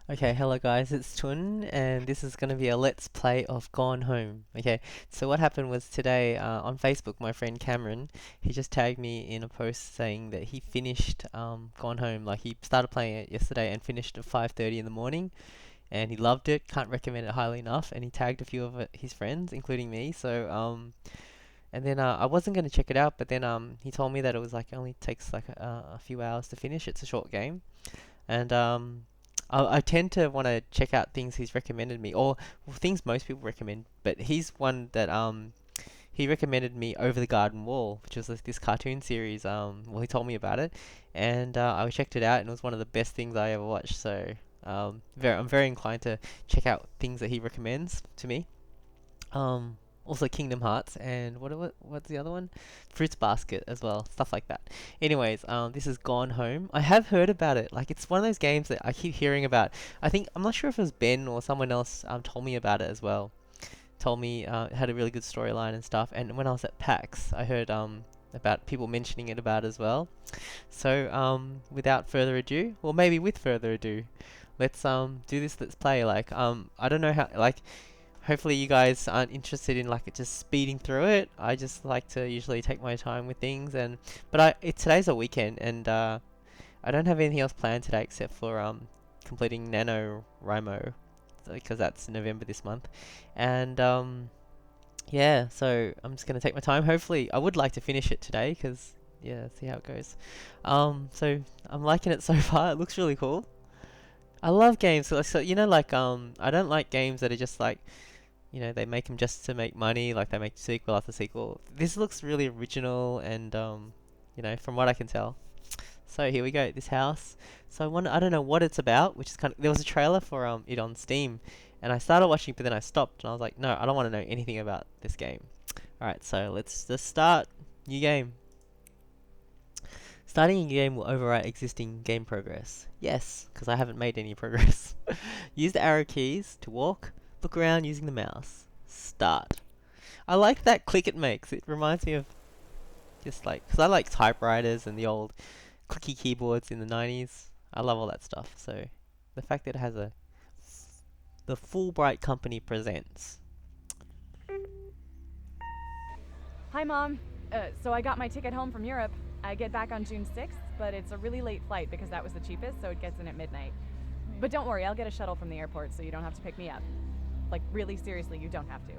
Okay, hello guys, it's Tun, and this is going to be a let's play of Gone Home. Okay, so what happened was today on Facebook, my friend Cameron, he just tagged me in a post saying that he finished Gone Home. Like he started playing it yesterday and finished at 5:30 in the morning, and he loved it. Can't recommend it highly enough. And he tagged a few of his friends, including me. And then I wasn't going to check it out, but then he told me that it was like only takes like a few hours to finish. It's a short game, and I tend to want to check out things he's recommended me, or well, things most people recommend. But he's one that he recommended me Over the Garden Wall, which was this cartoon series. Well, he told me about it, and I checked it out, and it was one of the best things I ever watched. So I'm very inclined to check out things that he recommends to me. Um, Also Kingdom Hearts and what's the other one? Fruits Basket as well, stuff like that. Anyways, this is Gone Home. I have heard about it. Like it's one of those games that I keep hearing about. I think I'm not sure if it was Ben or someone else told me about it as well. Told me it had a really good storyline and stuff. And when I was at PAX, I heard about people mentioning it about as well. So without further ado, or maybe with further ado, let's do this. Let's play. Like I don't know how like. Hopefully you guys aren't interested in like just speeding through it. I just like to usually take my time with things, and today's a weekend, and I don't have anything else planned today except for completing NaNoWriMo, because that's November this month, and yeah, so I'm just gonna take my time. Hopefully I would like to finish it today because yeah, see how it goes. So I'm liking it so far. It looks really cool. I love games so like I don't like games that are just like they make them just to make money, like they make sequel after sequel. This looks really original and, from what I can tell. So here we go, this house. So I don't know what it's about, which is there was a trailer for it on Steam, and I started watching, but then I stopped, and I was like, no, I don't want to know anything about this game. Alright, so let's just start. New game. Starting a game will overwrite existing game progress. Yes, because I haven't made any progress. Use the arrow keys to walk, look around using the mouse. Start. I like that click it makes. It reminds me of just like, because I like typewriters and the old clicky keyboards in the 90s. I love all that stuff. So the fact that it has the Fullbright company presents. Hi, Mom. So I got my ticket home from Europe. I get back on June 6th, but it's a really late flight because that was the cheapest, so it gets in at midnight. But don't worry, I'll get a shuttle from the airport so you don't have to pick me up. Like, really, seriously, you don't have to.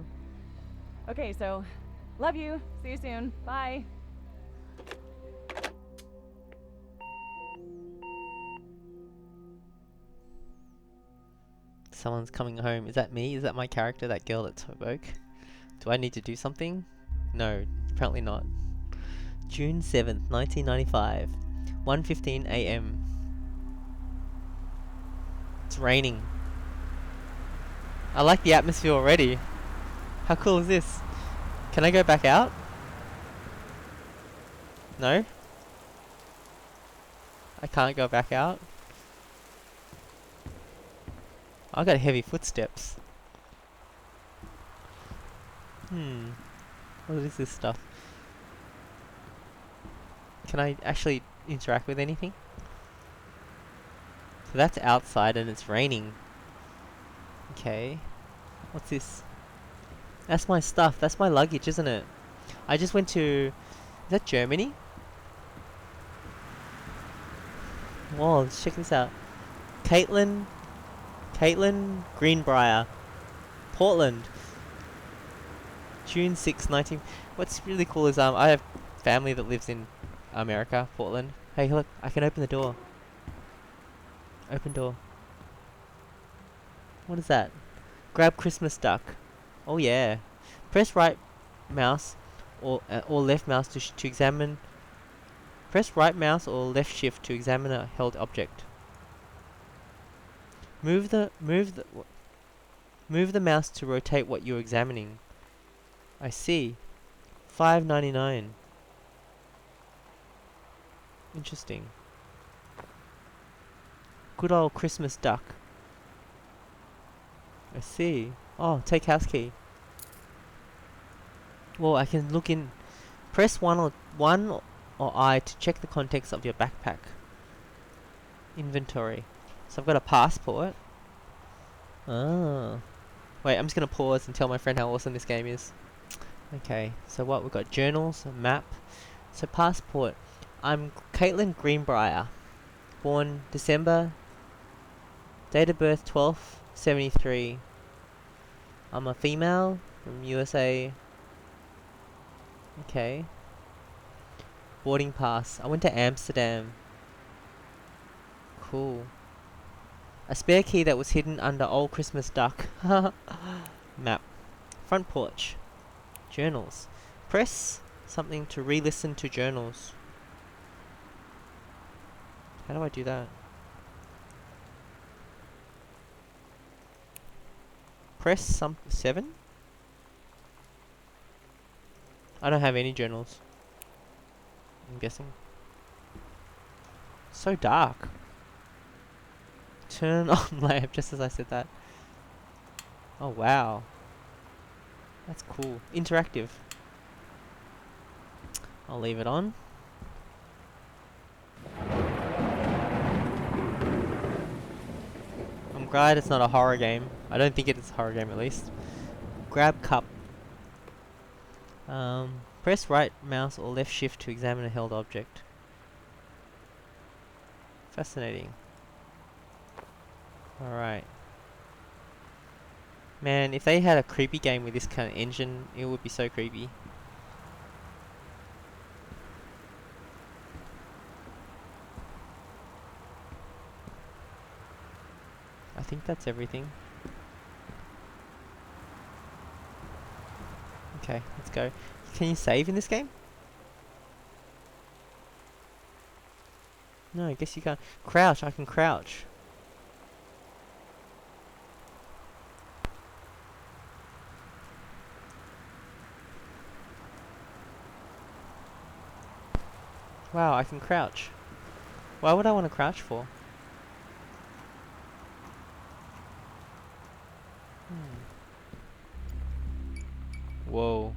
Okay, so, love you. See you soon. Bye. Someone's coming home. Is that me? Is that my character, that girl that spoke? Do I need to do something? No, apparently not. June 7th, 1995. 1:15 a.m. It's raining. I like the atmosphere already. How cool is this? Can I go back out? No? I can't go back out? I got heavy footsteps. What is this stuff? Can I actually interact with anything? So that's outside and it's raining. Okay. What's this? That's my stuff. That's my luggage, isn't it? I just went to... Is that Germany? Whoa, let's check this out. Caitlin Greenbrier. Portland. June 6, 19... What's really cool is I have family that lives in America, Portland. Hey, look, I can open the door. Open door. What is that? Grab Christmas duck. Oh yeah. Press right mouse or left mouse to examine. Press right mouse or left shift to examine a held object. Move the mouse to rotate what you're examining. I see. $5.99. Interesting. Good old Christmas duck. I see. Oh, take house key. Well, I can look in. Press one or I to check the contents of your backpack. Inventory. So I've got a passport. Ah. Wait, I'm just gonna pause and tell my friend how awesome this game is. Okay, so what we've got: journals, a map. So passport. I'm Caitlin Greenbrier, born December, date of birth 1273. I'm a female from USA. Okay. Boarding pass. I went to Amsterdam. Cool. A spare key that was hidden under old Christmas duck. Map. Front porch. Journals. Press something to re-listen to journals. How do I do that? Press 7? I don't have any journals, I'm guessing. So dark. Turn on lamp, just as I said that. Oh wow. That's cool. Interactive. I'll leave it on. I'm glad it's not a horror game. I don't think it's a horror game, at least. Grab cup. Press right mouse or left shift to examine a held object. Fascinating. Alright. Man, if they had a creepy game with this kind of engine, it would be so creepy. I think that's everything. Okay, let's go. Can you save in this game? No, I guess you can't. Crouch, I can crouch. Wow, I can crouch. Why would I want to crouch for? Whoa.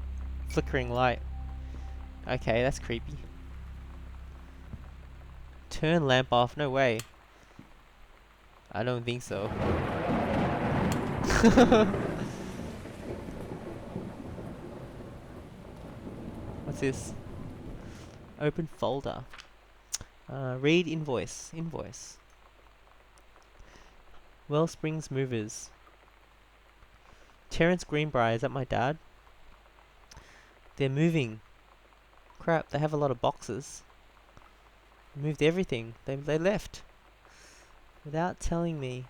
Flickering light. Okay, that's creepy. Turn lamp off, no way. I don't think so. What's this? Open folder. Read invoice. Invoice. Wellsprings Movers. Terrence Greenbrier, is that my dad? They're moving. Crap, they have a lot of boxes. Moved everything. They left. Without telling me.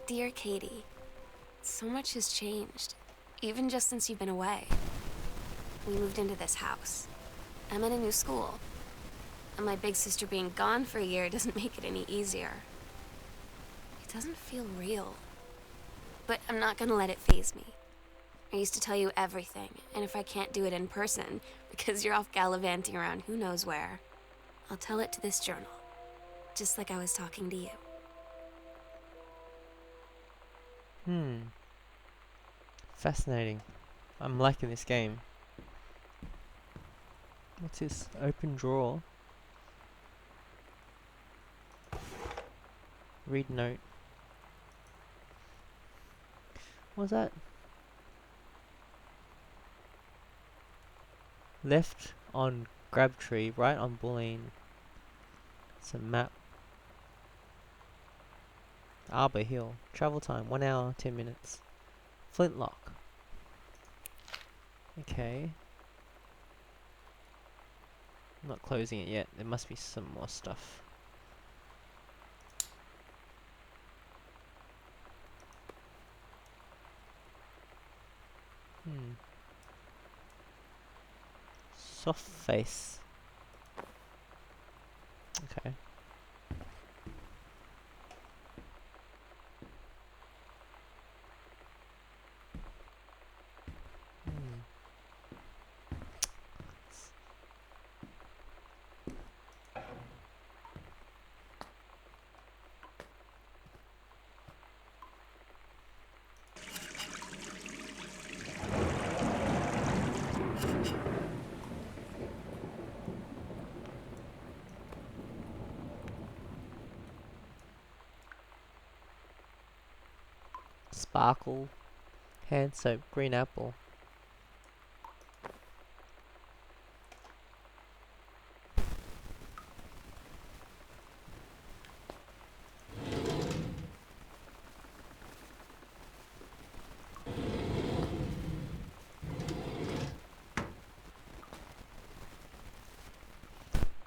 Dear Katie, so much has changed, even just since you've been away. We moved into this house. I'm in a new school. And my big sister being gone for a year doesn't make it any easier. It doesn't feel real. But I'm not gonna let it faze me. I used to tell you everything, and if I can't do it in person, because you're off gallivanting around who knows where, I'll tell it to this journal. Just like I was talking to you. Fascinating. I'm liking this game. What's this? Open drawer. Read note. What's that? Left on grab tree, right on Boolean. It's a map. Arbor Hill. Travel time 1 hour 10 minutes. Flintlock. Okay. I'm not closing it yet. There must be some more stuff. Soft face. Okay. Sparkle. Hand soap. Green apple.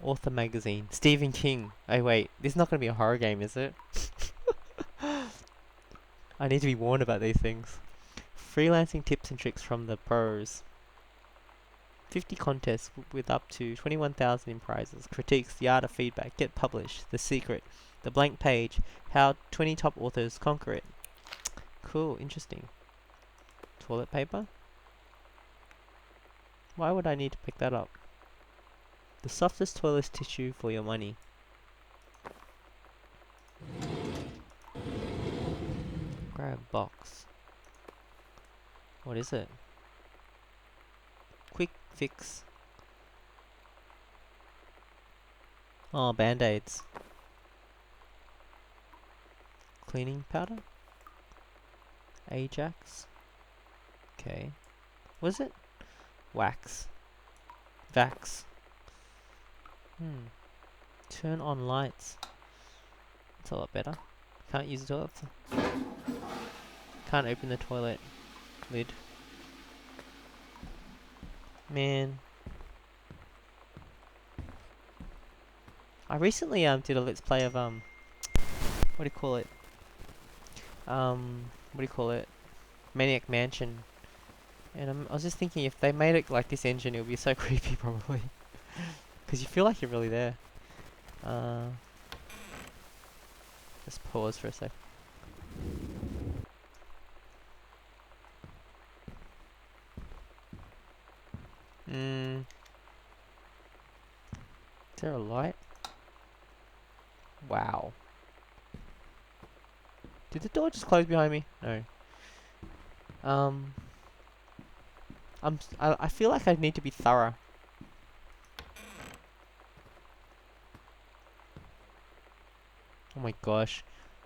Author magazine. Stephen King. Oh wait, this is not going to be a horror game, is it? I need to be warned about these things. Freelancing tips and tricks from the pros. 50 contests with up to 21,000 in prizes. Critiques, the art of feedback. Get published. The secret. The blank page. How 20 top authors conquer it. Cool, interesting. Toilet paper? Why would I need to pick that up? The softest toilet tissue for your money. Grab box. What is it? Quick fix. Oh, band-aids. Cleaning powder? Ajax. Okay. Was it? Wax. Vax. Turn on lights. That's a lot better. Can't use the toilet. Can't open the toilet lid. Man. I recently did a let's play of what do you call it? What do you call it? Maniac Mansion. And I was just thinking if they made it like this engine, it would be so creepy probably. Because you feel like you're really there. Just pause for a sec. Is there a light? Wow. Did the door just close behind me? No. I feel like I need to be thorough. Oh my gosh.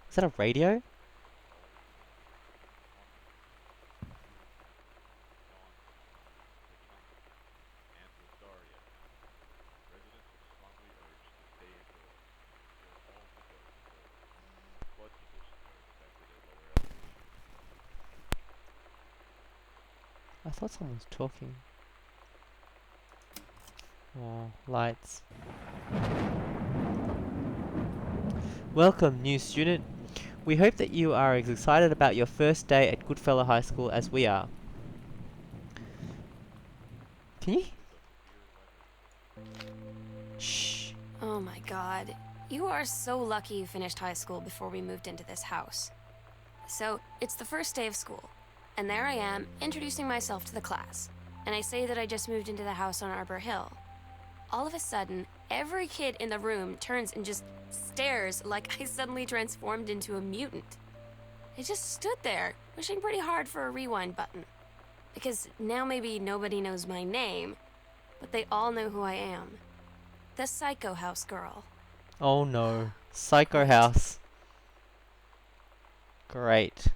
Is that a radio? I thought someone was talking. Oh, lights. Welcome, new student. We hope that you are as excited about your first day at Goodfellow High School as we are. Can you? Shh. Oh my god. You are so lucky you finished high school before we moved into this house. So, it's the first day of school. And there I am, introducing myself to the class. And I say that I just moved into the house on Arbor Hill. All of a sudden, every kid in the room turns and just stares like I suddenly transformed into a mutant. I just stood there, wishing pretty hard for a rewind button. Because now maybe nobody knows my name, but they all know who I am. The Psycho House girl. Oh no. Psycho House. Great.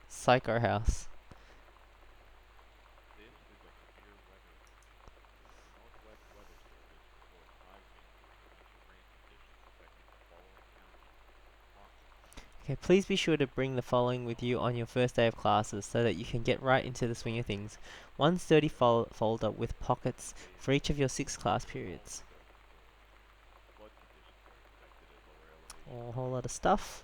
Psycho House. Okay, please be sure to bring the following with you on your first day of classes so that you can get right into the swing of things. One sturdy folder with pockets for each of your 6 class periods. A whole lot of stuff.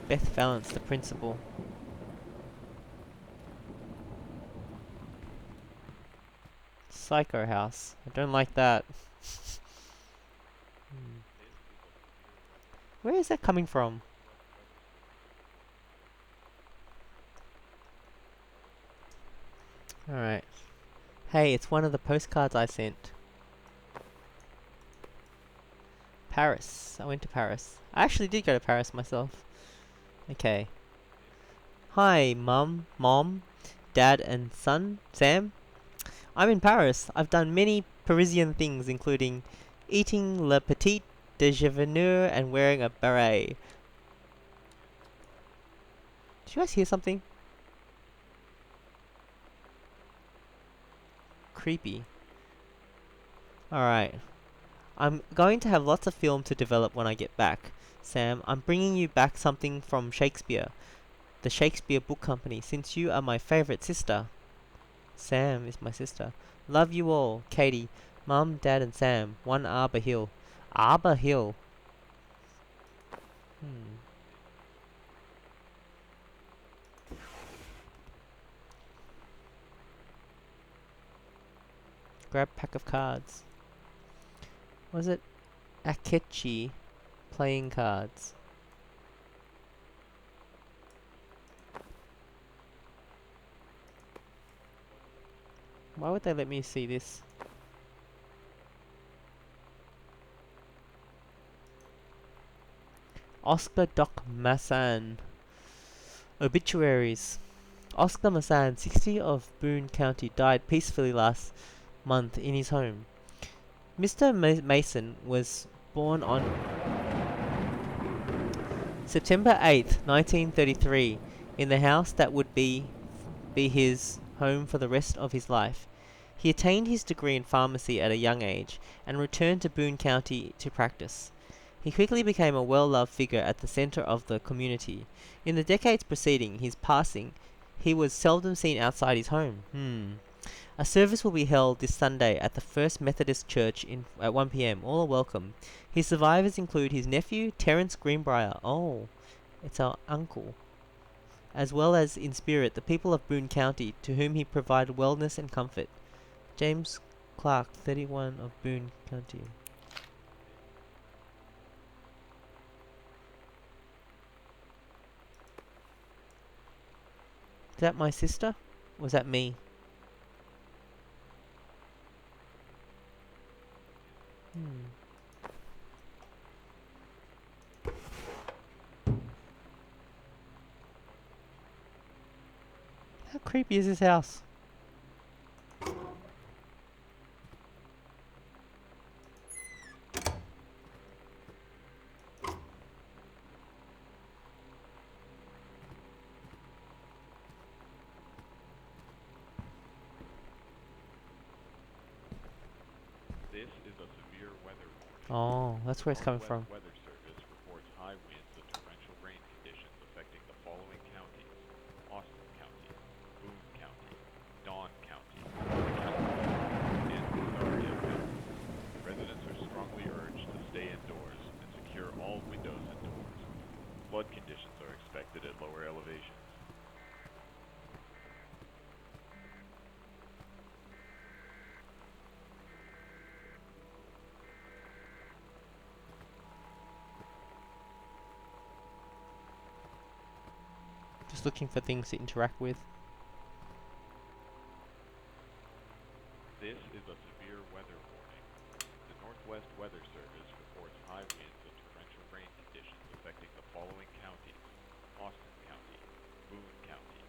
Beth Valance, the principal. Psycho House. I don't like that. Where is that coming from? Alright. Hey, it's one of the postcards I sent. Paris. I went to Paris. I actually did go to Paris myself. Okay. Hi, Mom, Dad and son, Sam. I'm in Paris. I've done many Parisian things, including eating le petit déjeuner and wearing a beret. Did you guys hear something? Creepy. Alright. I'm going to have lots of film to develop when I get back. Sam, I'm bringing you back something from Shakespeare, the Shakespeare Book Company, since you are my favorite sister. Sam is my sister. Love you all, Katie, Mum, Dad, and Sam. 1 Arbor Hill. Arbor Hill. Grab pack of cards. Was it Akechi playing cards? Why would they let me see this? Oscar Doc Massan. Obituaries. Oscar Massan, 60 of Boone County, died peacefully last month in his home. Mr. Mason was born on September 8th, 1933, in the house that would be his home for the rest of his life. He attained his degree in pharmacy at a young age and returned to Boone County to practice. He quickly became a well-loved figure at the center of the community. In the decades preceding his passing, he was seldom seen outside his home. A service will be held this Sunday at the First Methodist Church at 1 p.m. All are welcome. His survivors include his nephew, Terence Greenbrier. Oh, it's our uncle. As well as, in spirit, the people of Boone County, to whom he provided wellness and comfort. James Clark, 31 of Boone County. Is that my sister? Or was that me? How creepy is this house? This is a severe weather warning. Oh, that's where it's coming from. Weather Service reports high winds and torrential rain conditions affecting the following counties: Austin County, Boone County, Dawn County, Calhoun, and Astoria County. Residents are strongly urged to stay indoors and secure all windows and doors. Flood conditions are expected at lower elevations. Just looking for things to interact with. This is a severe weather warning. The Northwest Weather Service reports high winds and torrential rain conditions affecting the following counties: Austin County, Boone County,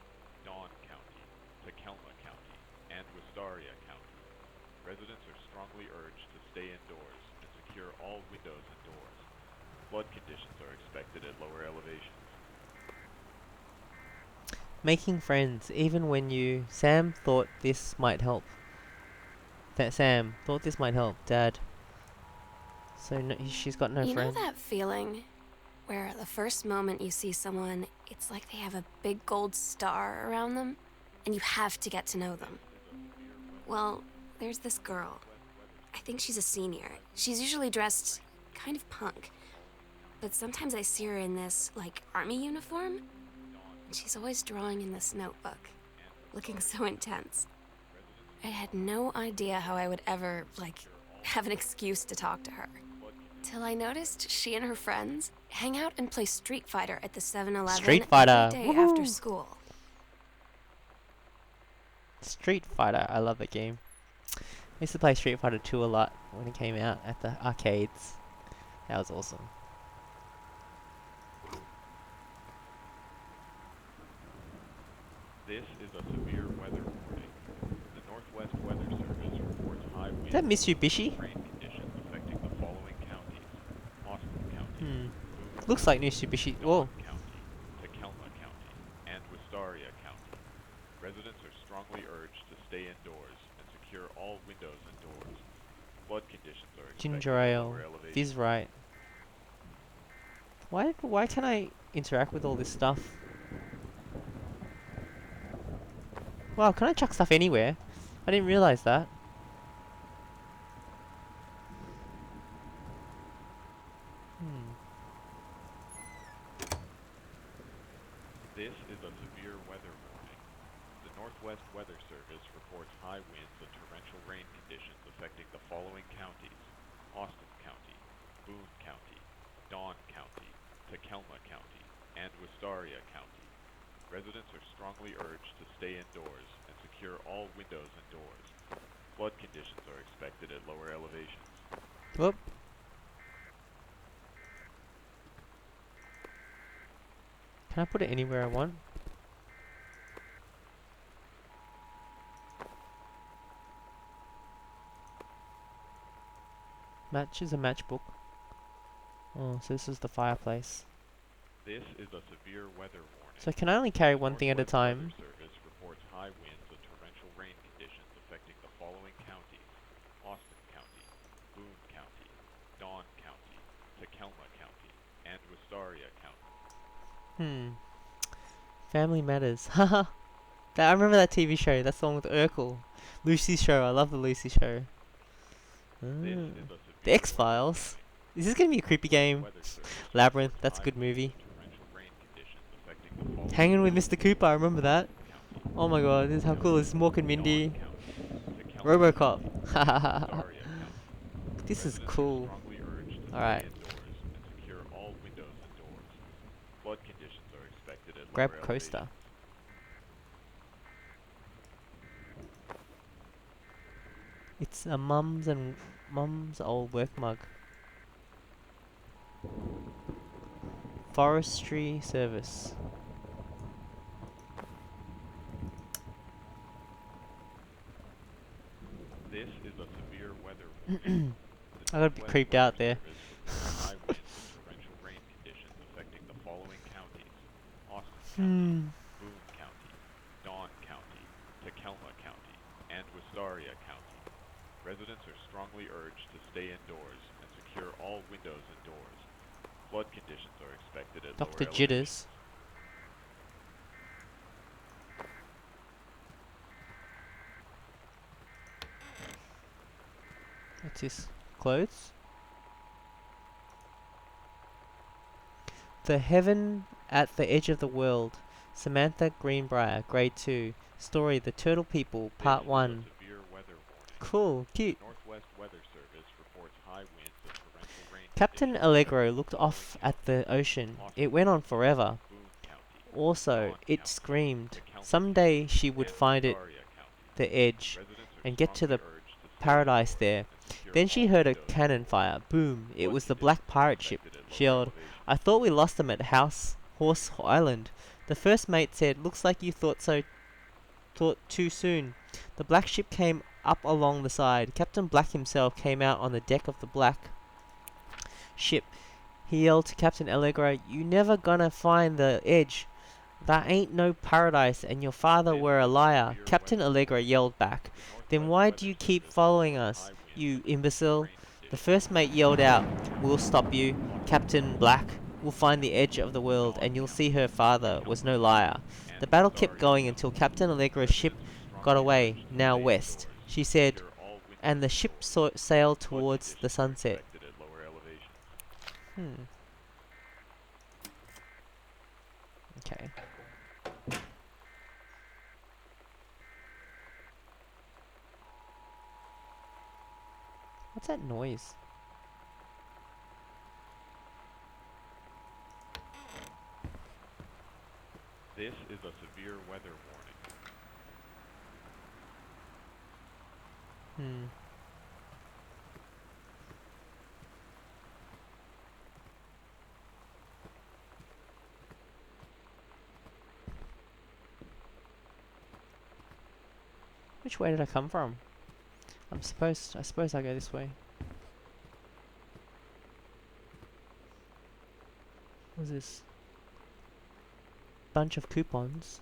Dawn County, Tacoma County, and Wistaria County. Residents are strongly urged to stay indoors and secure all windows and doors. Flood conditions are expected at lower elevations. Making friends, even when Sam thought this might help. Sam thought this might help, Dad. So no, she's got no You know friend. that feeling where the first moment you see someone, it's like they have a big gold star around them, and you have to get to know them? Well, there's this girl. I think she's a senior. She's usually dressed kind of punk, but sometimes I see her in this, like, army uniform. She's always drawing in this notebook, looking so intense. I had no idea how I would ever, have an excuse to talk to her. Till I noticed she and her friends hang out and play Street Fighter at the 7-Eleven Street Fighter. every day after Woohoo! school. Street Fighter, I love that game. I used to play Street Fighter 2 a lot when it came out at the arcades. That was awesome. This is a severe weather warning. The Northwest Weather Service reports high winds Is that Mitsubishi? and rain conditions affecting the Looks like New Shibushi. Whoa. Dawn County, Takelma County, and Wistaria County. Residents are strongly urged to stay indoors and secure all windows and doors. Flood conditions are expected Ginger at ale. lower elevations. This right. Why can I interact with all this stuff? Wow, can I chuck stuff anywhere? I didn't realize that. Hmm. This is a severe weather warning. The Northwest Weather Service reports high winds and torrential rain conditions affecting the following counties: Austin County, Boone County, Dawn County, Takelma County, and Wistaria County. Residents are strongly urged to stay indoors and secure all windows and doors. Flood conditions are expected at lower elevations. Whoop. Can I put it anywhere I want? Match is a matchbook. Oh, so this is the fireplace. This is a severe weather warning. So can I only carry The one thing at a Northwest Weather time? Service reports high winds and torrential rain conditions affecting the following counties: Austin County, Boone County, Dawn County, Takelma County, and Wistaria County. Hmm. Family Matters. Haha. I remember that TV show. That's the one with Urkel. Lucy's Show. I love the Lucy Show. This Ah. is a severe The X-Files. Is this gonna be a creepy game? Weather Service Labyrinth. reports That's a high good winds movie. and torrential rain conditions affecting the following Hanging with counties: Mr. Cooper. I remember that. County, Oh my god. This is how cool is Mork and Dawn Mindy. County, Takelma RoboCop. County, Wistaria County. This is Residents cool. are strongly urged to Alright. stay indoors and secure all windows and doors. Flood conditions are expected at Grab lower coaster. elevations. It's a mum's old work mug. Forestry Service. This is a severe weather warning. The I gotta be Northwest creeped Weather out there. Service reports high winds and torrential rain conditions affecting the following counties: Austin County, Boone County, Dawn County, Takelma County, and Wistaria County. Residents are strongly urged to stay indoors and secure all windows and doors. Flood conditions are expected at Dr. lower Jitters. elevations. What's this? Clothes? The Heaven at the Edge of the World. Samantha Greenbrier, Grade 2. Story The Turtle People, Part This is a 1. severe weather warning. Cool, cute. Northwest Weather Service reports high winds and torrential rain Captain conditions Allegro affecting looked the off following at the counties: ocean. Austin It went on County, forever. Boone County, Also, Dawn it County, screamed. Takelma Someday County, she would and find it, Wistaria County. the edge, Residents are and get to the strongly urged to stay paradise indoors there. and secure Then she all heard a windows and cannon doors. fire. Boom! It Flood was the conditions black are pirate ship. expected at She lower yelled, elevations. I thought we lost them at Horse Island. The first mate said, looks like you thought too soon. The black ship came up along the side. Captain Black himself came out on the deck of the black ship. He yelled to Captain Allegra, you never gonna find the edge. That ain't no paradise, and your father This were a is a liar. severe Captain weather Allegra yelled back. The Then Northwest why Weather do you keep Service following reports us, high winds you and torrential imbecile? rain The conditions first mate affecting yelled the out, following we'll counties: stop you, Austin Captain County, Black. Boone We'll find the County, edge of the world, Dawn and you'll County, see her father was no liar. and The battle kept Wistaria going County. until Captain Allegra's ship Residents are got strongly away, urged to now stay west. indoors She and said, secure all windows and the and ship doors. sailed Flood towards the conditions are sunset. expected at lower elevations. Okay. What's that noise? This is a severe weather warning. Which way did I come from? I suppose I go this way. was this? Bunch of coupons.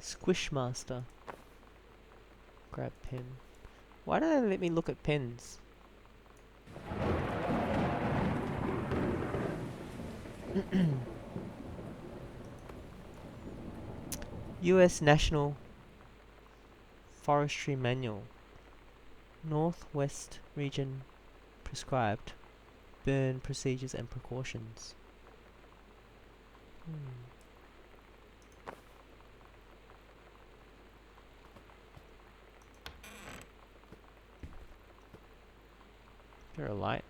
Squishmaster. Grab pen. Why don't they let me look at pens? US National Forestry Manual. Northwest Region prescribed. Burn procedures and precautions. Is there a light?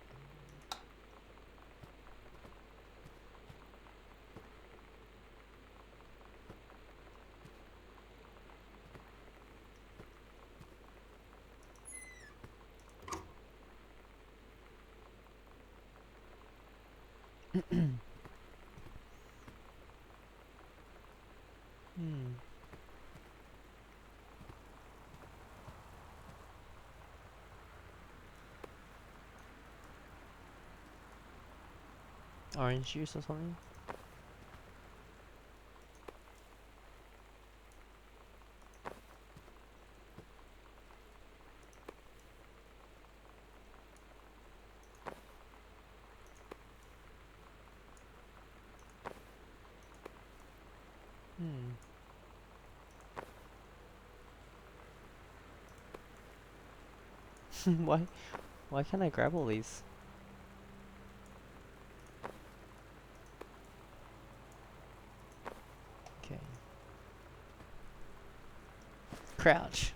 Orange juice or something? Why can't I grab all these? Okay. Crouch.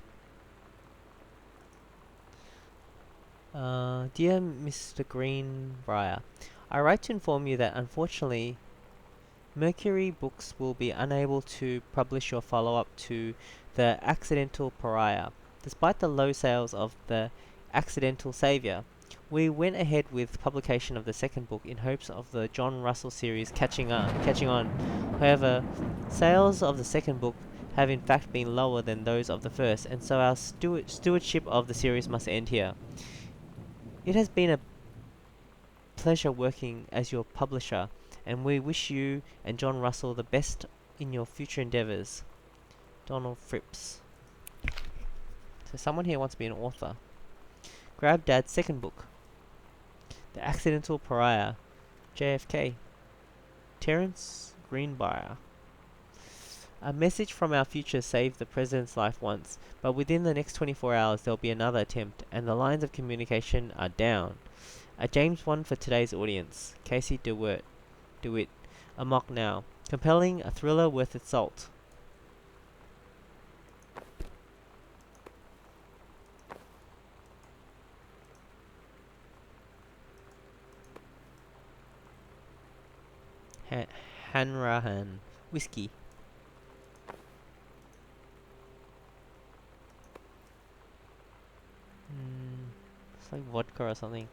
Dear Mr. Greenbrier, I write to inform you that unfortunately Mercury Books will be unable to publish your follow-up to The Accidental Pariah. Despite the low sales of The Accidental Savior, we went ahead with publication of the second book in hopes of the John Russell series catching on. However, sales of the second book have in fact been lower than those of the first, and so our stewardship of the series must end here. It has been a pleasure working as your publisher, and we wish you and John Russell the best in your future endeavours. Donald Phipps. So someone here wants to be an author. Grab Dad's second book. The Accidental Pariah. JFK. Terence Greenbrier. A message from our future saved the president's life once, but within the next 24 hours there'll be another attempt, and the lines of communication are down. A James Bond for today's audience. Casey DeWitt. Amok now. Compelling, a thriller worth its salt. Hanrahan. Whiskey. It's like vodka or something.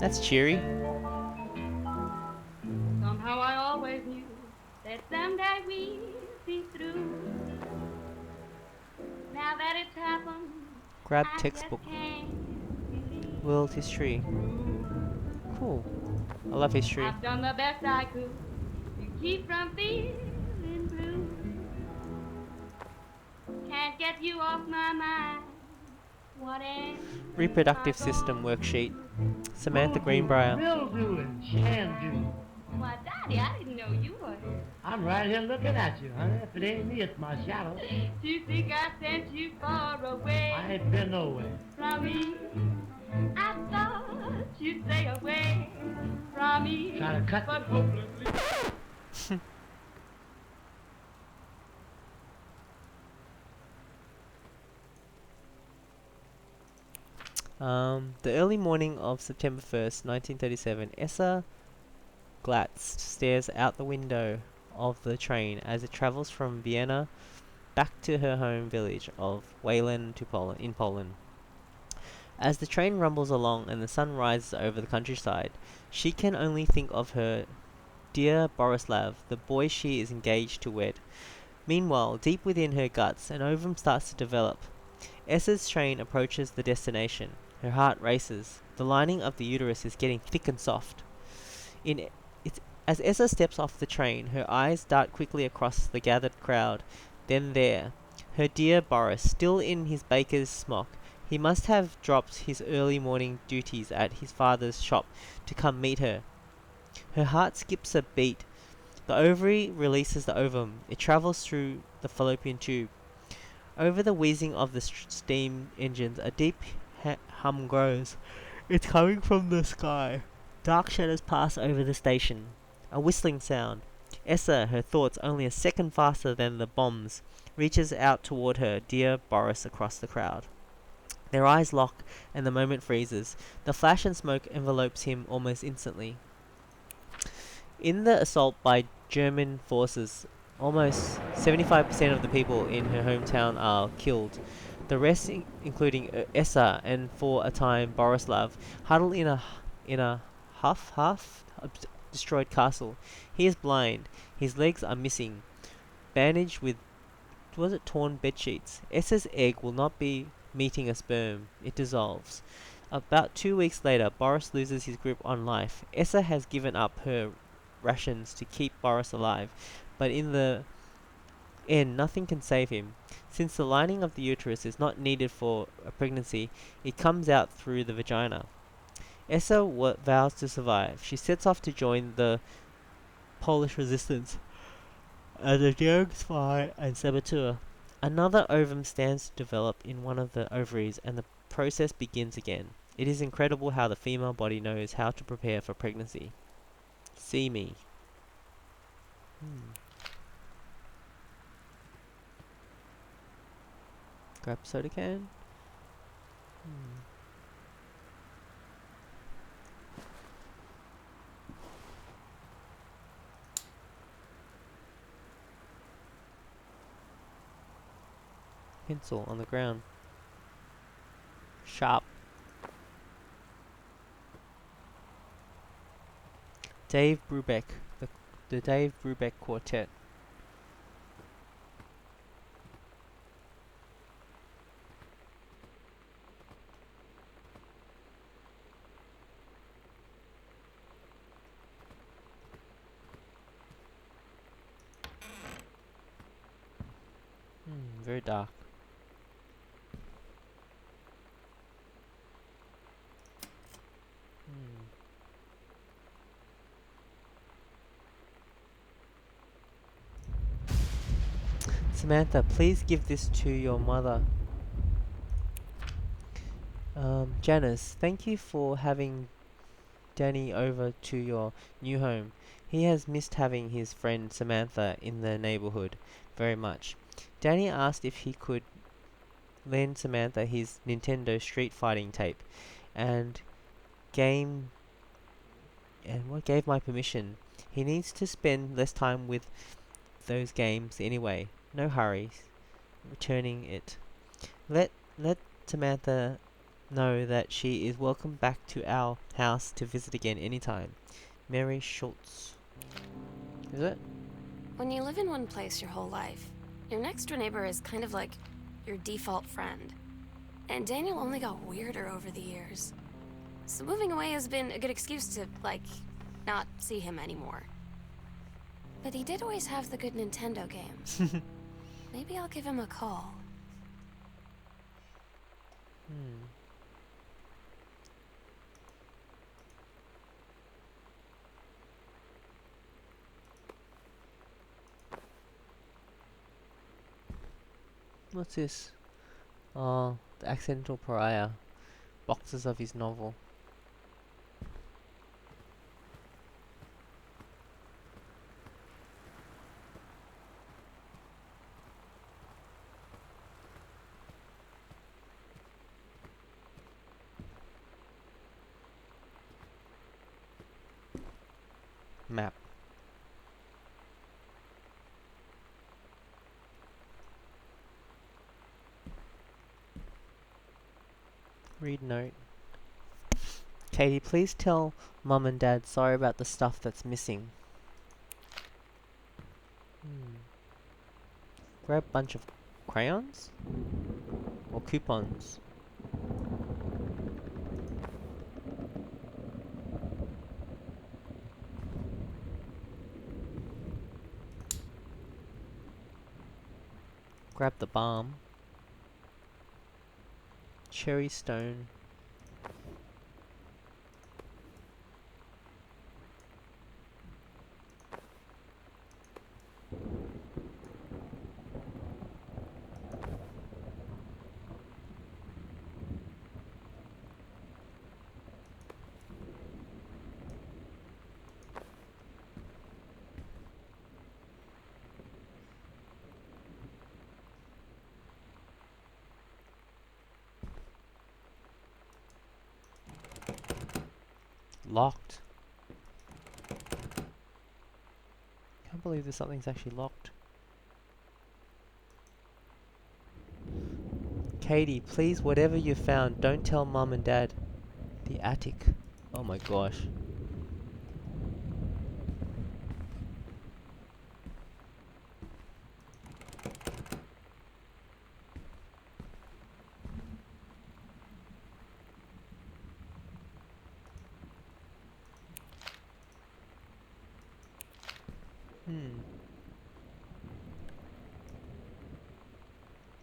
That's cheery. Somehow I always knew that someday we'd be through. Now that it's happened, Grab I textbook. just can't believe. World history. Cool. I love history. I've done the best I could to keep from feeling blue. Can't get you off my mind. What am Reproductive I system gonna worksheet. do? Samantha Greenbrier. Mildew and Shandu. Why, Daddy, I didn't know you were here. I'm right here looking at you, honey. If it ain't me, it's my shadow. Do you think I sent you far away I ain't been nowhere. from me? I thought you'd stay away from me. Trying to cut But hopelessly. The early morning of September 1st, 1937, Essa Glatz stares out the window of the train as it travels from Vienna back to her home village of Wayland in Poland. As the train rumbles along and the sun rises over the countryside, she can only think of her dear Borislav, the boy she is engaged to wed. Meanwhile, deep within her guts, an ovum starts to develop. Essa's train approaches the destination. Her heart races. The lining of the uterus is getting thick and soft. In it's, as Essa steps off the train, her eyes dart quickly across the gathered crowd. Then there, her dear Boris, still in his baker's smock. He must have dropped his early morning duties at his father's shop to come meet her. Her heart skips a beat. The ovary releases the ovum. It travels through the fallopian tube. Over the wheezing of the steam engines, a deep hum grows. It's coming from the sky. Dark shadows pass over the station. A whistling sound. Essa, her thoughts only a second faster than the bombs, reaches out toward her dear Boris across the crowd. Their eyes lock, and the moment freezes. The flash and smoke envelopes him almost instantly. In the assault by German forces, almost 75% of the people in her hometown are killed. The rest, including Essa and for a time Borislav, huddle in a half destroyed castle. He is blind. His legs are missing, bandaged with torn bed sheets. Essa's egg will not be meeting a sperm. It dissolves. About 2 weeks later, Boris loses his grip on life. Essa has given up her rations to keep Boris alive, but in the end, nothing can save him. Since the lining of the uterus is not needed for a pregnancy, it comes out through the vagina. Essa vows to survive. She sets off to join the Polish resistance as a young spy and saboteur. Another ovum stands to develop in one of the ovaries, and the process begins again. It is incredible how the female body knows how to prepare for pregnancy. See me. Grab soda can. Pencil on the ground. Sharp. Dave Brubeck. The Dave Brubeck Quartet. Very dark. Samantha, please give this to your mother. Janice, thank you for having Danny over to your new home. He has missed having his friend Samantha in the neighborhood very much. Danny asked if he could lend Samantha his Nintendo Street Fighting tape, and gave my permission. He needs to spend less time with those games anyway. No hurries returning it. Let Samantha know that she is welcome back to our house to visit again anytime. Mary Schultz. Is it? When you live in one place your whole life, your next door neighbor is kind of like your default friend. And Daniel only got weirder over the years. So moving away has been a good excuse to, like, not see him anymore. But he did always have the good Nintendo games. Maybe I'll give him a call. What's this? Oh, the accidental pariah. Boxes of his novel. Map. Read note. Katie, please tell Mum and Dad sorry about the stuff that's missing. Grab a bunch of crayons? Or coupons? Grab the balm. Cherry stone. Locked. Can't believe this something's actually locked. Katie, please, whatever you found, don't tell Mum and Dad. The attic. Oh my gosh.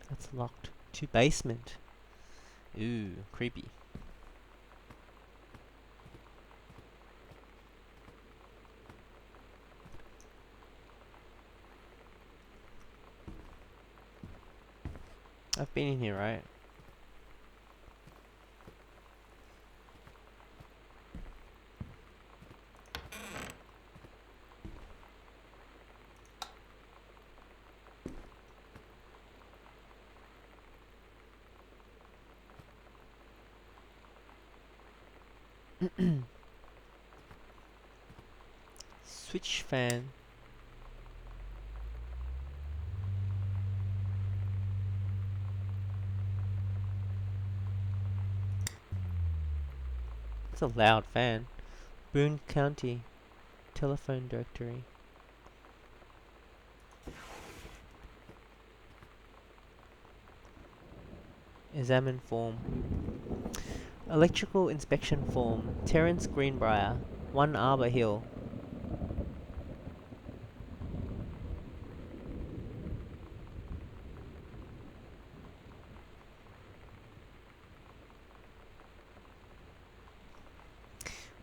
That's locked. To basement. Ooh, creepy. I've been in here, right? Switch fan. It's a loud fan. Boone County telephone directory. Examine form. Electrical inspection form. Terence Greenbrier, 1 Arbor Hill.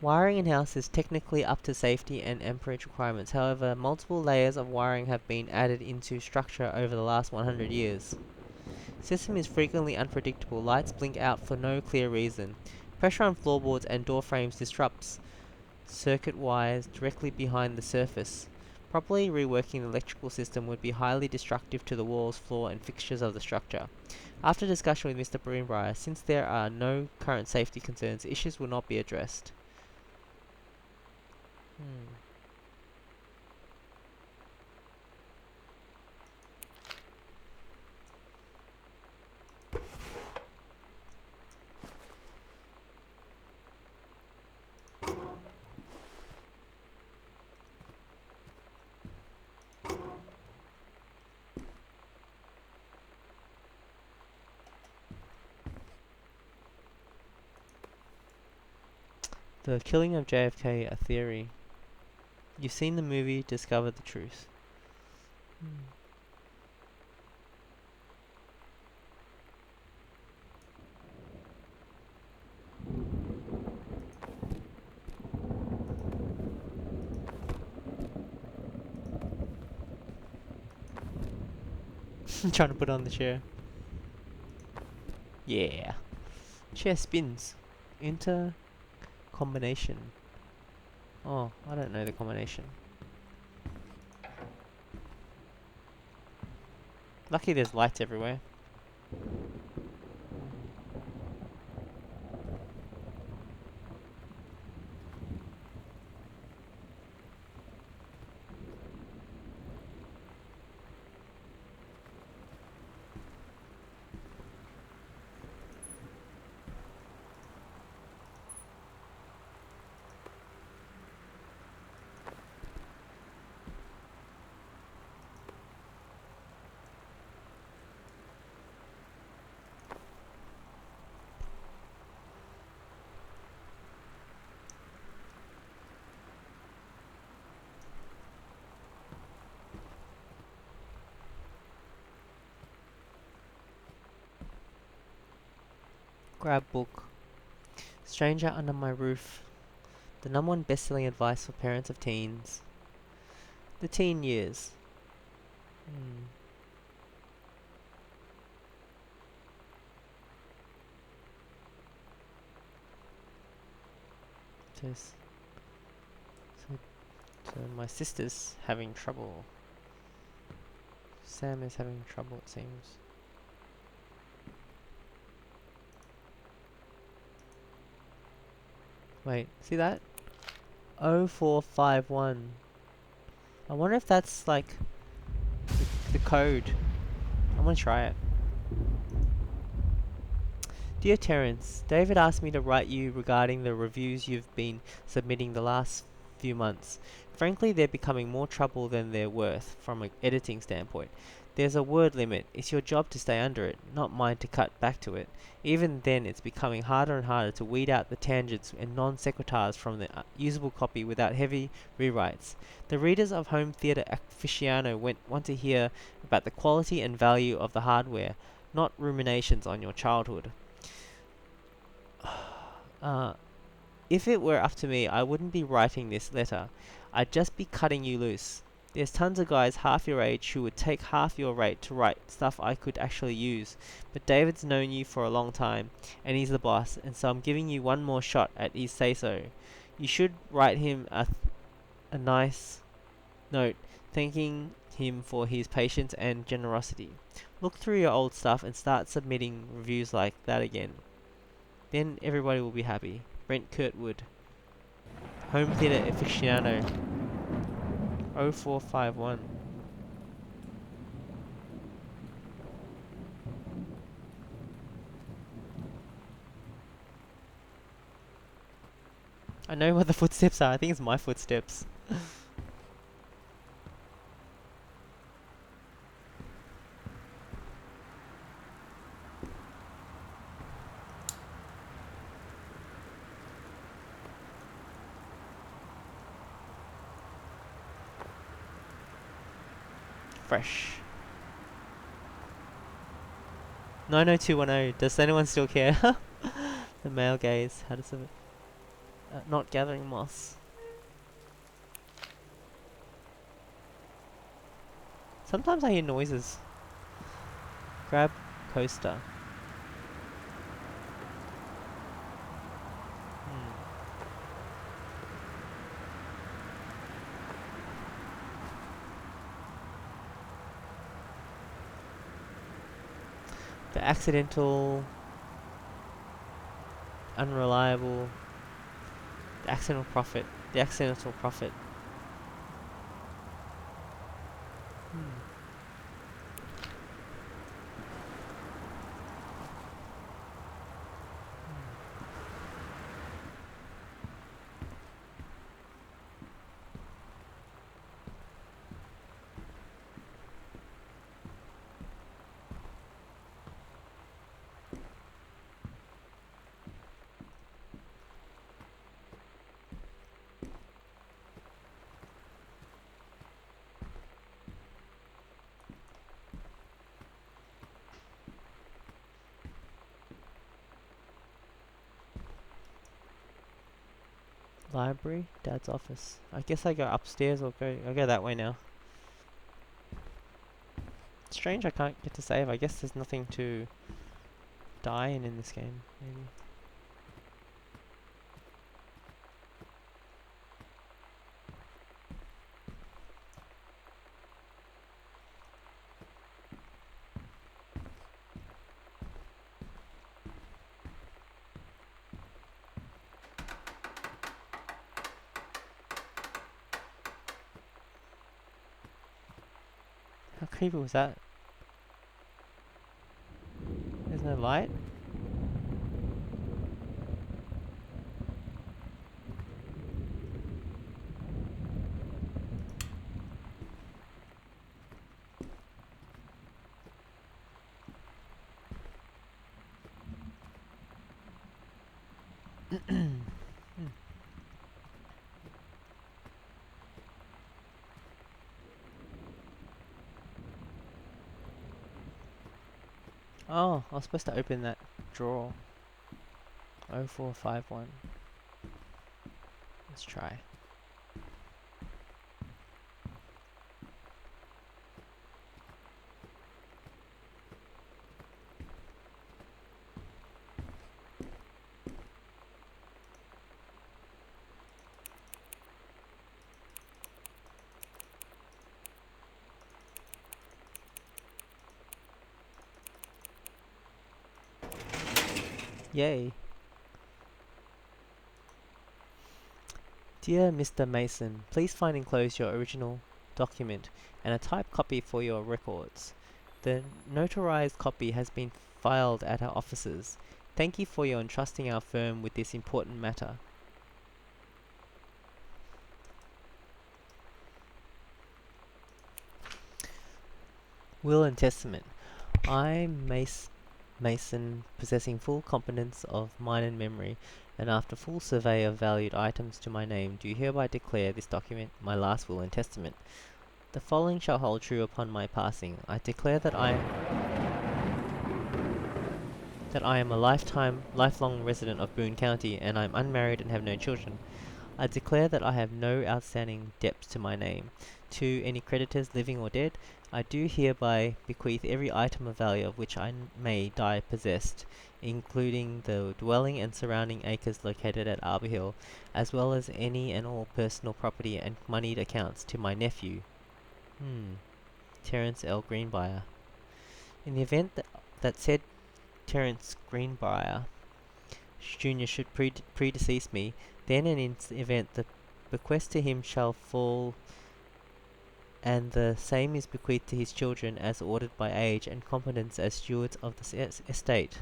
Wiring in house is technically up to safety and amperage requirements. However, multiple layers of wiring have been added into structure over the last 100 years. System is frequently unpredictable. Lights blink out for no clear reason. Pressure on floorboards and door frames disrupts circuit wires directly behind the surface. Properly reworking the electrical system would be highly destructive to the walls, floor, and fixtures of the structure. After discussion with Mr. Greenbrier, since there are no current safety concerns, issues will not be addressed. The killing of JFK, a theory. You've seen the movie, discover the truth. I'm trying to put on the chair. Yeah. Chair spins. Enter combination. Oh, I don't know the combination. Lucky there's lights everywhere. Grab book. Stranger Under My Roof. The #1 best-selling advice for parents of teens. The teen years. Hmm. Says, so my sister's having trouble. Sam is having trouble, it seems. Wait, see that? 0451. I wonder if that's like the code. I'm gonna try it. Dear Terence, David asked me to write you regarding the reviews you've been submitting the last few months. Frankly, they're becoming more trouble than they're worth from an editing standpoint. There's a word limit. It's your job to stay under it, not mine to cut back to it. Even then, it's becoming harder and harder to weed out the tangents and non sequiturs from the usable copy without heavy rewrites. The readers of Home Theatre Aficionado want to hear about the quality and value of the hardware, not ruminations on your childhood. If it were up to me, I wouldn't be writing this letter. I'd just be cutting you loose. There's tons of guys half your age who would take half your rate to write stuff I could actually use. But David's known you for a long time, and he's the boss, and so I'm giving you one more shot at his say-so. You should write him a nice note, thanking him for his patience and generosity. Look through your old stuff and start submitting reviews like that again. Then everybody will be happy. Brent Kurtwood. Home Theatre Aficionado. 0451. I know what the footsteps are. I think it's my footsteps. Fresh. 90210. Does anyone still care? The male gaze. How does it? Not gathering moss. Sometimes I hear noises. Grab coaster. The accidental, unreliable, the accidental prophet, the accidental prophet. Library, Dad's office. I guess I go upstairs or I'll go that way now. Strange I can't get to save. I guess there's nothing to die in this game, maybe. How creepy was that? There's no light? Oh, I was supposed to open that drawer. 0451. Let's try. Yay! Dear Mr. Mason, please find enclosed your original document and a typed copy for your records. The notarized copy has been filed at our offices. Thank you for your entrusting our firm with this important matter. Will and Testament. I, Mason, possessing full competence of mind and memory, and after full survey of valued items to my name, do hereby declare this document my last will and testament. The following shall hold true upon my passing. I declare that I am a lifelong resident of Boone County, and I am unmarried and have no children. I declare that I have no outstanding debts to my name. To any creditors living or dead, I do hereby bequeath every item of value of which I may die possessed, including the dwelling and surrounding acres located at Arbor Hill, as well as any and all personal property and moneyed accounts to my nephew, Terence L. Greenbrier. In the event that said Terence Greenbrier Jr. should predecease me, then and in the event the bequest to him shall fall, and the same is bequeathed to his children as ordered by age and competence as stewards of the estate.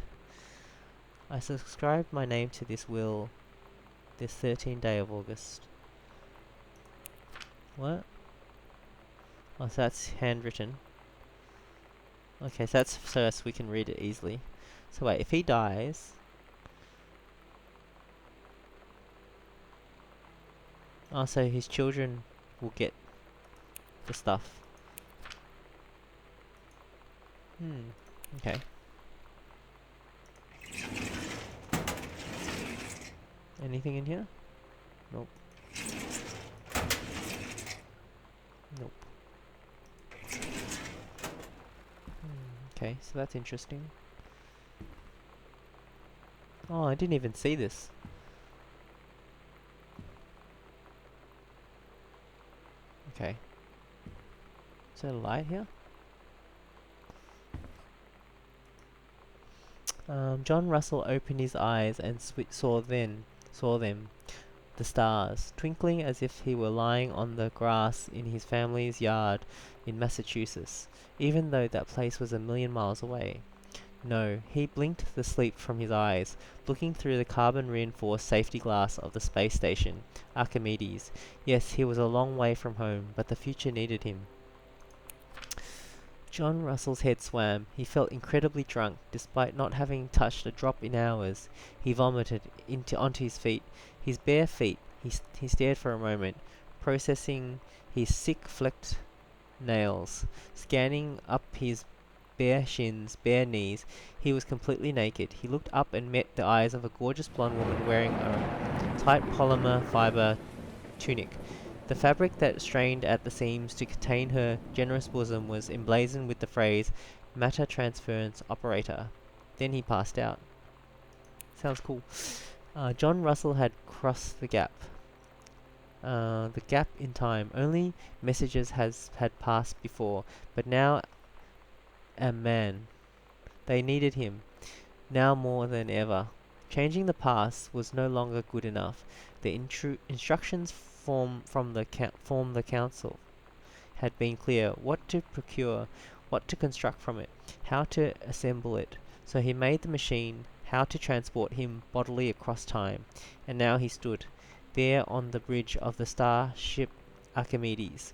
I subscribe my name to this will this 13th day of August. What? Oh, so that's handwritten. Okay, so that's so we can read it easily. So wait, if he dies... Oh, so his children will get the stuff. Okay. Anything in here? Nope. Nope. Okay, so that's interesting. Oh, I didn't even see this. Okay. Is there a light here? John Russell opened his eyes and saw them, the stars, twinkling as if he were lying on the grass in his family's yard in Massachusetts, even though that place was a million miles away. No, he blinked the sleep from his eyes, looking through the carbon-reinforced safety glass of the space station, Archimedes. Yes, he was a long way from home, but the future needed him. John Russell's head swam. He felt incredibly drunk, despite not having touched a drop in hours. He vomited onto his feet. His bare feet. He stared for a moment, processing his sick-flecked nails, scanning up his bare shins, bare knees. He was completely naked. He looked up and met the eyes of a gorgeous blonde woman wearing a tight polymer fiber tunic. The fabric that strained at the seams to contain her generous bosom was emblazoned with the phrase, Matter Transference Operator. Then he passed out. Sounds cool. John Russell had crossed the gap. The gap in time. Only messages had passed before, but now a man. They needed him, now more than ever. Changing the past was no longer good enough. The instructions from the council had been clear: what to procure, what to construct from it, how to assemble it. So he made the machine, how to transport him bodily across time. And now he stood there on the bridge of the starship Archimedes,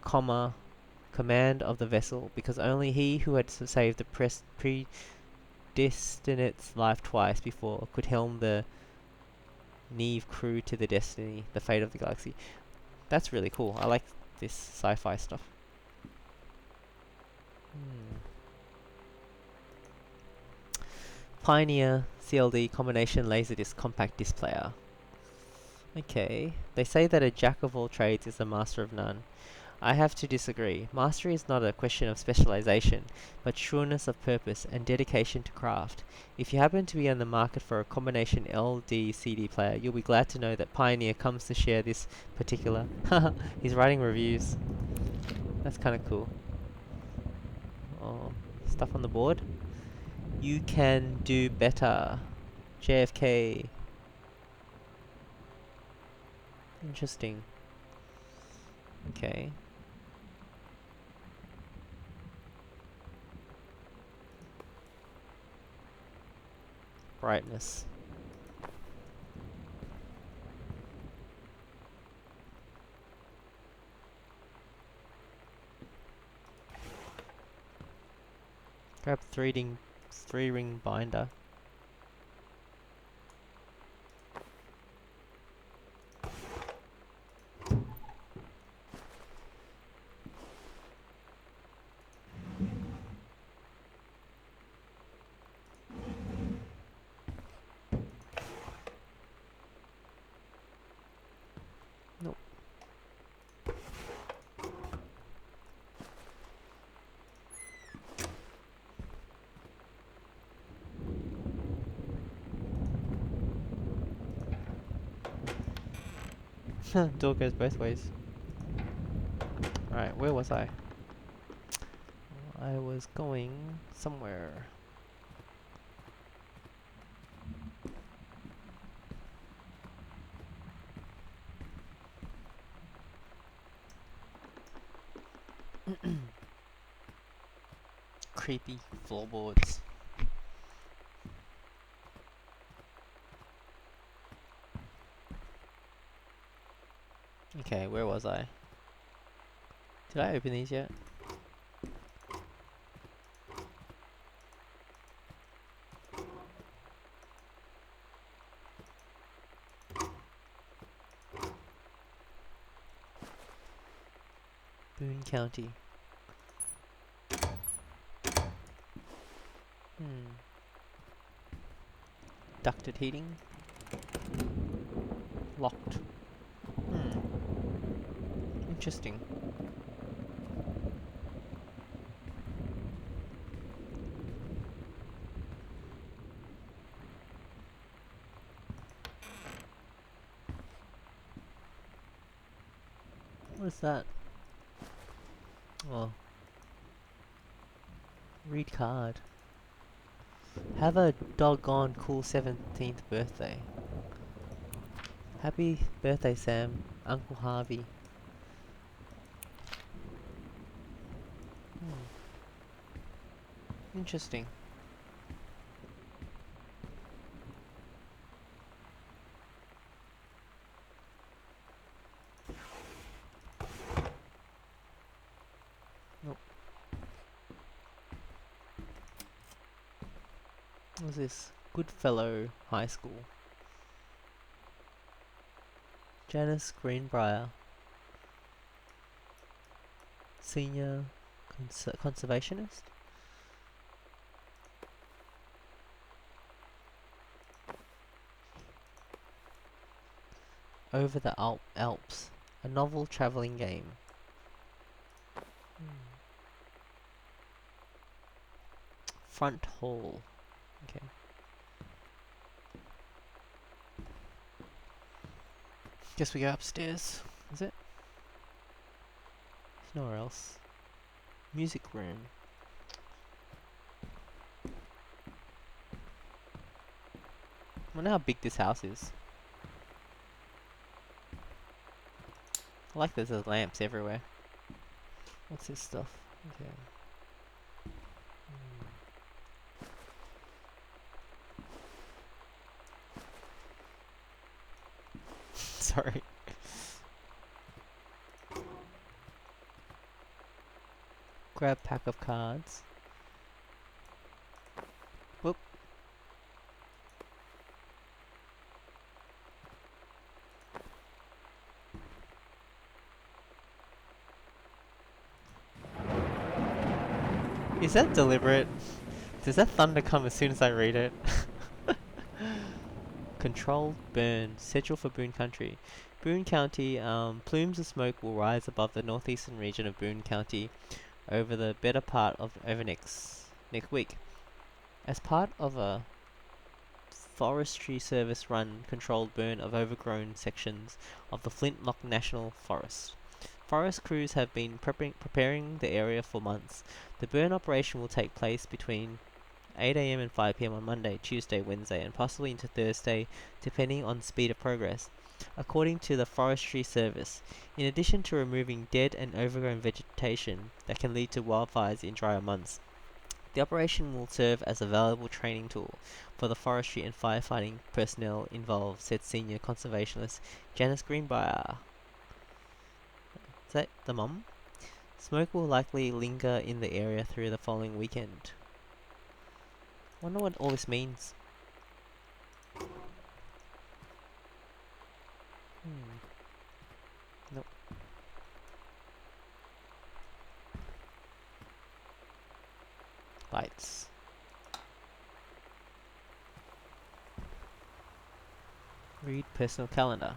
command of the vessel, because only he who had saved the predestinate's life twice before could helm the Neve crew to the fate of the galaxy. That's really cool. I like this sci-fi stuff. Pioneer CLD combination laserdisc compact disc player. Okay, they say that a jack of all trades is a master of none. I have to disagree. Mastery is not a question of specialization, but sureness of purpose and dedication to craft. If you happen to be on the market for a combination LD-CD player, you'll be glad to know that Pioneer comes to share this particular... He's writing reviews. That's kind of cool. Oh, stuff on the board. You can do better. JFK. Interesting. Okay. Brightness. Grab three ring binder. Nope. Door goes both ways. Alright, where was I? I was going somewhere. Creepy floorboards. Okay, where was I? Did I open these yet? Boone County. Ducted heating. Locked. Interesting. What is that? Oh. Read card. Have a doggone cool 17th birthday. Happy birthday, Sam. Uncle Harvey. Interesting. Nope. What's this? Goodfellow High School. Janice Greenbrier. Senior conservationist. Over the Alps. A novel travelling game. Front hall. Okay. Guess we go upstairs. Is it? There's nowhere else. Music room. I wonder how big this house is. I like that there's lamps everywhere. What's this stuff? Okay. Sorry. Grab pack of cards. Whoop. Is that deliberate? Does that thunder come as soon as I read it? Controlled burn, schedule for Boone Country. Boone County, plumes of smoke will rise above the northeastern region of Boone County over the better part of next week. As part of a Forestry Service run controlled burn of overgrown sections of the Flintlock National Forest. Forest crews have been preparing the area for months. The burn operation will take place between 8 a.m. and 5 p.m. on Monday, Tuesday, Wednesday, and possibly into Thursday, depending on speed of progress. According to the Forestry Service, in addition to removing dead and overgrown vegetation that can lead to wildfires in drier months, the operation will serve as a valuable training tool for the forestry and firefighting personnel involved, said senior conservationist Janice Greenbrier. Is that the mum? Smoke will likely linger in the area through the following weekend. Wonder what all this means. Nope. Lights. Read personal calendar.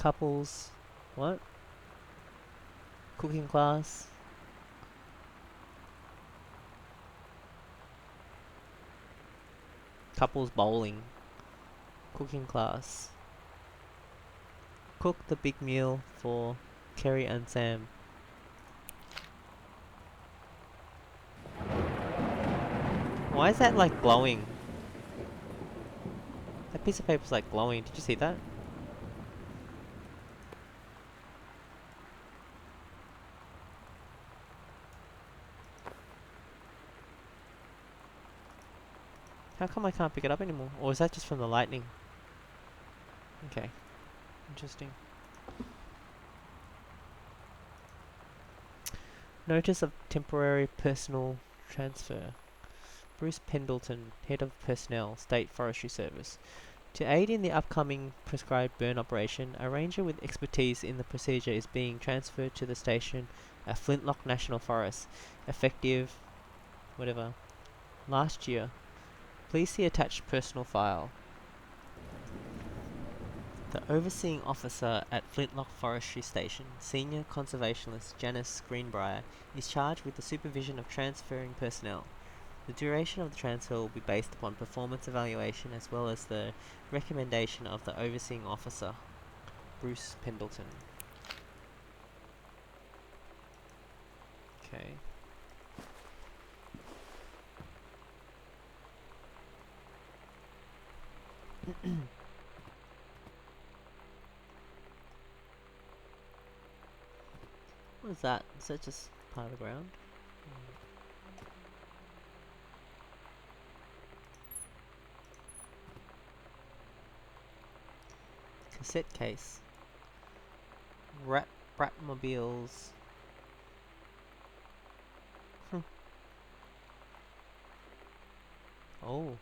Couples. What? Cooking class. Couples bowling. Cooking class. Cook the big meal for Kerry and Sam. Why is that like glowing? That piece of paper's like glowing. Did you see that? How come I can't pick it up anymore? Or is that just from the lightning? Okay. Interesting. Notice of temporary personal transfer. Bruce Pendleton, Head of Personnel, State Forestry Service. To aid in the upcoming prescribed burn operation, a ranger with expertise in the procedure is being transferred to the station at Flintlock National Forest, effective last year. Please see attached personal file. The overseeing officer at Flintlock Forestry Station, Senior Conservationist Janice Greenbrier, is charged with the supervision of transferring personnel. The duration of the transfer will be based upon performance evaluation as well as the recommendation of the overseeing officer, Bruce Pendleton. Okay. What is that? Is that just part of the ground? Cassette case. Bratmobiles. Oh.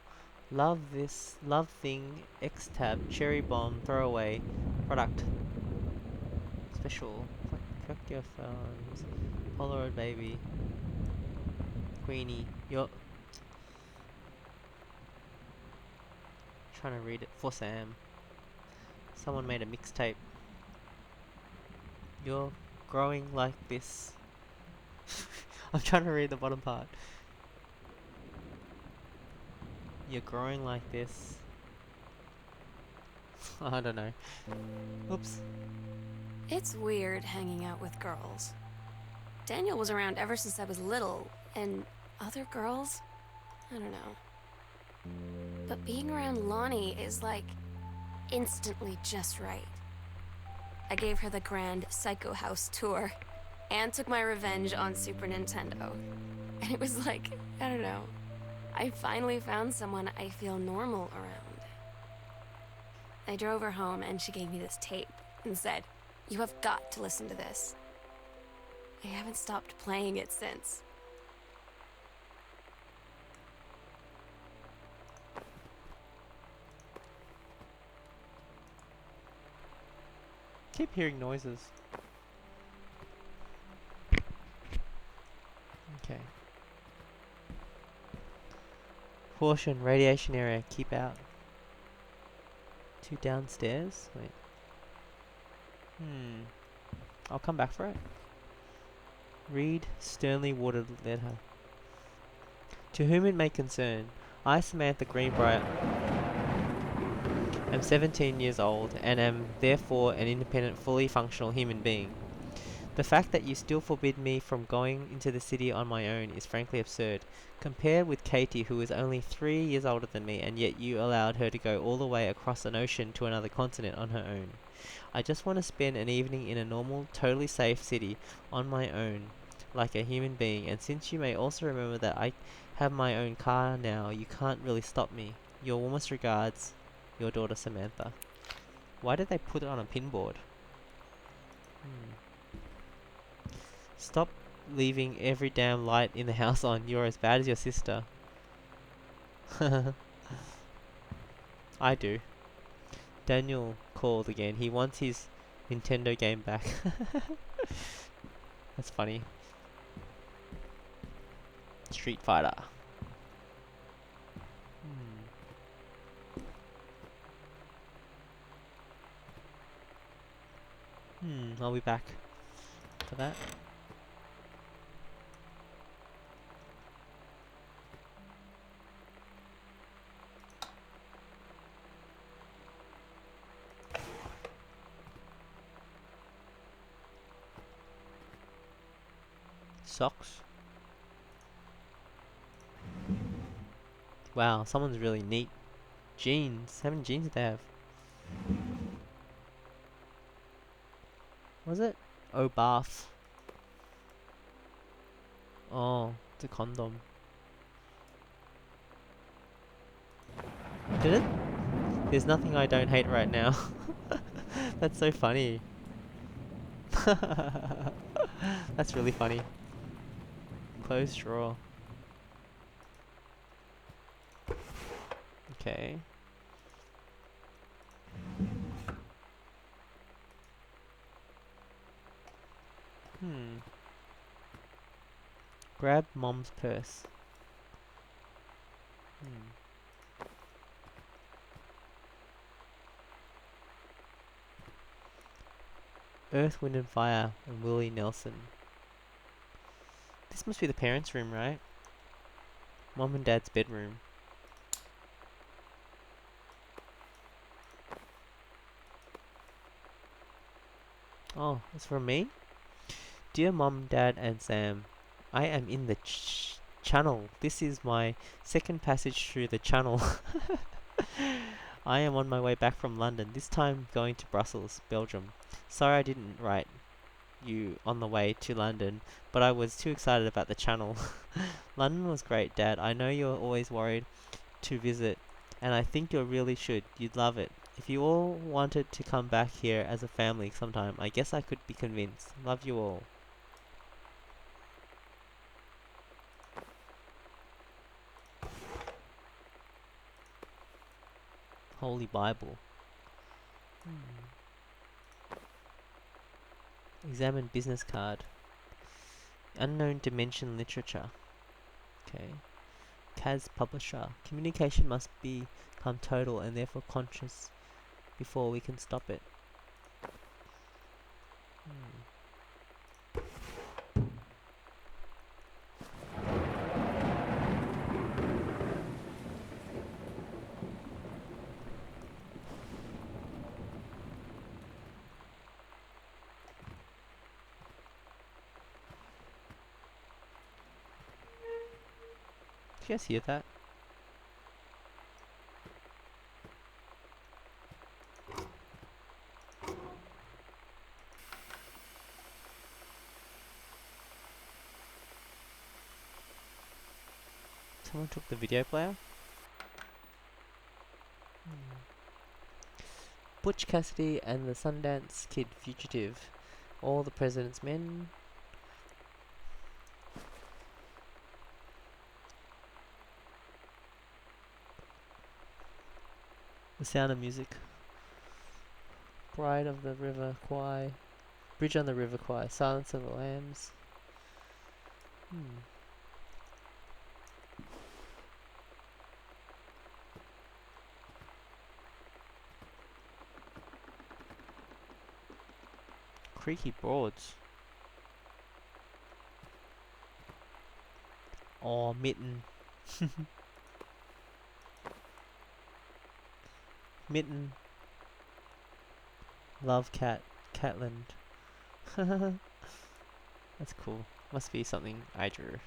Love this. Love thing. X-tab. Cherry bomb. Throwaway. Product. Special. Collect your phones. Polaroid baby. Queenie. You're trying to read it for Sam. Someone made a mixtape. You're growing like this. I'm trying to read the bottom part. You're growing like this. I don't know. Oops. It's weird hanging out with girls. Daniel was around ever since I was little, and other girls? I don't know. But being around Lonnie is like instantly just right. I gave her the grand Psycho House tour and took my revenge on Super Nintendo. And it was like, I don't know, I finally found someone I feel normal around. I drove her home and she gave me this tape and said, "You have got to listen to this." I haven't stopped playing it since. Keep hearing noises. Caution, radiation area, keep out. 2 downstairs? Wait. I'll come back for it. Read sternly worded letter. To whom it may concern, I, Samantha Greenbright, am 17 years old and am therefore an independent, fully functional human being. The fact that you still forbid me from going into the city on my own is frankly absurd. Compared with Katie, who is only 3 years older than me, and yet you allowed her to go all the way across an ocean to another continent on her own. I just want to spend an evening in a normal, totally safe city on my own, like a human being, and since you may also remember that I have my own car now, you can't really stop me. Your warmest regards, your daughter Samantha. Why did they put it on a pinboard? Stop leaving every damn light in the house on. You're as bad as your sister. I do. Daniel called again. He wants his Nintendo game back. That's funny. Street Fighter. I'll be back for that. Socks. Wow, someone's really neat. Jeans. How many jeans did they have? Was it? Oh, bath. Oh, it's a condom. Did it? There's nothing I don't hate right now. That's so funny. That's really funny. Closed drawer. Okay. Grab mom's purse. Earth, Wind and Fire and Willie Nelson. This must be the parents' room, right? Mom and Dad's bedroom. Oh, it's from me? Dear Mom, Dad and Sam, I am in the channel. This is my second passage through the channel. I am on my way back from London, this time going to Brussels, Belgium. Sorry I didn't write you on the way to London, but I was too excited about the channel. London was great, Dad. I know you're always worried to visit, and I think you really should. You'd love it. If you all wanted to come back here as a family sometime, I guess I could be convinced. Love you all. Holy Bible. Examine business card. Unknown dimension literature. Okay. Kaz publisher. Communication must become total and therefore conscious before we can stop it. Did you guys hear that? Someone took the video player? Butch Cassidy and the Sundance Kid fugitive. All the President's Men. The Sound of Music. Bride of the River Kwai. Bridge on the River Kwai. Silence of the Lambs. Creaky boards. Oh, mitten. Mitten. Love cat. Catland. That's cool. Must be something I drew.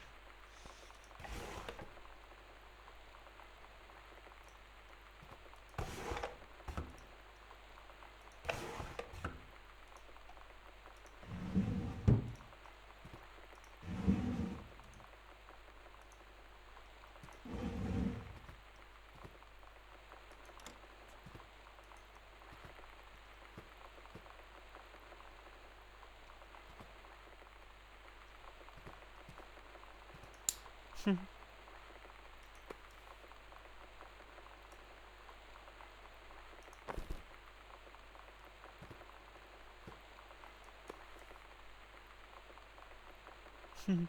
The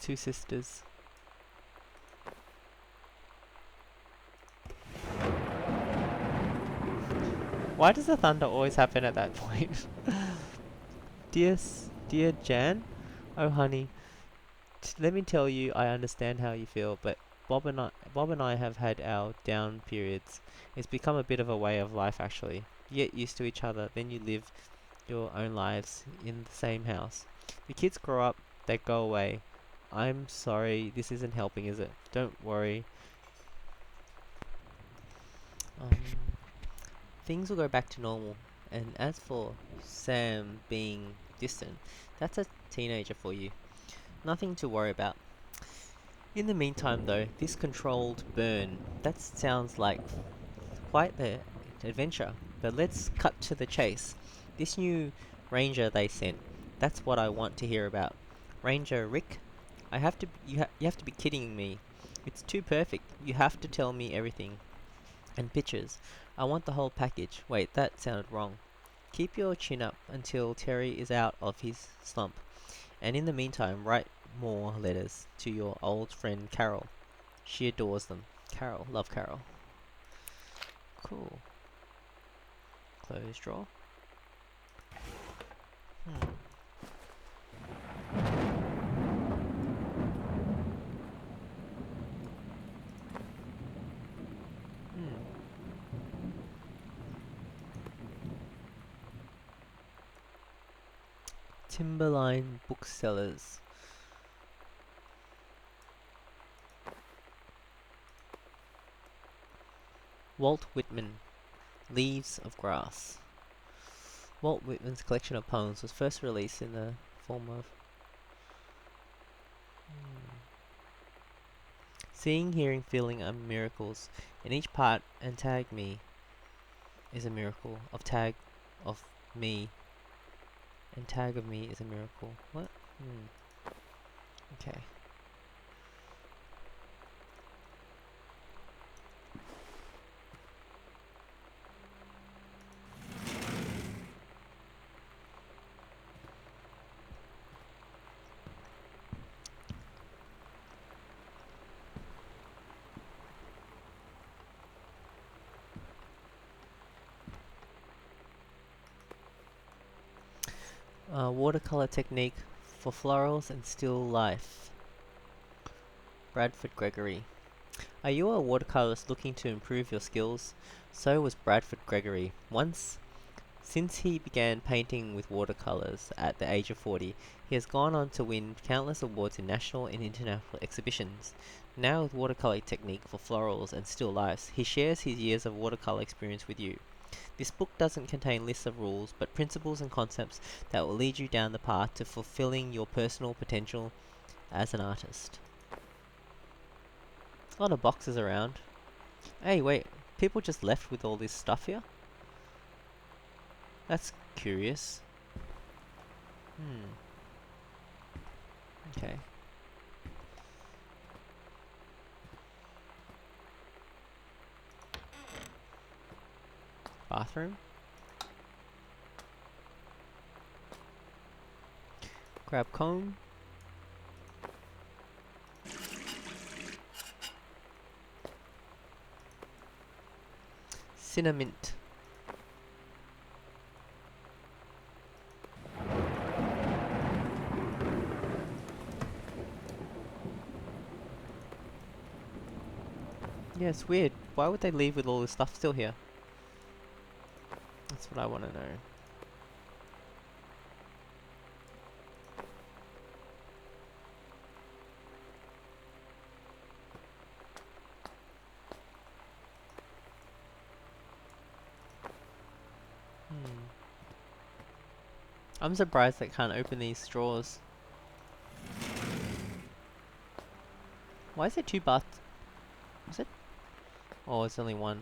two sisters. Why does the thunder always happen at that point? Dear Jan? Oh honey, let me tell you I understand how you feel, but Bob and I have had our down periods. It's become a bit of a way of life actually. You get used to each other, then you live your own lives in the same house. The kids grow up, they go away. I'm sorry, this isn't helping, is it? Don't worry. Um, Things will go back to normal. And as for Sam being distant, that's a teenager for you. Nothing to worry about. In the meantime though, this controlled burn, that sounds like quite the adventure. But let's cut to the chase. This new ranger they sent, that's what I want to hear about. Ranger Rick? You have to be kidding me. It's too perfect. You have to tell me everything. And pictures. I want the whole package. Wait, that sounded wrong. Keep your chin up until Terry is out of his slump. And in the meantime, write more letters to your old friend Carol. She adores them. Carol. Love Carol. Cool. Close drawer. Hmm. Hmm. Timberline Booksellers. Walt Whitman. Leaves of Grass. Walt Whitman's collection of poems was first released in the form of seeing, hearing, feeling are miracles, and each part and tag me is a miracle. Of me and tag of me is a miracle. What? Okay. Watercolor technique for florals and still life. Bradford Gregory. Are you a watercolorist looking to improve your skills? So was Bradford Gregory. Since he began painting with watercolors at the age of 40, he has gone on to win countless awards in national and international exhibitions. Now with watercolor technique for florals and still lifes, he shares his years of watercolor experience with you. This book doesn't contain lists of rules, but principles and concepts that will lead you down the path to fulfilling your personal potential as an artist. A lot of boxes around. Hey, wait, people just left with all this stuff here? That's curious. Okay. Bathroom. Grab comb. Cinnamint. Yeah, it's weird. Why would they leave with all this stuff still here? That's what I want to know. Hmm. I'm surprised I can't open these drawers. Why is there two baths? Is it? Oh, it's only one.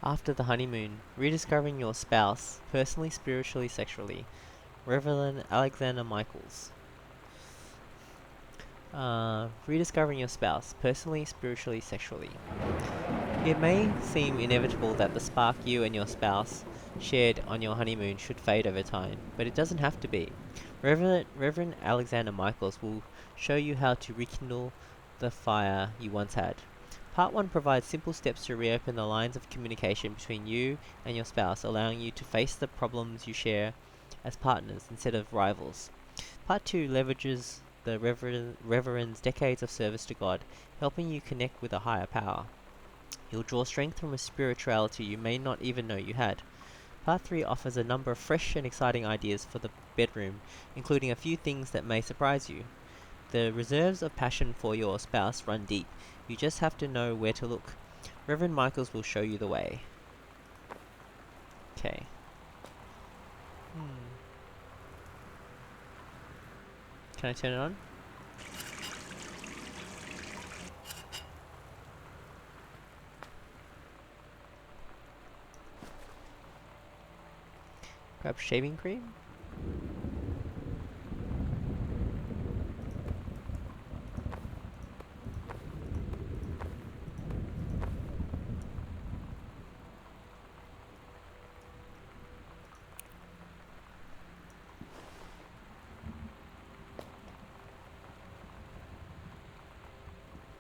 After the honeymoon, rediscovering your spouse, personally, spiritually, sexually. Reverend Alexander Michaels. Rediscovering your spouse, personally, spiritually, sexually. It may seem inevitable that the spark you and your spouse shared on your honeymoon should fade over time, but it doesn't have to be. Reverend Alexander Michaels will show you how to rekindle the fire you once had. Part 1 provides simple steps to reopen the lines of communication between you and your spouse, allowing you to face the problems you share as partners instead of rivals. Part 2 leverages the Reverend's decades of service to God, helping you connect with a higher power. You'll draw strength from a spirituality you may not even know you had. Part 3 offers a number of fresh and exciting ideas for the bedroom, including a few things that may surprise you. The reserves of passion for your spouse run deep. You just have to know where to look. Reverend Michaels will show you the way. Okay. Can I turn it on? Grab shaving cream?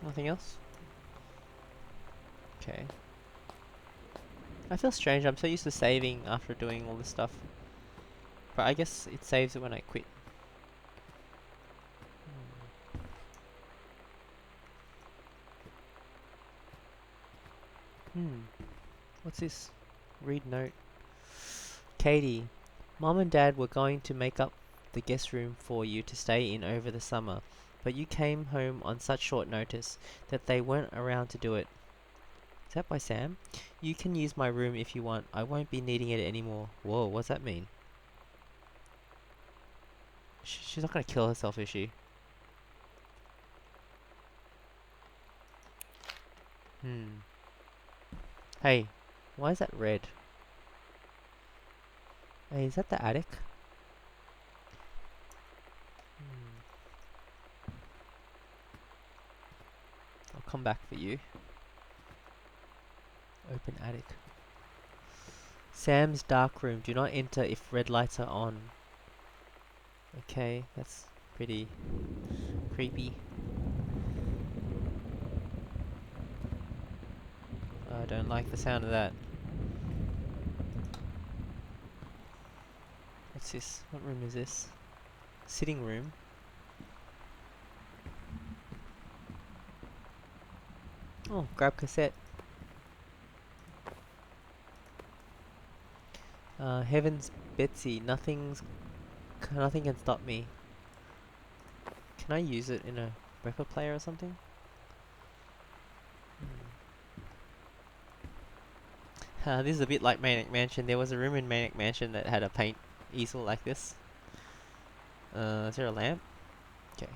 Nothing else? Okay. I feel strange, I'm so used to saving after doing all this stuff. But I guess it saves it when I quit. What's this? Read note. Katie, Mom and Dad were going to make up the guest room for you to stay in over the summer, but you came home on such short notice that they weren't around to do it. Is that by Sam? You can use my room if you want. I won't be needing it anymore. Whoa, what's that mean? She's not gonna kill herself, is she? Hey, why is that red? Hey, is that the attic? I'll come back for you. Open attic. Sam's dark room. Do not enter if red lights are on. Okay, that's pretty creepy. I don't like the sound of that. What's this? What room is this? Sitting room. Oh, grab cassette. Heavens, Betsy, nothing can stop me. Can I use it in a record player or something? This is a bit like Manic Mansion. There was a room in Manic Mansion that had a paint easel like this. Is there a lamp? Okay.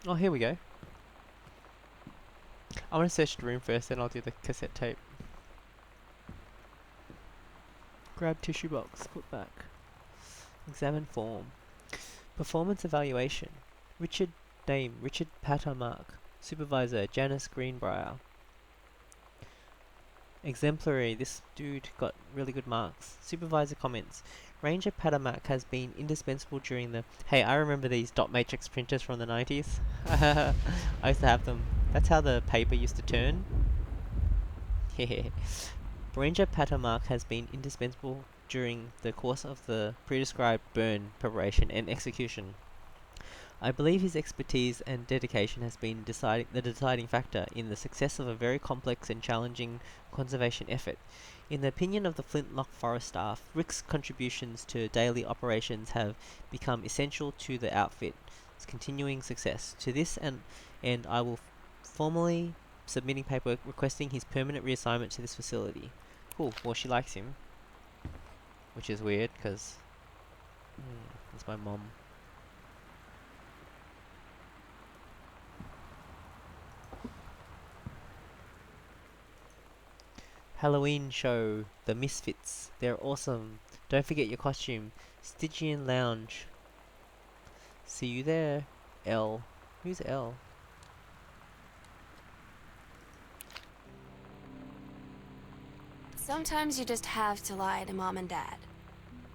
Oh, here we go. I want to search the room first, then I'll do the cassette tape. Grab tissue box, put back. Examine form. Performance evaluation. Richard name, Richard Pattermark. Supervisor, Janice Greenbrier. Exemplary, this dude got really good marks. Supervisor comments. Ranger Pattermark has been indispensable during the... Hey, I remember these dot matrix printers from the 90s. I used to have them. That's how the paper used to turn. Ranger Patamark has been indispensable during the course of the prescribed burn preparation and execution. I believe his expertise and dedication has been the deciding factor in the success of a very complex and challenging conservation effort. In the opinion of the Flintlock Forest staff, Rick's contributions to daily operations have become essential to the outfit's continuing success. To this end I will formally submitting paperwork requesting his permanent reassignment to this facility. Cool. Well, she likes him, which is weird because it's my mom. Halloween show, The Misfits. They're awesome. Don't forget your costume. Stygian Lounge. See you there, L. Who's L? Sometimes you just have to lie to Mom and Dad.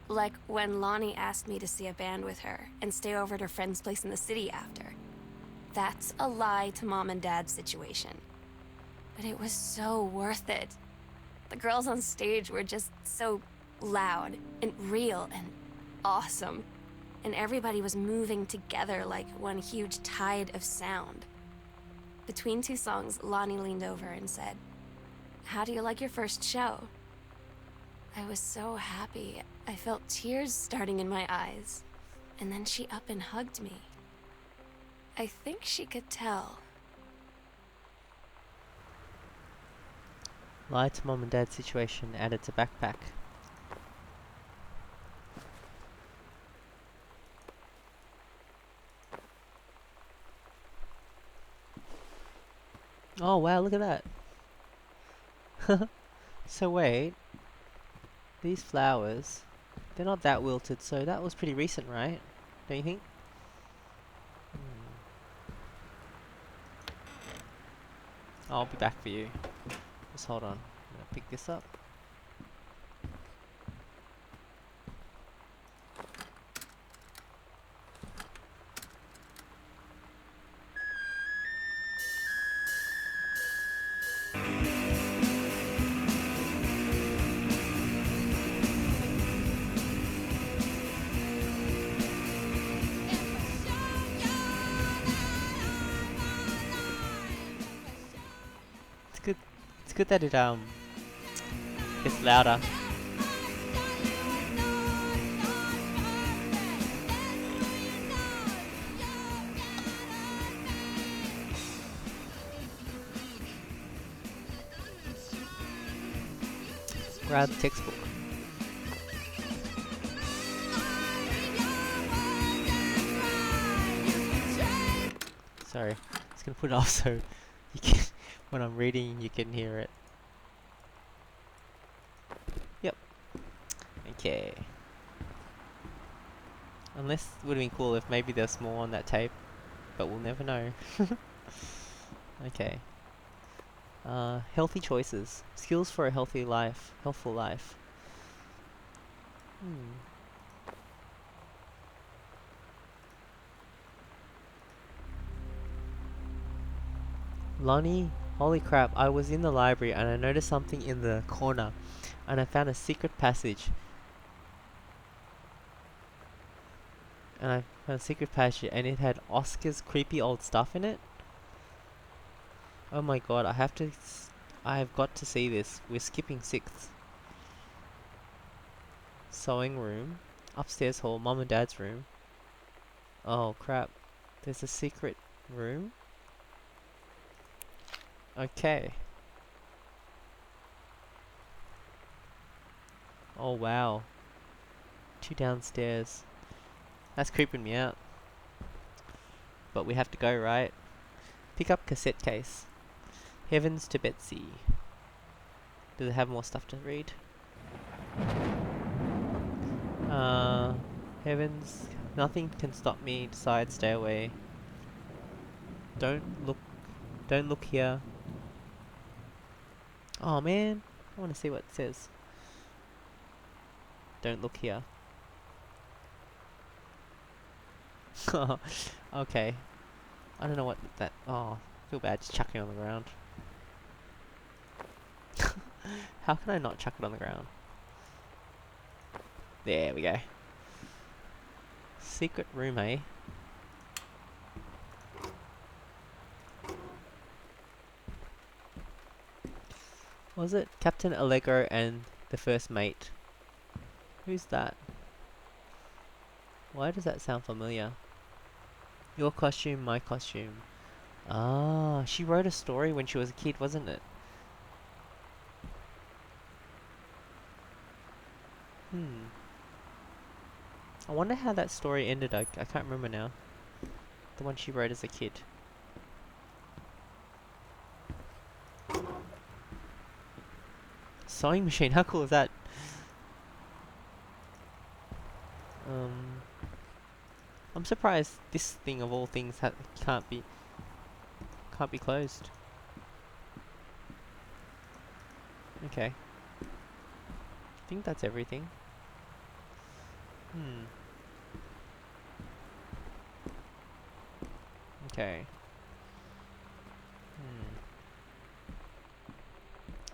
Like when Lonnie asked me to see a band with her and stay over at her friend's place in the city after. That's a lie to Mom and Dad's situation. But it was so worth it. The girls on stage were just so loud and real and awesome. And everybody was moving together like one huge tide of sound. Between two songs, Lonnie leaned over and said, "How do you like your first show?" I was so happy. I felt tears starting in my eyes. And then she up and hugged me. I think she could tell. Lie to Mom and Dad's situation added to backpack. Oh wow, look at that. So wait, these flowers, they're not that wilted, so that was pretty recent, right? Don't you think? I'll be back for you. Just hold on. I'm gonna pick this up. It's good. It's good that it gets louder. Grab the textbook. Sorry, just gonna put it off so you can, when I'm reading, you can hear it. Yep. Okay. Unless it would have been cool if maybe there's more on that tape, but we'll never know. Okay. Healthy choices. Skills for a healthy life. Healthful life. Lonnie, holy crap, I was in the library and I noticed something in the corner and I found a secret passage. And and it had Oscar's creepy old stuff in it. Oh my god, I have got to see this. We're skipping 6th. Sewing room. Upstairs hall, Mom and Dad's room. Oh crap. There's a secret room. Okay. Oh wow. 2 downstairs. That's creeping me out. But we have to go, right? Pick up cassette case. Heavens to Betsy. Does it have more stuff to read? Heavens. Nothing can stop me. Decide, stay away. Don't look here. Oh man. I want to see what it says. Don't look here. Okay. I don't know what that... Oh, I feel bad just chucking it on the ground. How can I not chuck it on the ground? There we go. Secret room, eh? Was it Captain Allegro and the first mate? Who's that? Why does that sound familiar? Your costume, my costume. Ah, she wrote a story when she was a kid, wasn't it? Hmm. I wonder how that story ended. I can't remember now. The one she wrote as a kid. Sewing machine, how cool is that? I'm surprised this thing of all things can't be closed. Okay. I think that's everything. Okay.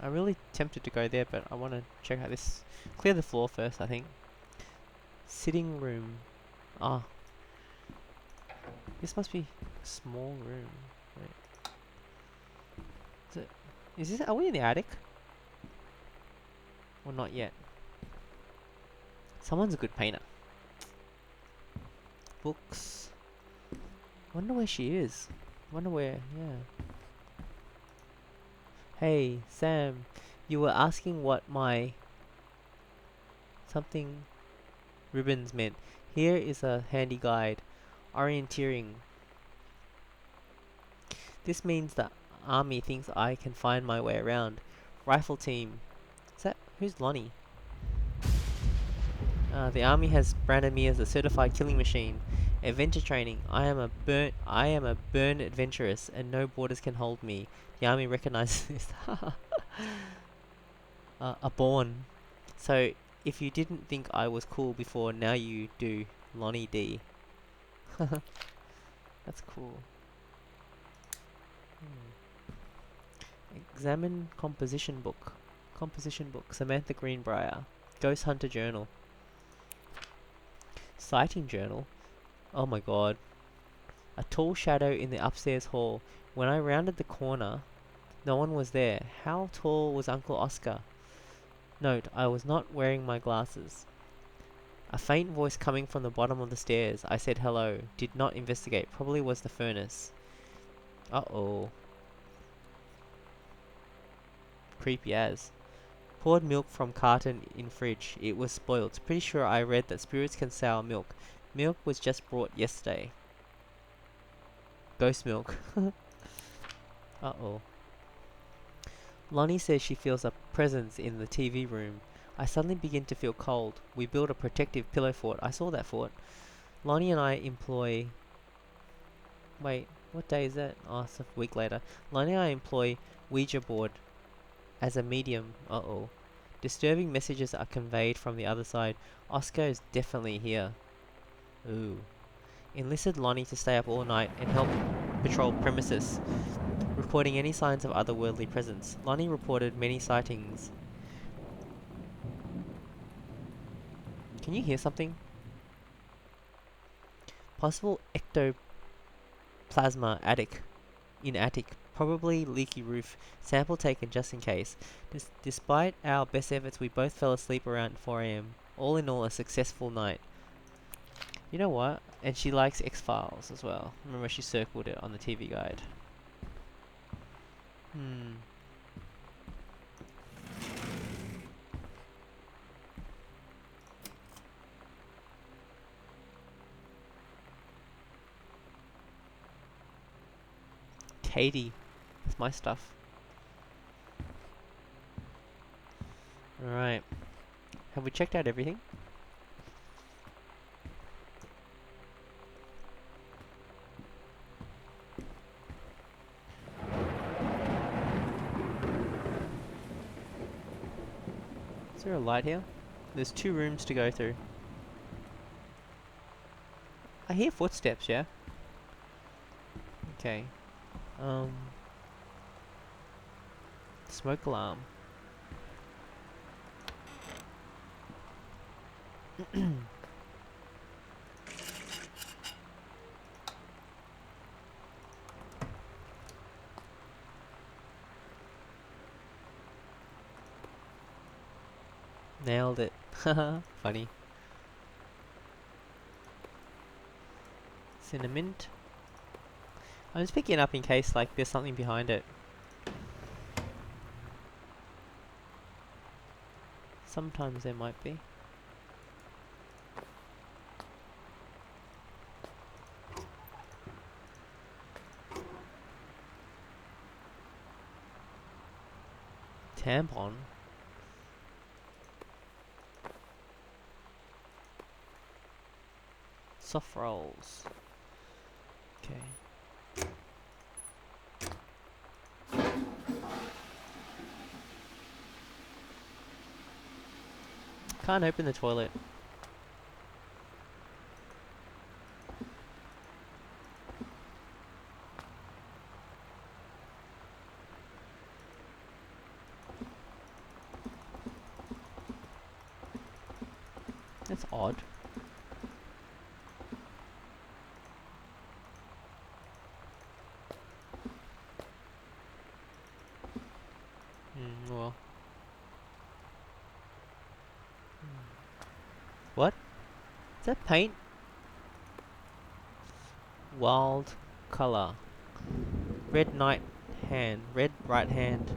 I'm really tempted to go there, but I want to check out this. Clear the floor first, I think. Sitting room. Ah. This must be a small room. Wait. Are we in the attic? Or not yet? Someone's a good painter. Books. Wonder where she is. Wonder where, yeah. Hey, Sam. You were asking what my something ribbons meant. Here is a handy guide. Orienteering. This means the army thinks I can find my way around. Rifle team. Who's Lonnie? The army has branded me as a certified killing machine. Adventure training. I am a burn adventurous, and no borders can hold me. The army recognizes this. A born. So, if you didn't think I was cool before, now you do. Lonnie D. That's cool. Examine composition book. Composition book. Samantha Greenbrier. Ghost Hunter Journal. Sighting journal. Oh my god. A tall shadow in the upstairs hall. When I rounded the corner, no one was there. How tall was Uncle Oscar? Note, I was not wearing my glasses. A faint voice coming from the bottom of the stairs. I said hello. Did not investigate. Probably was the furnace. Uh-oh. Creepy as. Poured milk from carton in fridge. It was spoilt. Pretty sure I read that spirits can sour milk. Milk was just brought yesterday. Ghost milk. Uh-oh. Lonnie says she feels a presence in the TV room. I suddenly begin to feel cold. We build a protective pillow fort. I saw that fort. Lonnie and I employ... Wait, what day is that? Oh, it's a week later. Lonnie and I employ Ouija board as a medium. Uh-oh. Disturbing messages are conveyed from the other side. Oscar is definitely here. Ooh. Enlisted Lonnie to stay up all night and help patrol premises, reporting any signs of otherworldly presence. Lonnie reported many sightings. Can you hear something? Possible ectoplasma in attic. Probably leaky roof. Sample taken just in case. Despite our best efforts, we both fell asleep around 4 a.m. All in all, a successful night. You know what? And she likes X-Files as well. Remember, she circled it on the TV guide. Katie. That's my stuff. Alright. Have we checked out everything? Is there a light here? There's 2 rooms to go through. I hear footsteps, yeah? Okay. Smoke alarm. Nailed it. Haha, funny. Cinnamon. I'm just picking it up in case like there's something behind it. Sometimes there might be. Tampon. Soft rolls. Okay. Can't open the toilet. That's odd. Well. What? Is that paint? Wild color. Red night hand. Red right hand.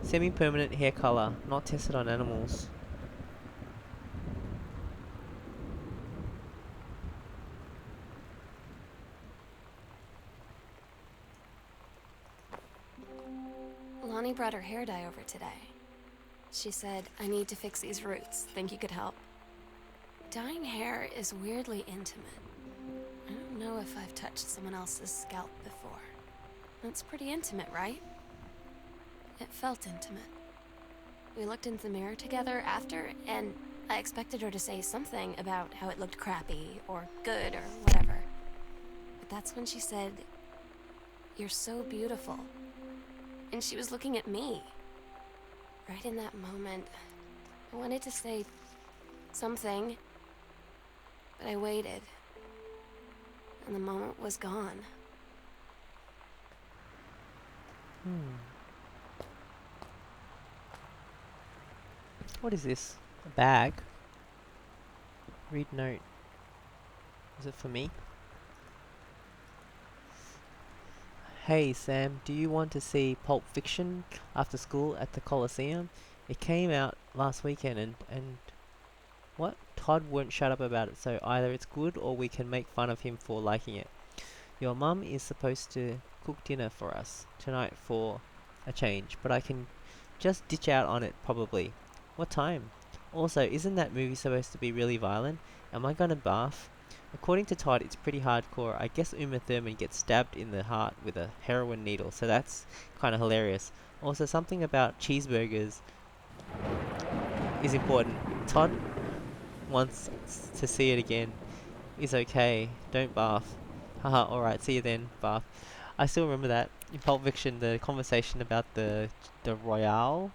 Semi-permanent hair color. Not tested on animals. Lonnie brought her hair dye over today. She said, I need to fix these roots. Think you could help? Dyeing hair is weirdly intimate. I don't know if I've touched someone else's scalp before. That's pretty intimate, right? It felt intimate. We looked into the mirror together after, and I expected her to say something about how it looked crappy, or good, or whatever. But that's when she said, you're so beautiful. And she was looking at me. Right in that moment, I wanted to say something, but I waited. And the moment was gone. What is this? A bag? Read note. Is it for me? Hey Sam, do you want to see Pulp Fiction after school at the Coliseum? It came out last weekend and what? Todd won't shut up about it, so either it's good or we can make fun of him for liking it. Your mum is supposed to cook dinner for us tonight for a change, but I can just ditch out on it probably. What time? Also, isn't that movie supposed to be really violent? Am I gonna barf? According to Todd, it's pretty hardcore. I guess Uma Thurman gets stabbed in the heart with a heroin needle, so that's kind of hilarious. Also, something about cheeseburgers is important. Todd wants to see it again. Is okay. Don't barf. Haha, alright, see you then, barf. I still remember that. In Pulp Fiction, the conversation about the Royale.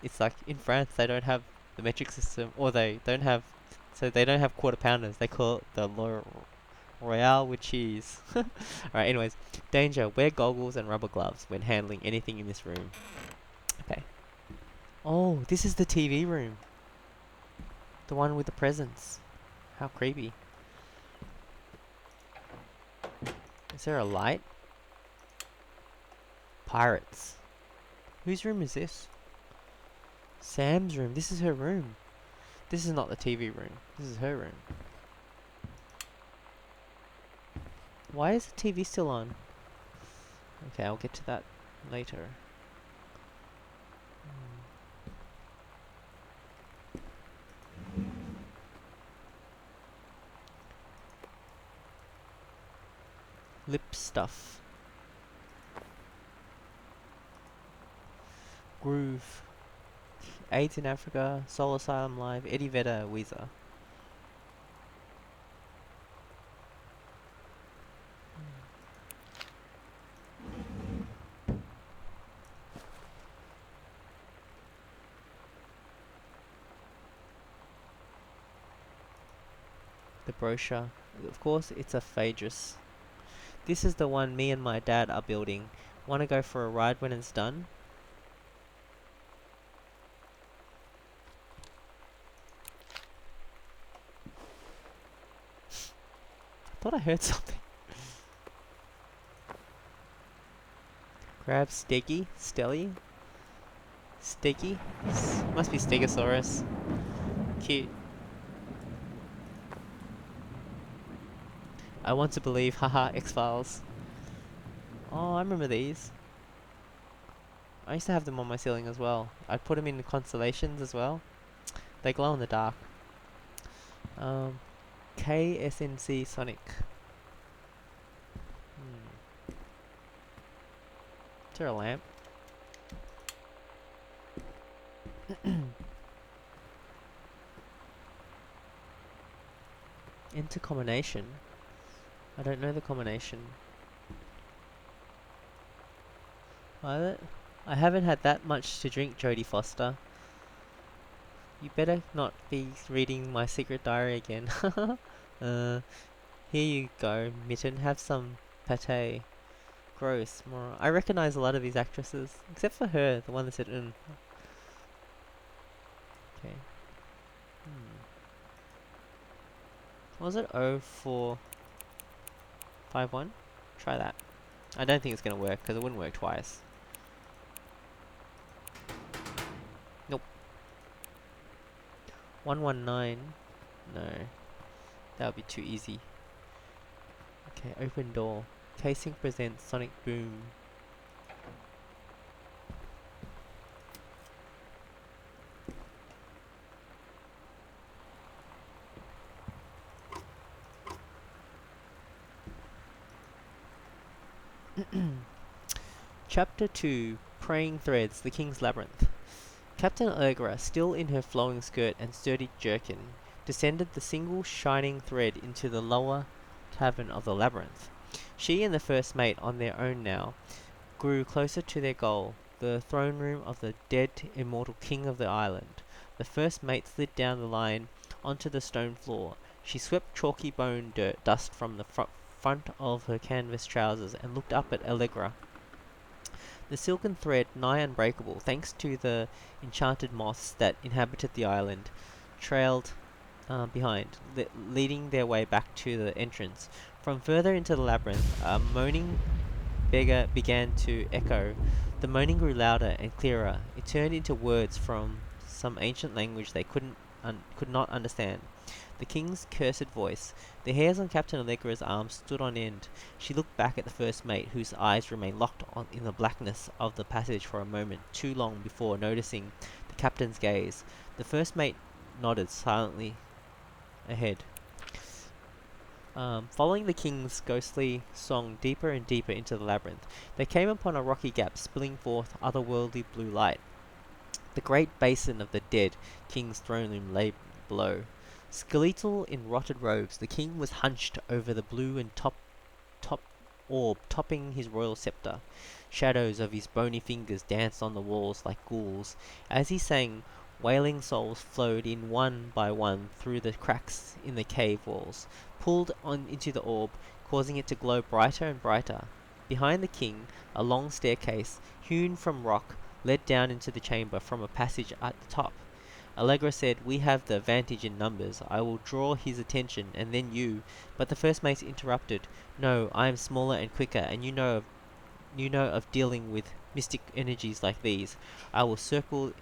It's like, in France, they don't have the metric system, or they don't have, so they don't have quarter pounders. They call it the Royale with cheese. Alright, anyways. Danger. Wear goggles and rubber gloves when handling anything in this room. Okay. Oh, this is the TV room. The one with the presents. How creepy. Is there a light? Pirates. Whose room is this? Sam's room. This is her room. This is not the TV room. This is her room. Why is the TV still on? Okay, I'll get to that later. Lip stuff. Groove. AIDS in Africa. Soul Asylum Live. Eddie Vedder. Weezer. The brochure. Of course, it's a Phaedrus. This is the one me and my dad are building. Want to go for a ride when it's done? I thought I heard something. Grab Steggy? Stelly? Steggy? Must be Stegosaurus. Cute. I want to believe, haha, X-Files. Oh, I remember these. I used to have them on my ceiling as well. I'd put them in constellations as well. They glow in the dark. KSNC Sonic. Is there a lamp? Enter combination. I don't know the combination. Violet? I haven't had that much to drink, Jodie Foster. You better not be reading my secret diary again. Here you go, Mitten. Have some pate. Gross. More. I recognize a lot of these actresses, except for her, the one that said Okay. What was it? 0451? Try that. I don't think it's gonna work because it wouldn't work twice. Nope. 119. No. That would be too easy. Okay, open door. Casing presents Sonic Boom. Chapter 2. Praying Threads, the King's Labyrinth. Captain Allegra, still in her flowing skirt and sturdy jerkin, descended the single shining thread into the lower cavern of the labyrinth. She and the first mate, on their own now, grew closer to their goal, the throne room of the dead immortal king of the island. The first mate slid down the line onto the stone floor. She swept chalky bone dust from the front of her canvas trousers and looked up at Allegra. The silken thread, nigh unbreakable, thanks to the enchanted moths that inhabited the island, trailed behind, leading their way back to the entrance. From further into the labyrinth, a moaning beggar began to echo. The moaning grew louder and clearer. It turned into words from some ancient language they could not understand. The king's cursed voice. The hairs on Captain Allegra's arms stood on end. She looked back at the first mate, whose eyes remained locked in the blackness of the passage for a moment too long before noticing the captain's gaze. The first mate nodded silently ahead. Following the king's ghostly song deeper and deeper into the labyrinth, they came upon a rocky gap spilling forth otherworldly blue light. The great basin of the dead king's throne room lay below. Skeletal in rotted robes, the king was hunched over the blue and top orb topping his royal scepter. Shadows of his bony fingers danced on the walls like ghouls. As he sang, wailing souls flowed in one by one through the cracks in the cave walls, pulled on into the orb, causing it to glow brighter and brighter. Behind the king, a long staircase, hewn from rock, led down into the chamber from a passage at the top. Allegra said, "We have the advantage in numbers. I will draw his attention, and then you." But the first mate interrupted. "No, I am smaller and quicker, and you know of dealing with mystic energies like these. I will circle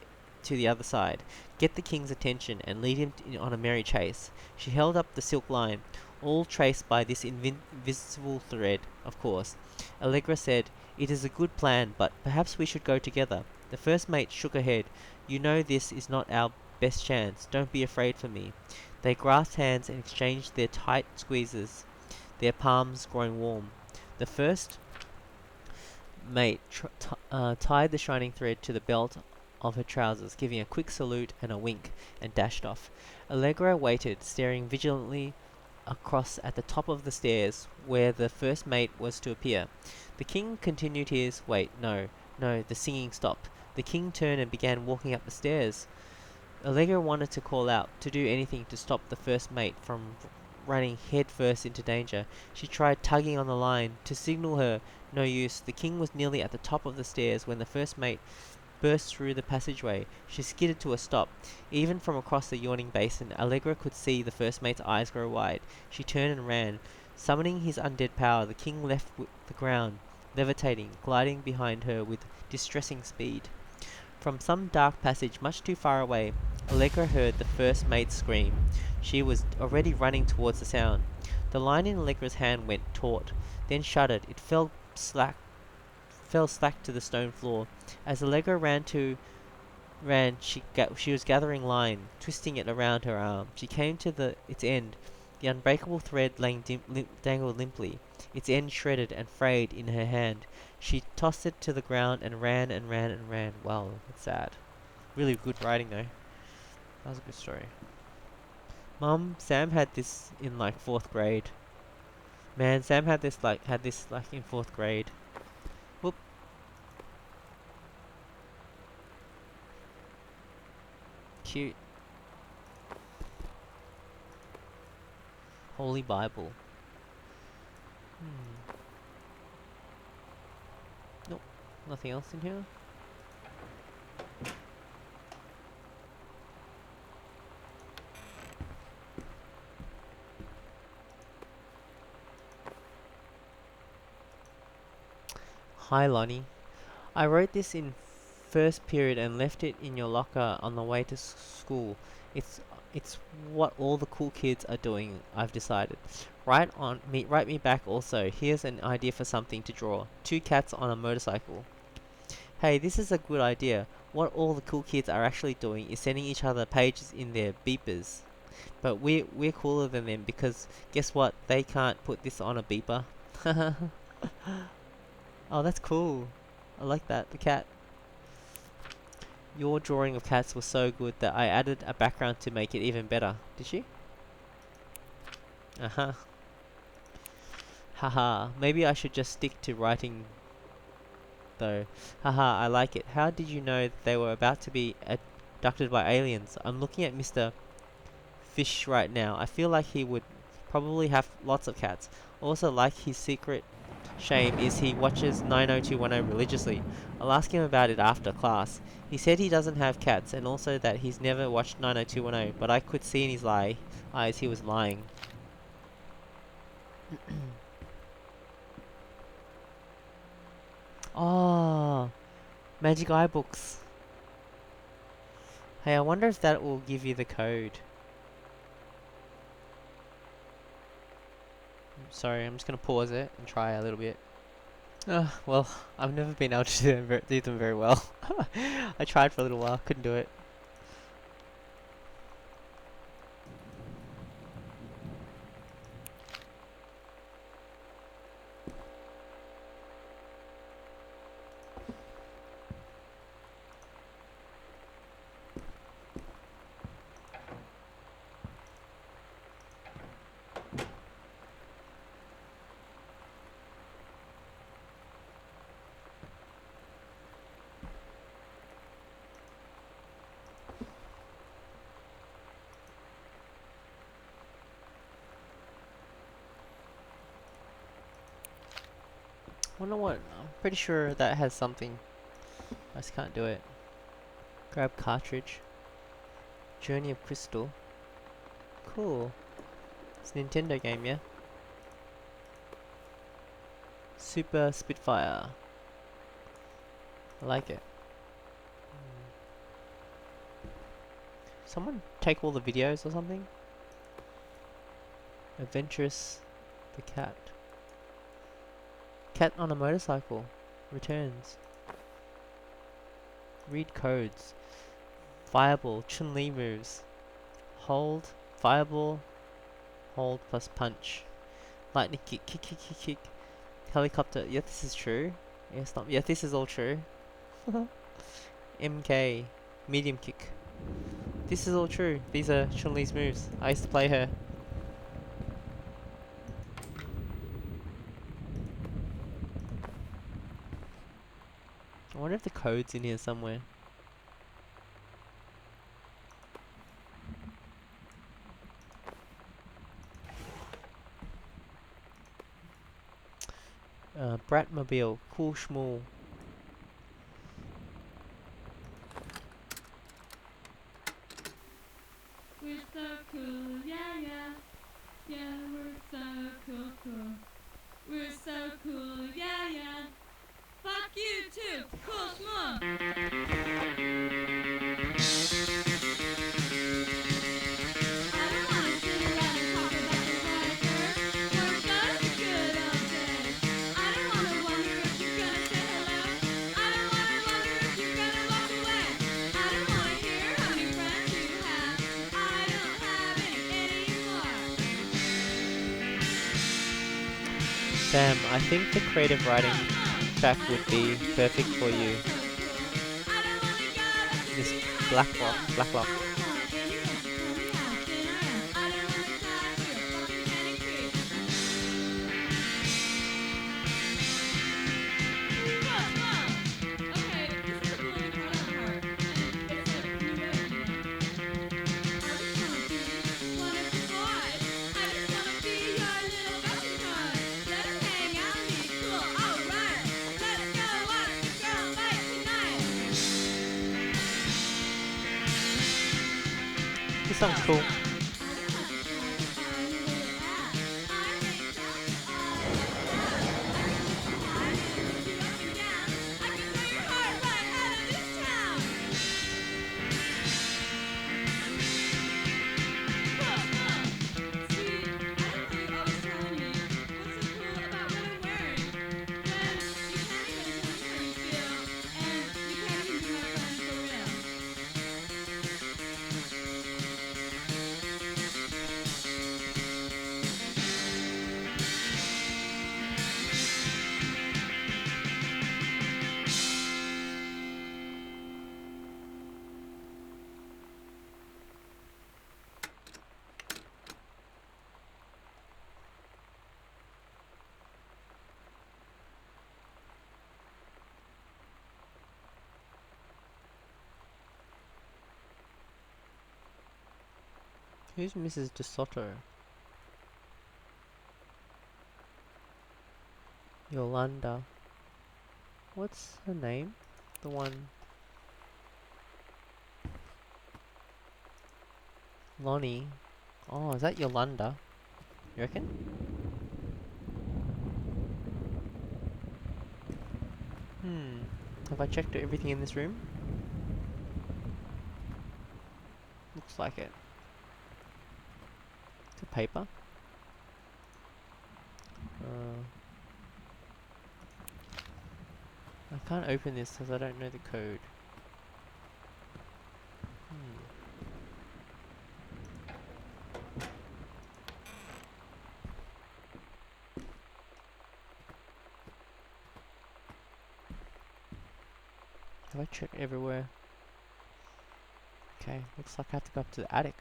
to the other side, get the king's attention, and lead him on a merry chase." She held up the silk line, all traced by this invisible thread, of course. Allegra said, "It is a good plan, but perhaps we should go together." The first mate shook her head. "You know this is not our best chance. Don't be afraid for me." They grasped hands and exchanged their tight squeezes, their palms growing warm. The first mate tied the shining thread to the belt of her trousers, giving a quick salute and a wink, and dashed off. Allegra waited, staring vigilantly across at the top of the stairs, where the first mate was to appear. The king continued his... Wait, no, the singing stopped. The king turned and began walking up the stairs. Allegra wanted to call out, to do anything to stop the first mate from running headfirst into danger. She tried tugging on the line to signal her. No use. The king was nearly at the top of the stairs when the first mate burst through the passageway. She skidded to a stop. Even from across the yawning basin, Allegra could see the first mate's eyes grow wide. She turned and ran. Summoning his undead power, the king left the ground, levitating, gliding behind her with distressing speed. From some dark passage much too far away, Allegra heard the first mate scream. She was already running towards the sound. The line in Allegra's hand went taut, then shuddered. It fell slack to the stone floor. As Allegra ran, she was gathering line, twisting it around her arm. She came to its end. The unbreakable thread dangled limply, its end shredded and frayed in her hand. She tossed it to the ground and ran and ran and ran. Wow, that's sad. Really good writing though. That was a good story. Mum, Sam had this in like 4th grade. Man, Sam had this like in 4th grade. Whoop. Cute. Holy Bible. Nope. Nothing else in here? Hi Lonnie. I wrote this in first period and left it in your locker on the way to school. It's what all the cool kids are doing, I've decided. Write me back also. Here's an idea for something to draw. 2 cats on a motorcycle. Hey, this is a good idea. What all the cool kids are actually doing is sending each other pages in their beepers. But we're cooler than them because guess what? They can't put this on a beeper. Oh, that's cool. I like that. The cat. Your drawing of cats was so good that I added a background to make it even better. Did you? Uh-huh. Haha. Maybe I should just stick to writing though. Haha, I like it. How did you know that they were about to be abducted by aliens? I'm looking at Mr. Fish right now. I feel like he would probably have lots of cats. Also, like his secret shame is he watches 90210 religiously. I'll ask him about it after class. He said he doesn't have cats and also that he's never watched 90210, but I could see in his eyes he was lying. Oh, Magic Eye books. Hey, I wonder if that will give you the code. Sorry, I'm just gonna pause it and try a little bit. Well, I've never been able to do them very well. I tried for a little while, couldn't do it. Wonder what? I'm pretty sure that has something. I just can't do it. Grab cartridge. Journey of Crystal. Cool. It's a Nintendo game, yeah? Super Spitfire. I like it. Someone take all the videos or something? Adventurous the cat. Cat on a motorcycle. Returns. Read codes. Fireball. Chun-Li moves. Hold. Fireball. Hold plus punch. Lightning kick. Kick, kick, kick, kick. Helicopter. Yeah, this is true. Yeah, stop. Yeah, this is all true. MK. Medium kick. This is all true. These are Chun-Li's moves. I used to play her. I wonder if the code's in here somewhere. Bratmobile, cool schmool. We're so cool, yeah, yeah. Yeah, we're so cool, cool. We're so cool, yeah, yeah. Fuck you too, cool schmoo. I don't wanna sit around and talk about the weather. Weren't those the good old days? I don't wanna wonder if you're gonna say hello. I don't wanna wonder if you're gonna walk away. I don't wanna hear how many friends you have. I don't have any anymore. Sam, I think the creative writing track would be perfect for you. This Blacklock. This song's cool. Who's Mrs. DeSoto? Yolanda. What's her name? The one... Lonnie. Oh, is that Yolanda? You reckon? Have I checked everything in this room? Looks like it. It's a paper. I can't open this because I don't know the code. Have I checked everywhere? Okay, looks like I have to go up to the attic.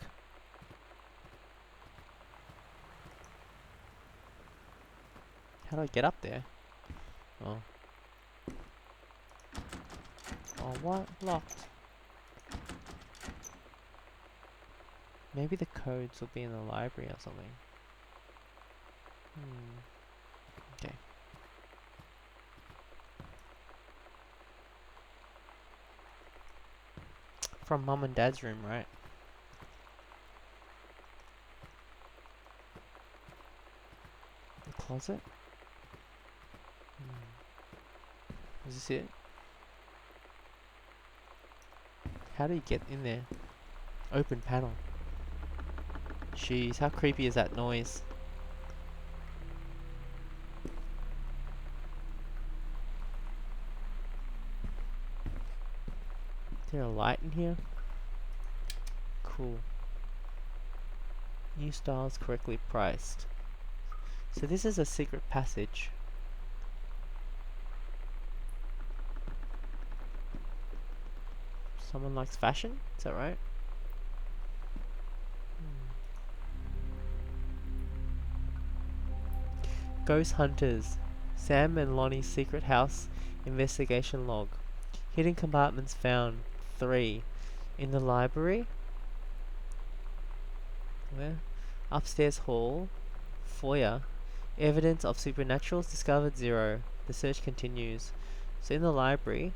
How do I get up there? Oh. Oh, what? Locked. Maybe the codes will be in the library or something. Okay. From Mum and Dad's room, right? The closet? Is this it? How do you get in there? Open panel. Jeez, how creepy is that noise? Is there a light in here? Cool. New styles correctly priced. So this is a secret passage. Someone likes fashion? Is that right? Ghost Hunters. Sam and Lonnie's secret house investigation log. Hidden compartments found. 3. In the library. Where? Upstairs hall. Foyer. Evidence of supernaturals discovered 0. The search continues. So in the library,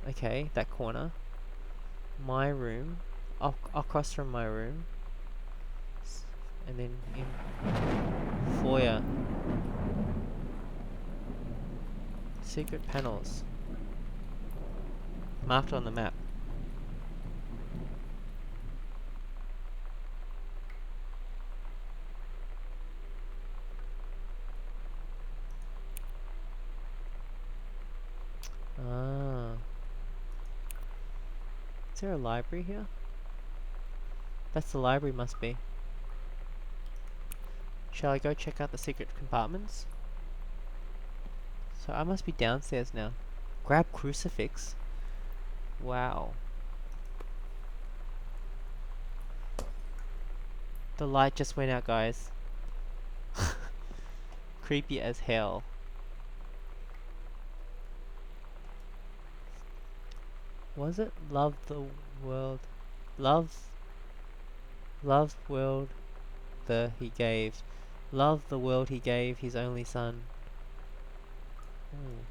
okay, that corner, my room, across from my room, and then in foyer, secret panels, marked on the map. Ah. Is there a library here? That's the library, must be. Shall I go check out the secret compartments? So I must be downstairs now. Grab crucifix. Wow. The light just went out, guys. Creepy as hell. Was it love the world? Love world he gave. Love the world he gave his only son. Ooh.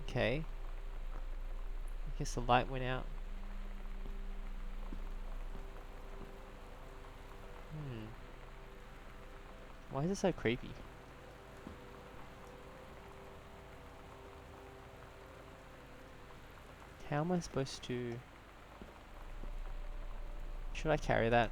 Okay. I guess the light went out. Why is it so creepy? How am I supposed to... Should I carry that?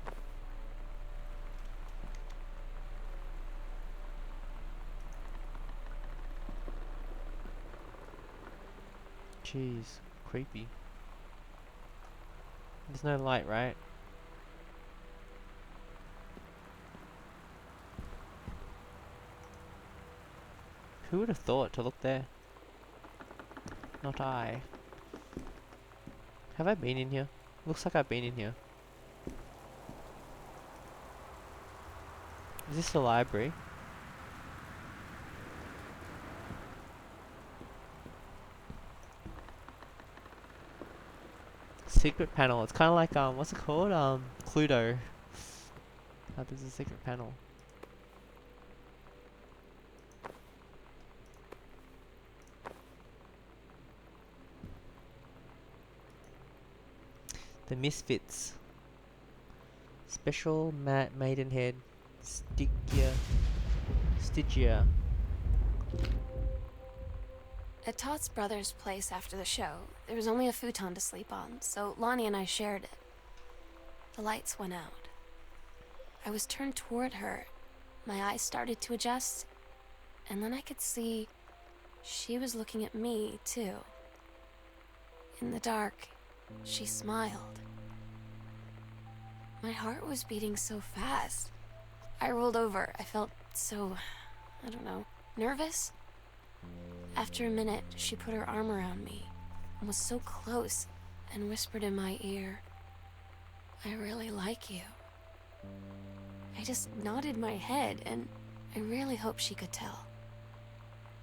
Jeez, creepy. There's no light, right? Who would have thought to look there? Not I. Have I been in here? Looks like I've been in here. Is this the library? Secret panel. It's kind of like what's it called? Cluedo. Oh, there's a secret panel. The Misfits. Special Maidenhead Stygia. At Todd's brother's place after the show, there was only a futon to sleep on, so Lonnie and I shared it. The lights went out. I was turned toward her. My eyes started to adjust, and then I could see she was looking at me, too. In the dark, she smiled. My heart was beating so fast. I rolled over. I felt so, I don't know, nervous? After a minute, she put her arm around me and was so close and whispered in my ear, "I really like you." I just nodded my head, and I really hope she could tell.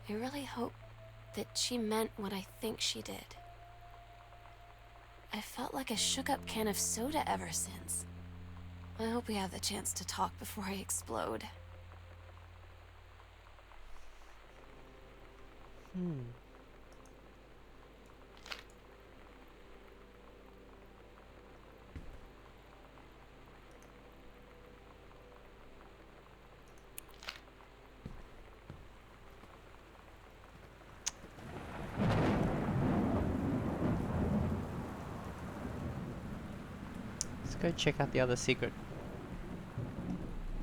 I really hope that she meant what I think she did. I felt like a shook-up can of soda ever since. I hope we have the chance to talk before I explode. Let's go check out the other secret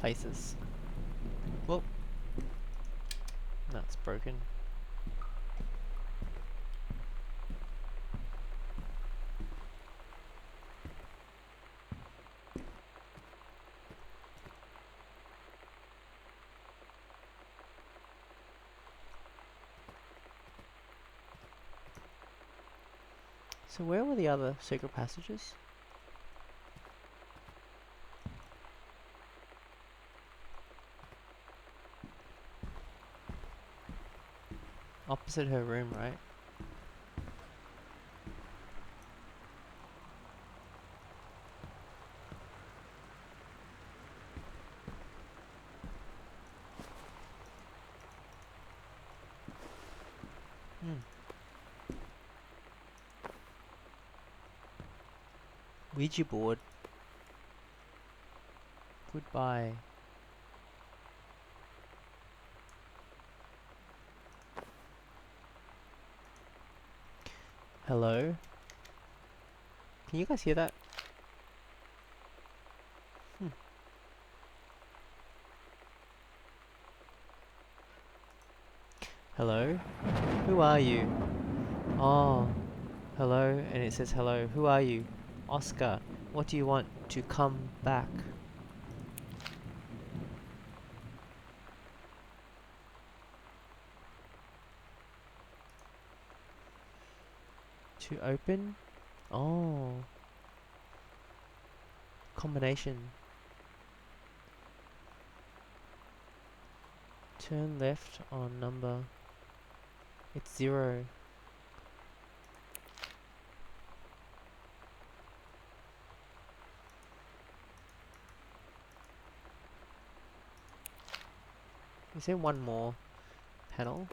places. Whoa. That's broken. So where were the other secret passages? Opposite her room, right? Ouija board. Goodbye. Hello? Can you guys hear that? Hmm. Hello? Who are you? Oh, hello, and it says hello. Who are you? Oscar. What do you want to come back? To open? Oh. Combination. Turn left on number. It's 0. Is there one more panel?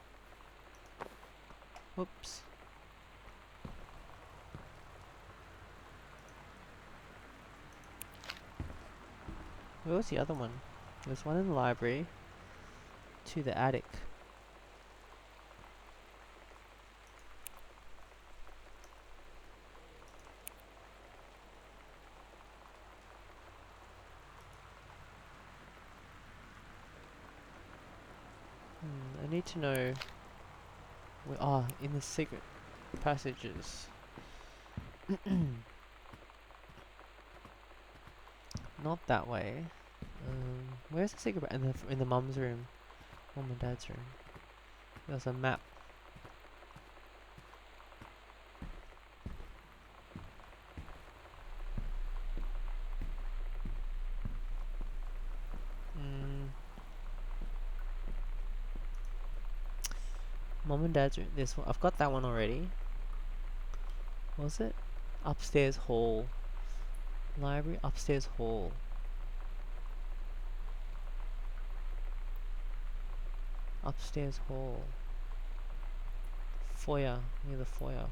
Whoops. Where was the other one? There's one in the library. To the attic. I need to know where, in the secret passages. Not that way. Where's the secret in the mum's room? Mum and dad's room. There's a map. Mum and dad's room. This one. I've got that one already. What was it? Upstairs hall. Library, upstairs hall. Upstairs hall. Foyer, near the foyer.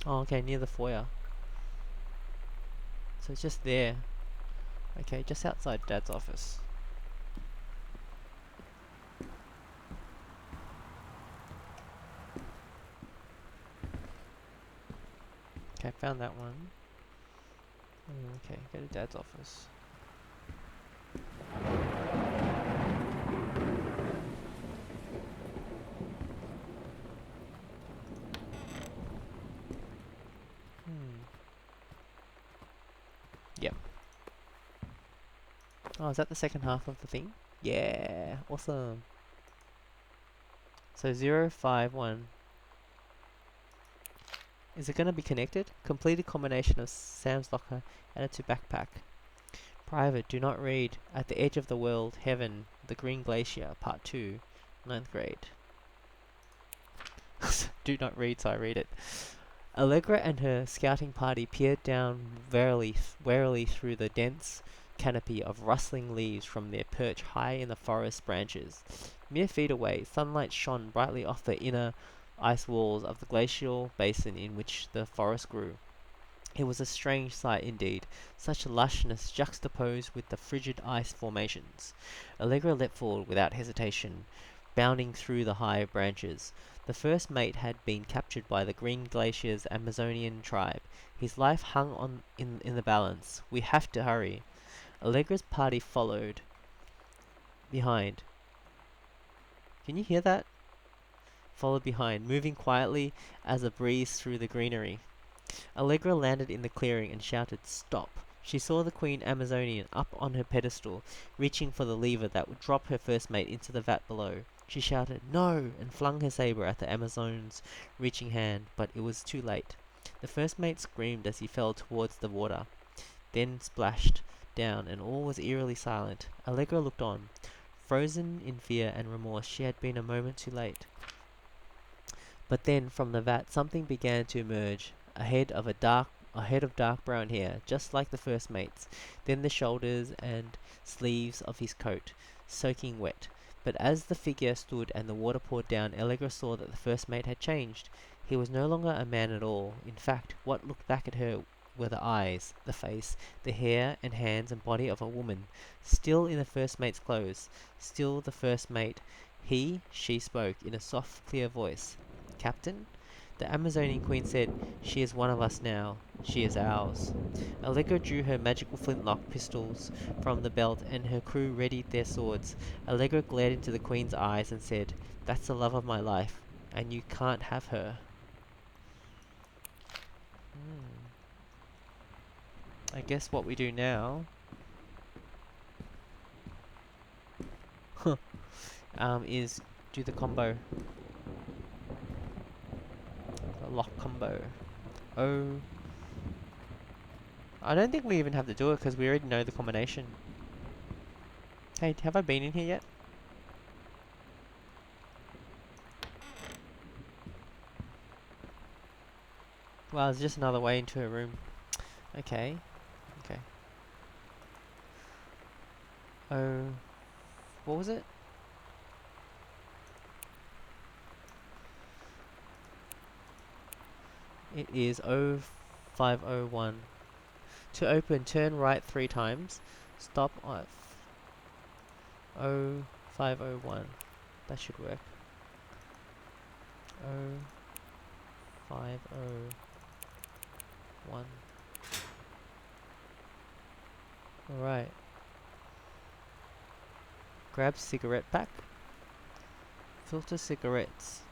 Oh, okay, near the foyer. So it's just there. Okay, just outside Dad's office. Okay, found that one. Okay, go to Dad's office. Yep. Oh, is that the second half of the thing? Yeah, awesome. So 051. Is it going to be connected? Completed combination of Sam's locker added to backpack. Private, do not read. At the edge of the world, heaven, the green glacier, part 2, 9th grade. Do not read, so I read it. Allegra and her scouting party peered down warily through the dense canopy of rustling leaves from their perch high in the forest branches. Mere feet away, sunlight shone brightly off the inner ice walls of the glacial basin in which the forest grew. It was a strange sight indeed, such lushness juxtaposed with the frigid ice formations. Allegra leapt forward without hesitation, bounding through the high branches. The first mate had been captured by the Green Glacier's Amazonian tribe. His life hung in the balance. We have to hurry. Allegra's party followed behind. Can you hear that? Followed behind, moving quietly as a breeze through the greenery. Allegra landed in the clearing and shouted, "Stop!" She saw the Queen Amazonian up on her pedestal, reaching for the lever that would drop her first mate into the vat below. She shouted, "No!" and flung her saber at the Amazon's reaching hand, but it was too late. The first mate screamed as he fell towards the water, then splashed down, and all was eerily silent. Allegra looked on. Frozen in fear and remorse, she had been a moment too late. But then, from the vat, something began to emerge. A head of a dark a head of dark brown hair, just like the first mate's, then the shoulders and sleeves of his coat, soaking wet. But as the figure stood and the water poured down, Allegra saw that the first mate had changed. He was no longer a man at all. In fact, what looked back at her were the eyes, the face, the hair and hands and body of a woman, still in the first mate's clothes, still the first mate. She spoke in a soft, clear voice. "Captain?" The Amazonian queen said, "She is one of us now. She is ours." Allegra drew her magical flintlock pistols from the belt, and her crew readied their swords. Allegra glared into the queen's eyes and said, "That's the love of my life, and you can't have her." I guess what we do now is do the combo. The lock combo. Oh. I don't think we even have to do it because we already know the combination. Hey, have I been in here yet? Well, it's just another way into a room. Okay. Okay. Oh. What was it? It is 0501. To open, turn right 3 times. Stop at 0501. That should work. 0501. Alright. Grab cigarette pack. Filter cigarettes.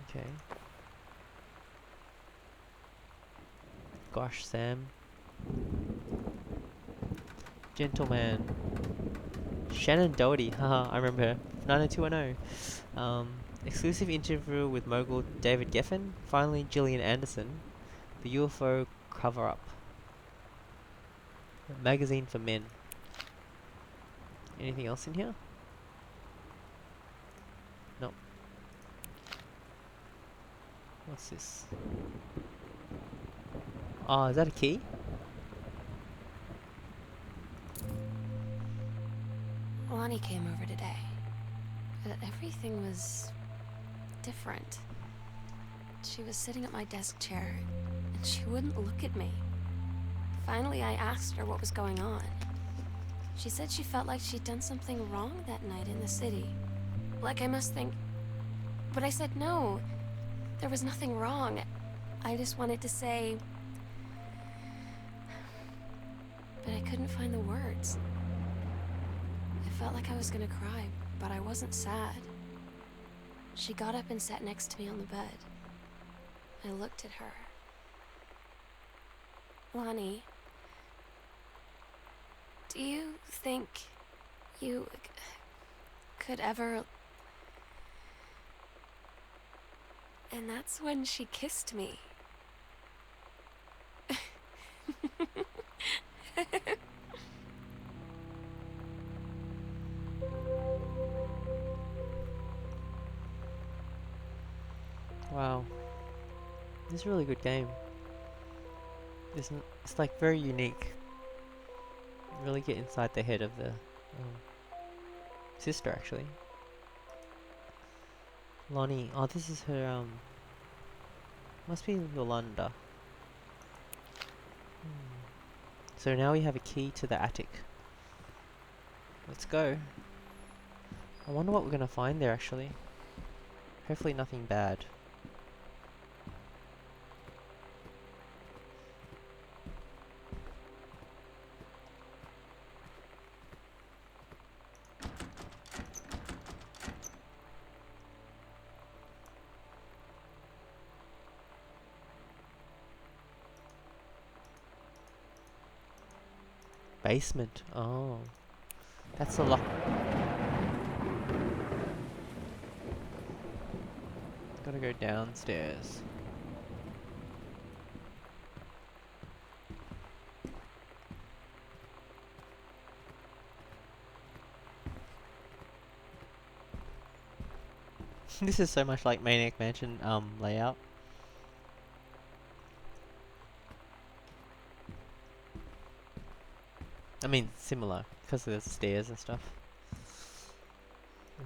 Okay. Gosh, Sam. Gentleman. Shannon Doherty. Haha, I remember her. 90210. Exclusive interview with mogul David Geffen. Finally, Gillian Anderson. The UFO cover-up. Magazine for men. Anything else in here? Nope. What's this? Oh, is that a key? Lonnie came over today. Everything was different. She was sitting at my desk chair, and she wouldn't look at me. Finally, I asked her what was going on. She said she felt like she'd done something wrong that night in the city. Like I must think... But I said no. There was nothing wrong. I just wanted to say... But I couldn't find the words. I felt like I was gonna cry, but I wasn't sad. She got up and sat next to me on the bed. I looked at her. Lonnie, do you think you could ever... And that's when she kissed me. Wow. This is a really good game. It's like very unique. Really get inside the head of the sister actually. Lonnie. Oh, this is her must be Yolanda. So now we have a key to the attic. Let's go. I wonder what we're gonna find there actually. Hopefully nothing bad. Basement. Oh. That's the lock. Gotta go downstairs. This is so much like Maniac Mansion layout. I mean, similar, because there's stairs and stuff. Mm.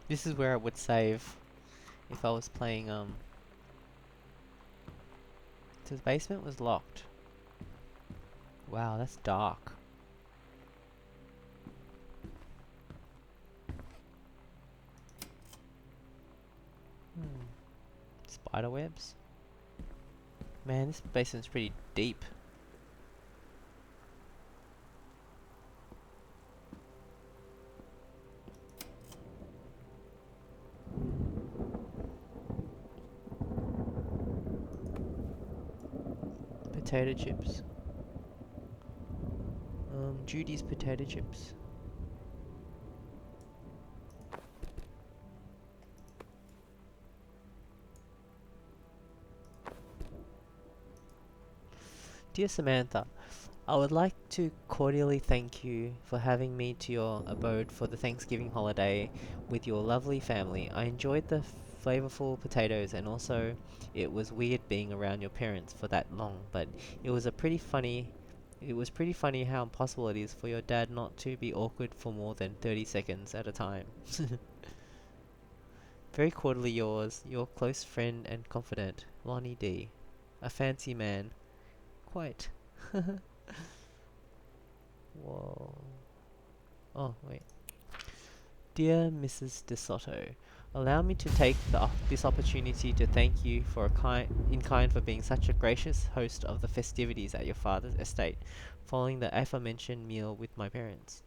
This is where I would save if I was playing, so the basement was locked. Wow, that's dark. Hmm. Spider webs? Man, this basement's pretty deep. Potato chips. Judy's potato chips. Dear Samantha, I would like to cordially thank you for having me to your abode for the Thanksgiving holiday with your lovely family. I enjoyed the flavorful potatoes, and also it was weird being around your parents for that long, but it was pretty funny how impossible it is for your dad not to be awkward for more than 30 seconds at a time. Very cordially yours, your close friend and confidant, Lonnie D. A fancy man. Quite. Whoa. Oh, wait. Dear Mrs. DeSoto, allow me to take this opportunity to thank you in kind for being such a gracious host of the festivities at your father's estate, following the aforementioned meal with my parents.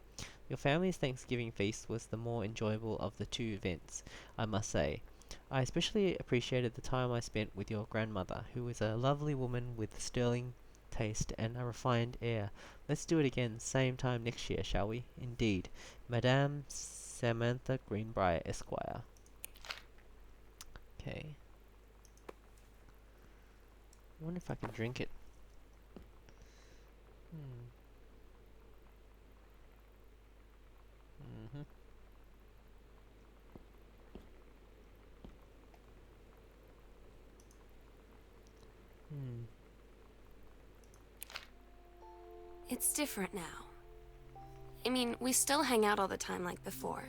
Your family's Thanksgiving feast was the more enjoyable of the two events, I must say. I especially appreciated the time I spent with your grandmother, who is a lovely woman with sterling taste and a refined air. Let's do it again, same time next year, shall we? Indeed. Madame Samantha Greenbrier, Esquire. Okay. I wonder if I can drink it. Hmm. Mm-hmm. Hmm. It's different now. I mean, we still hang out all the time like before.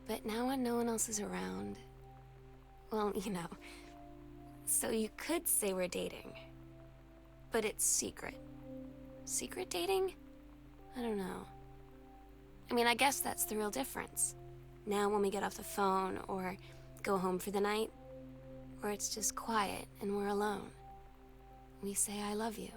But now when no one else is around, well, you know. So you could say we're dating. But it's secret. Secret dating? I don't know. I mean, I guess that's the real difference. Now when we get off the phone or go home for the night, or it's just quiet and we're alone, we say I love you.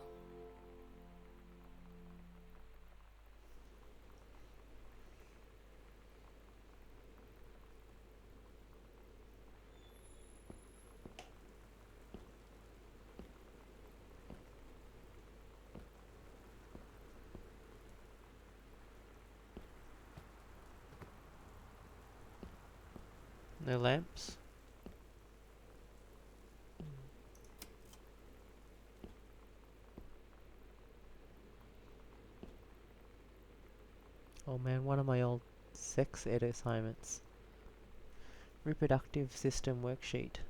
No lamps? Oh man, one of my old sex ed assignments. Reproductive system worksheet.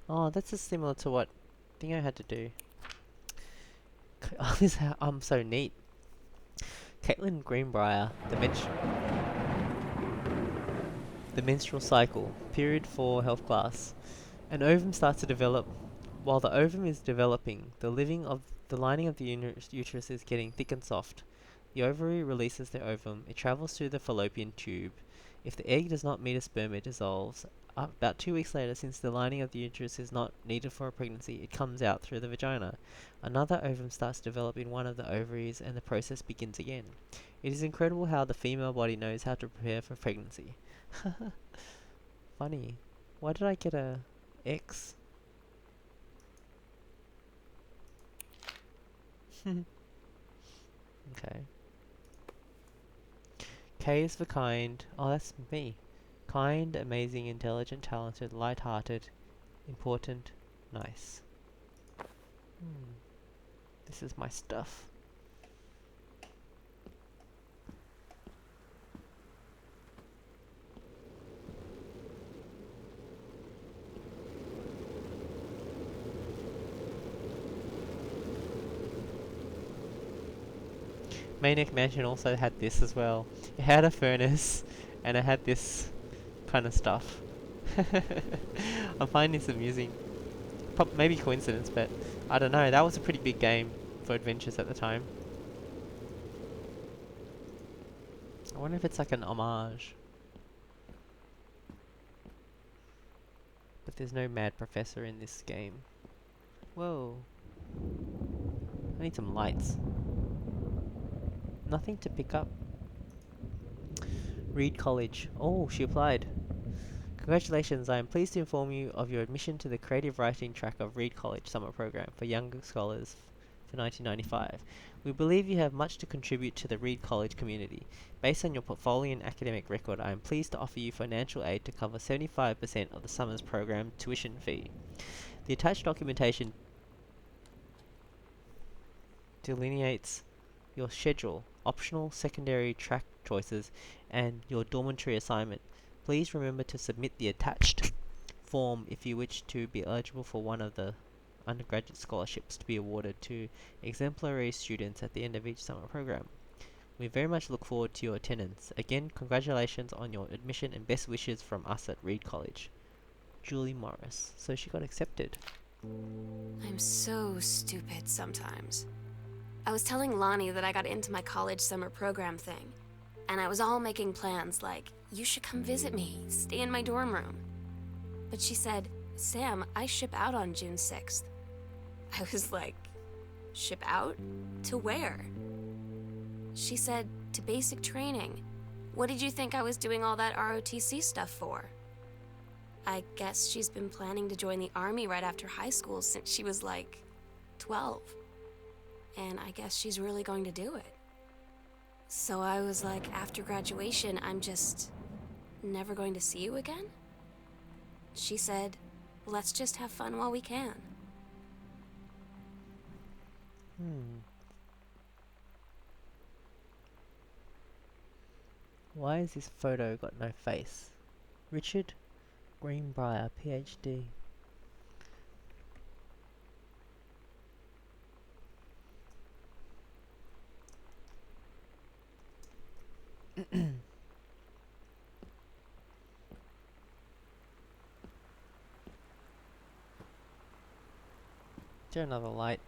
Oh, that's just similar to what thing I had to do. Oh, this is how, so neat. Caitlin Greenbrier, the menstrual cycle, period 4 health class. An ovum starts to develop. While the ovum is developing, the lining of the uterus is getting thick and soft. The ovary releases the ovum. It travels through the fallopian tube. If the egg does not meet a sperm, it dissolves. About 2 weeks later, since the lining of the uterus is not needed for a pregnancy, it comes out through the vagina. Another ovum starts to develop in one of the ovaries, and the process begins again. It is incredible how the female body knows how to prepare for pregnancy. Funny. Why did I get a X? Okay. K is for kind. Oh, that's me. Kind, amazing, intelligent, talented, light-hearted, important, nice. This is my stuff. Maniac Mansion also had this as well. It had a furnace, and it had this kind of stuff. I find this amusing. Maybe coincidence, but I don't know. That was a pretty big game for adventures at the time. I wonder if it's like an homage. But there's no mad professor in this game. Whoa. I need some lights. Nothing to pick up. Reed College. Oh, she applied. Congratulations, I am pleased to inform you of your admission to the creative writing track of Reed College Summer Program for Younger Scholars for 1995. We believe you have much to contribute to the Reed College community. Based on your portfolio and academic record, I am pleased to offer you financial aid to cover 75% of the summer's program tuition fee. The attached documentation delineates your schedule, optional secondary track choices, and your dormitory assignment. Please remember to submit the attached form if you wish to be eligible for one of the undergraduate scholarships to be awarded to exemplary students at the end of each summer program. We very much look forward to your attendance. Again, congratulations on your admission and best wishes from us at Reed College. Julie Morris. So she got accepted. I'm so stupid sometimes. I was telling Lonnie that I got into my college summer program thing, and I was all making plans like, you should come visit me, stay in my dorm room. But she said, Sam, I ship out on June 6th. I was like, ship out? To where? She said, to basic training. What did you think I was doing all that ROTC stuff for? I guess she's been planning to join the army right after high school since she was like 12. And I guess she's really going to do it. So I was like, after graduation, I'm just never going to see you again? She said, let's just have fun while we can. Why has this photo got no face? Richard Greenbrier, PhD. Is there another light?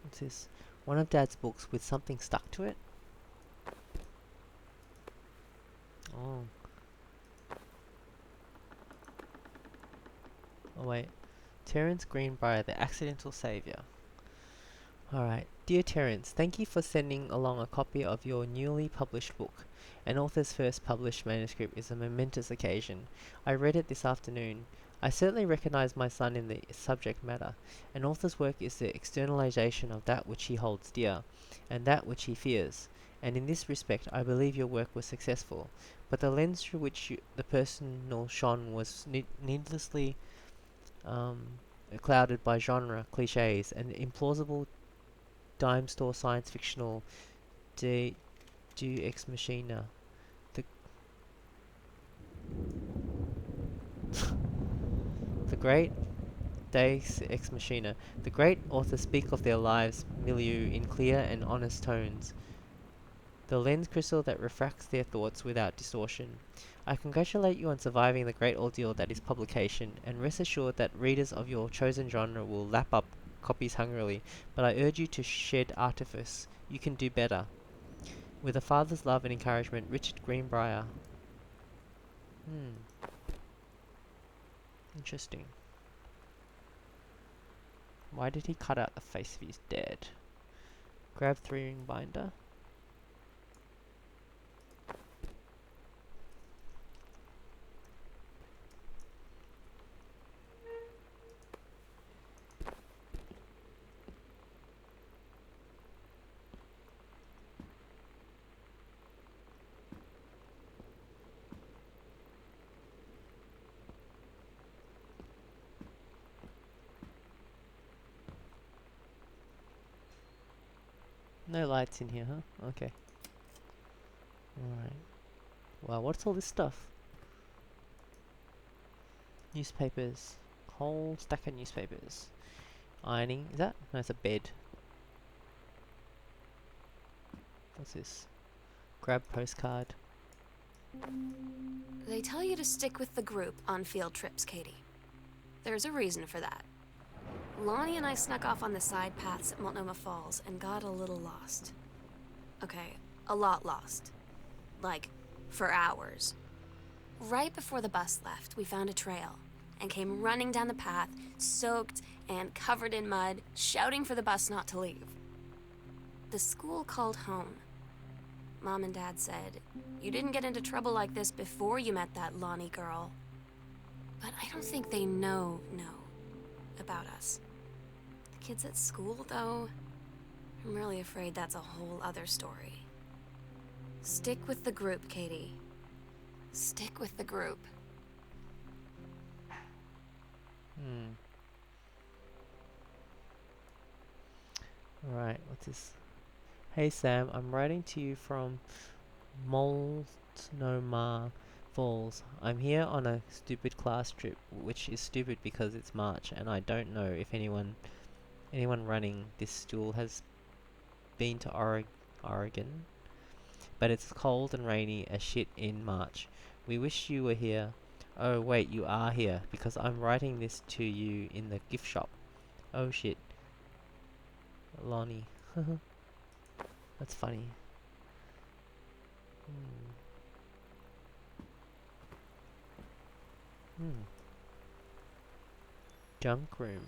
What's this? One of Dad's books with something stuck to it? Oh. Oh wait. Terence Greenbrier, the Accidental Savior. Alright. Dear Terence, thank you for sending along a copy of your newly published book. An author's first published manuscript is a momentous occasion. I read it this afternoon. I certainly recognize my son in the subject matter. An author's work is the externalization of that which he holds dear, and that which he fears. And in this respect, I believe your work was successful. But the lens through which the personal shone was needlessly clouded by genre, cliches, and implausible dime store science fictional de ex machina. The great Deus ex machina. The great authors speak of their lives milieu in clear and honest tones, the lens crystal that refracts their thoughts without distortion. I congratulate you on surviving the great ordeal that is publication, and rest assured that readers of your chosen genre will lap up copies hungrily, but I urge you to shed artifice. You can do better. With a father's love and encouragement, Richard Greenbrier. Interesting. Why did he cut out the face if he's dead? Grab 3-ring binder. No lights in here, huh? Okay. Alright. Wow, what's all this stuff? Newspapers. Whole stack of newspapers. Ironing. Is that? No, it's a bed. What's this? Grab postcard. They tell you to stick with the group on field trips, Katie. There's a reason for that. Lonnie and I snuck off on the side paths at Multnomah Falls and got a little lost. Okay, a lot lost. Like, for hours. Right before the bus left, we found a trail and came running down the path, soaked and covered in mud, shouting for the bus not to leave. The school called home. Mom and Dad said, "You didn't get into trouble like this before you met that Lonnie girl." But I don't think they know about us. The kids at school, though, I'm really afraid that's a whole other story. Stick with the group, Katie. Stick with the group. Alright, what's this? Hey Sam, I'm writing to you from Multnomah Falls. I'm here on a stupid class trip, which is stupid because it's March and I don't know if anyone running this school has been to Oregon, but it's cold and rainy as shit in March. We wish you were here. Oh wait, you are here, because I'm writing this to you in the gift shop. Oh shit. Lonnie. That's funny. Junk room.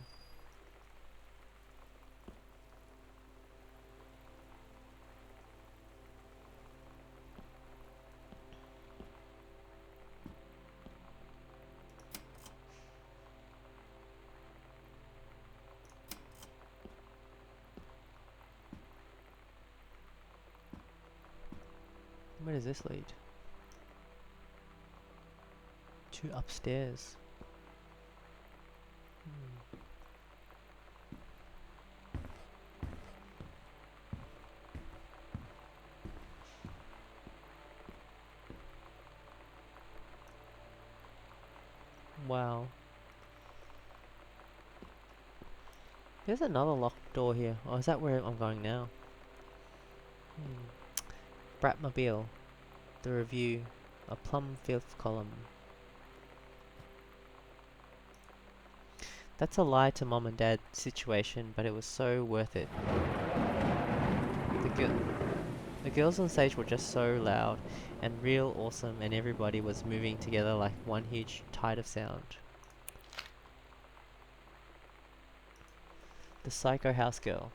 Where does this lead? To upstairs. Wow. There's another locked door here. Oh, is that where I'm going now? Bratmobile. The review. A plum fifth column. That's a lie to mom and dad situation, but it was so worth it. The girls on stage were just so loud and real awesome, and everybody was moving together like one huge tide of sound. The Psycho House Girl.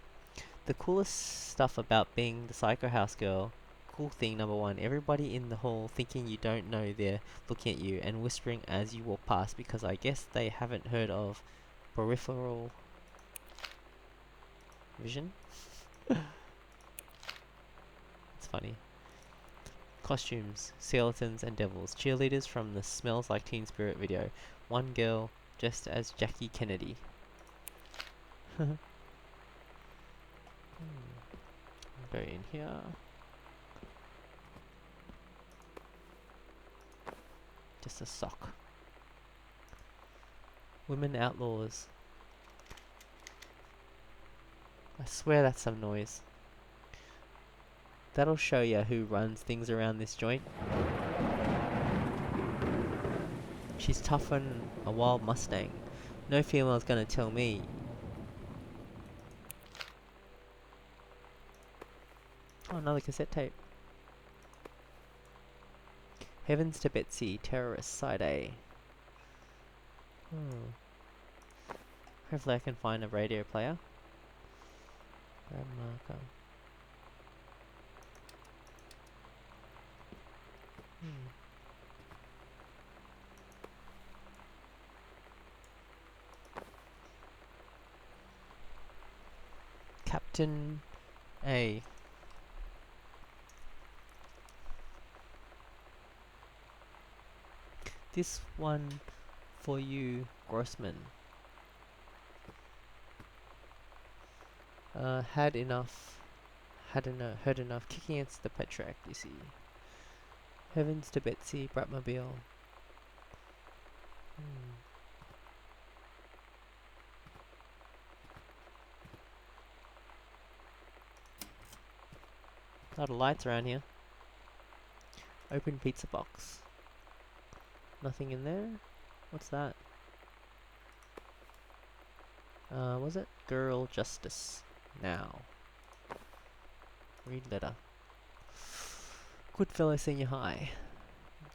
The coolest stuff about being the Psycho House Girl, cool thing number one, everybody in the hall thinking you don't know they're looking at you and whispering as you walk past, because I guess they haven't heard of peripheral vision. It's funny. Costumes, skeletons and devils, cheerleaders from the Smells Like Teen Spirit video. One girl dressed as Jackie Kennedy. Go in here. Just a sock. Women outlaws. I swear that's some noise. That'll show ya who runs things around this joint. She's tougher than a wild Mustang. No female's gonna tell me. Oh, another cassette tape. Heavens to Betsy, Terrorist, Side A. Hopefully I can find a radio player. Grab marker. Captain A. This one for you, Grossman. Heard enough, kicking against the Petrack, you see. Heavens to Betsy, Bratmobile. A lot of lights around here. Open pizza box. Nothing in there? What's that? Was it? Girl Justice. Now. Read letter. Goodfellow Senior High.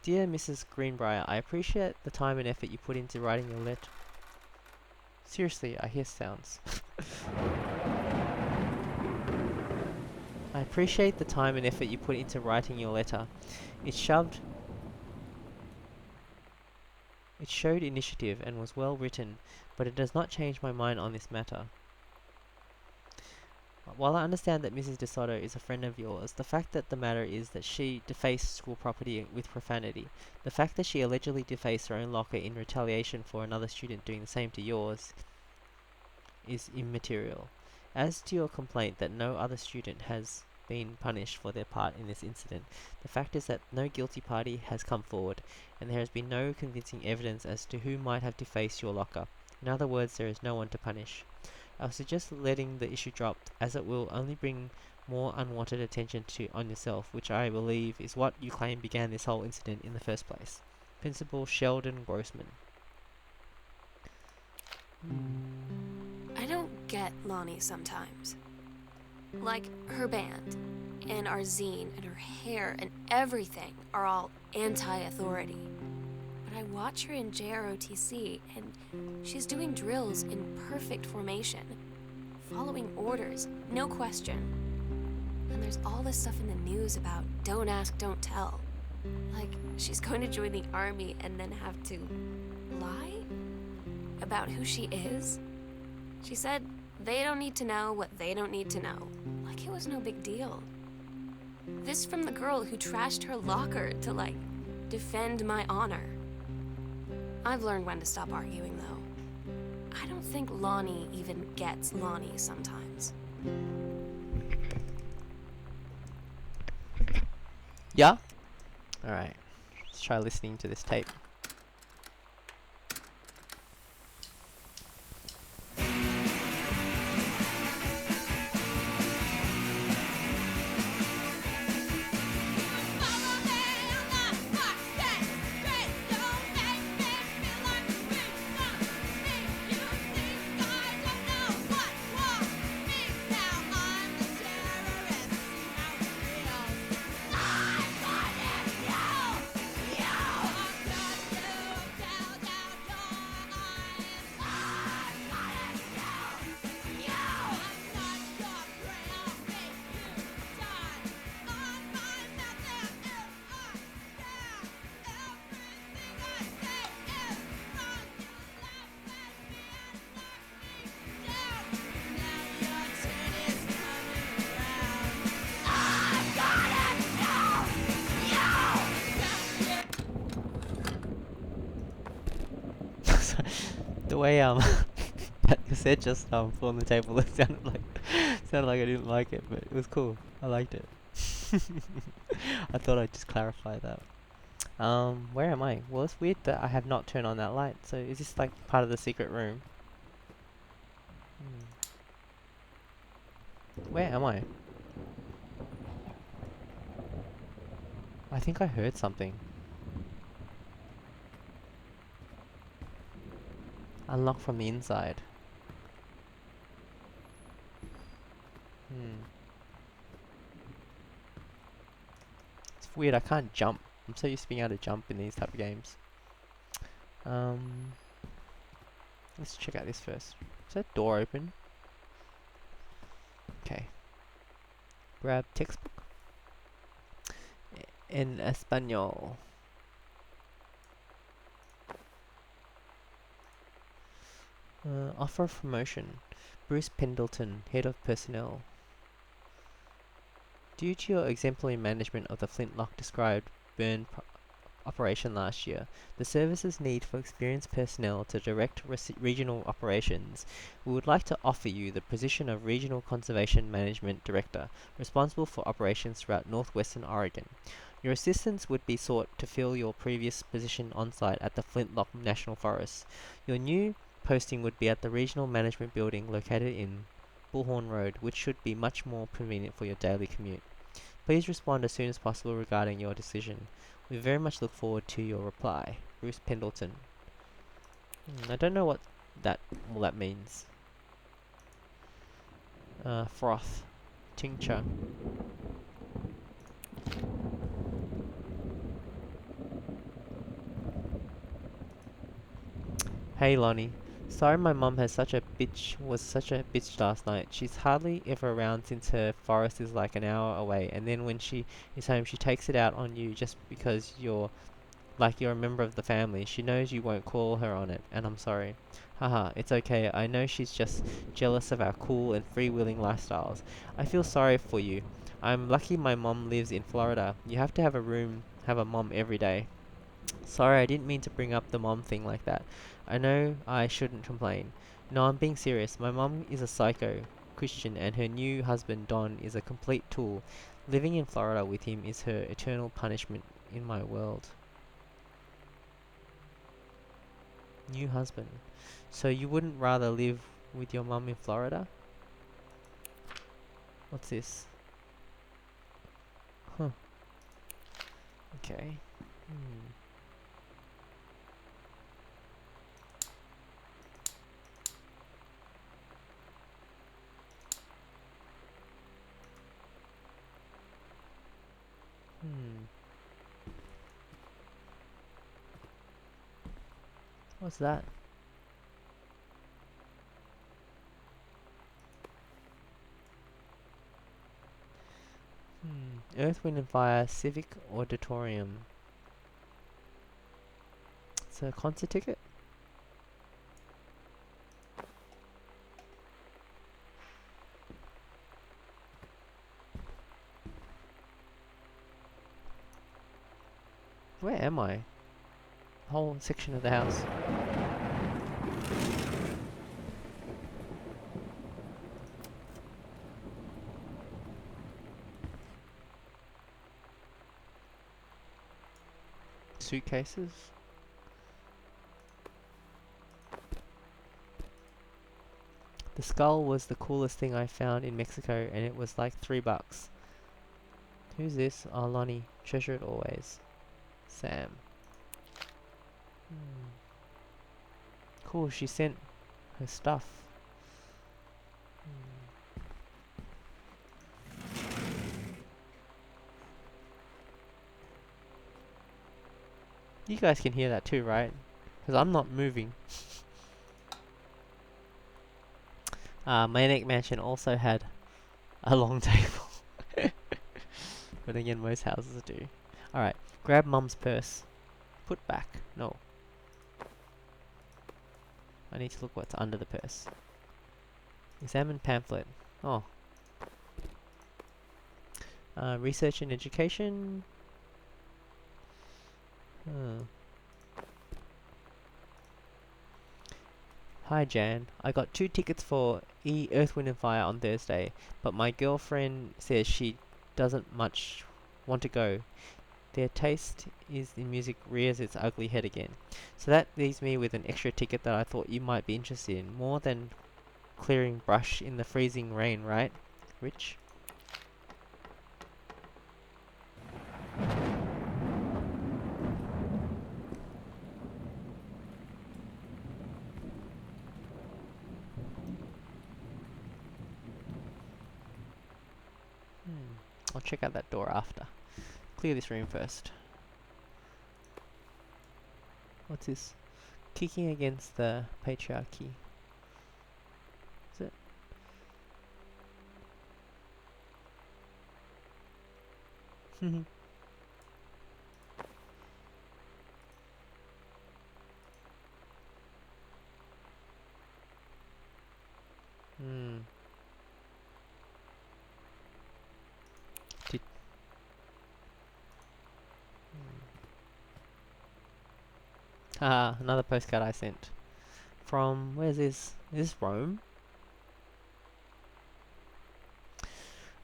Dear Mrs. Greenbrier, I appreciate the time and effort you put into writing your letter. Seriously, I hear sounds. I appreciate the time and effort you put into writing your letter. It showed initiative and was well written, but it does not change my mind on this matter. While I understand that Mrs. DeSoto is a friend of yours, the fact that the matter is that she defaced school property with profanity. The fact that she allegedly defaced her own locker in retaliation for another student doing the same to yours is immaterial. As to your complaint that no other student has been punished for their part in this incident, the fact is that no guilty party has come forward, and there has been no convincing evidence as to who might have defaced your locker. In other words, there is no one to punish. I would suggest letting the issue drop, as it will only bring more unwanted attention on yourself, which I believe is what you claim began this whole incident in the first place. Principal Sheldon Grossman. I don't get Lonnie sometimes. Like, her band, and our zine, and her hair, and everything are all anti-authority. But I watch her in JROTC, and she's doing drills in perfect formation, following orders, no question. And there's all this stuff in the news about don't ask, don't tell. Like, she's going to join the army and then have to lie about who she is. She said they don't need to know what they don't need to know. Like it was no big deal. This from the girl who trashed her locker to, like, defend my honor. I've learned when to stop arguing, though. I don't think Lonnie even gets Lonnie sometimes. Yeah? Alright. Let's try listening to this tape. The way that you said just on the table, it sounded like I didn't like it, but it was cool. I liked it. I thought I'd just clarify that. Where am I? Well, it's weird that I have not turned on that light. So is this like part of the secret room? Where am I? I think I heard something. Unlock from the inside. It's weird, I can't jump. I'm so used to being able to jump in these type of games. Let's check out this first. Is that door open? Okay. Grab textbook. En Espanol. Offer of promotion. Bruce Pendleton, Head of Personnel. Due to your exemplary management of the Flintlock described burn operation last year, the service's need for experienced personnel to direct regional operations, we would like to offer you the position of Regional Conservation Management Director, responsible for operations throughout northwestern Oregon. Your assistance would be sought to fill your previous position on-site at the Flintlock National Forest. Your new posting would be at the Regional Management Building located in Bullhorn Road, which should be much more convenient for your daily commute. Please respond as soon as possible regarding your decision. We very much look forward to your reply. Bruce Pendleton. I don't know what all that means. Froth. Tincture. Hey Lonnie. Sorry my mum was such a bitch last night. She's hardly ever around since her forest is like an hour away, and then when she is home she takes it out on you just because you're a member of the family. She knows you won't call her on it, and I'm sorry. Haha, it's okay. I know she's just jealous of our cool and freewheeling lifestyles. I feel sorry for you. I'm lucky my mom lives in Florida. You have to have a mom every day. Sorry, I didn't mean to bring up the mom thing like that. I know I shouldn't complain. No, I'm being serious. My mom is a psycho Christian, and her new husband, Don, is a complete tool. Living in Florida with him is her eternal punishment in my world. New husband. So you wouldn't rather live with your mum in Florida? What's this? Huh. Okay. Hmm. Hmm. What's that? Earth, Wind and Fire Civic Auditorium. It's a concert ticket? Where am I? Whole section of the house. Suitcases? The skull was the coolest thing I found in Mexico, and it was like $3. Who's this? Oh, Lonnie. Treasure it always. Sam. Cool, she sent her stuff. You guys can hear that too, right? Because I'm not moving. Maniac Mansion also had a long table. But again, most houses do. Alright, grab mum's purse. Put back. No. I need to look what's under the purse. Examine pamphlet. Oh. Research and education. Hi Jan, I got 2 tickets for Earth, Wind and Fire on Thursday, but my girlfriend says she doesn't much want to go. Their taste is in music rears its ugly head again. So that leaves me with an extra ticket that I thought you might be interested in. More than clearing brush in the freezing rain, right? Rich? I'll check out that door after. Clear this room first. What's this? Kicking against the patriarchy. Is it? Did another postcard I sent. From, where's this? Is this Rome?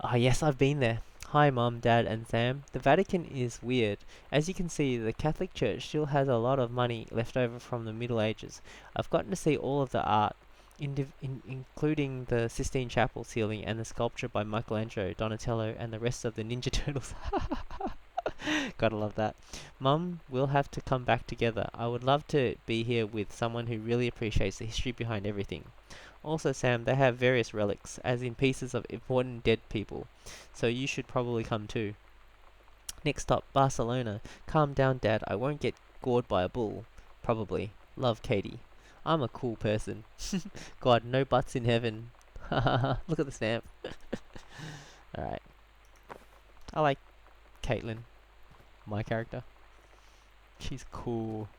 Ah, yes, I've been there. Hi, Mum, Dad, and Sam. The Vatican is weird. As you can see, the Catholic Church still has a lot of money left over from the Middle Ages. I've gotten to see all of the art including the Sistine Chapel ceiling and the sculpture by Michelangelo, Donatello, and the rest of the Ninja Turtles. Gotta love that. Mum, we'll have to come back together. I would love to be here with someone who really appreciates the history behind everything. Also, Sam, they have various relics, as in pieces of important dead people, so you should probably come too. Next stop, Barcelona. Calm down, Dad. I won't get gored by a bull. Probably. Love, Katie. I'm a cool person. God, no butts in heaven. Look at the stamp. Alright. I like Caitlin, my character. She's cool.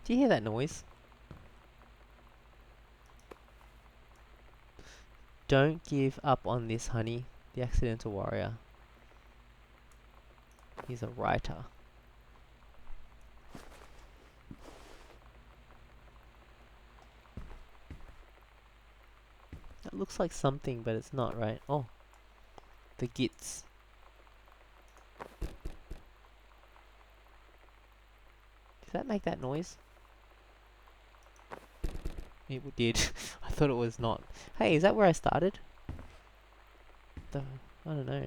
Do you hear that noise? Don't give up on this, honey. The Accidental Warrior. He's a writer. That looks like something, but it's not, right? Oh, the Gits. Did that make that noise? It did. I thought it was not. Hey, is that where I started? I don't know.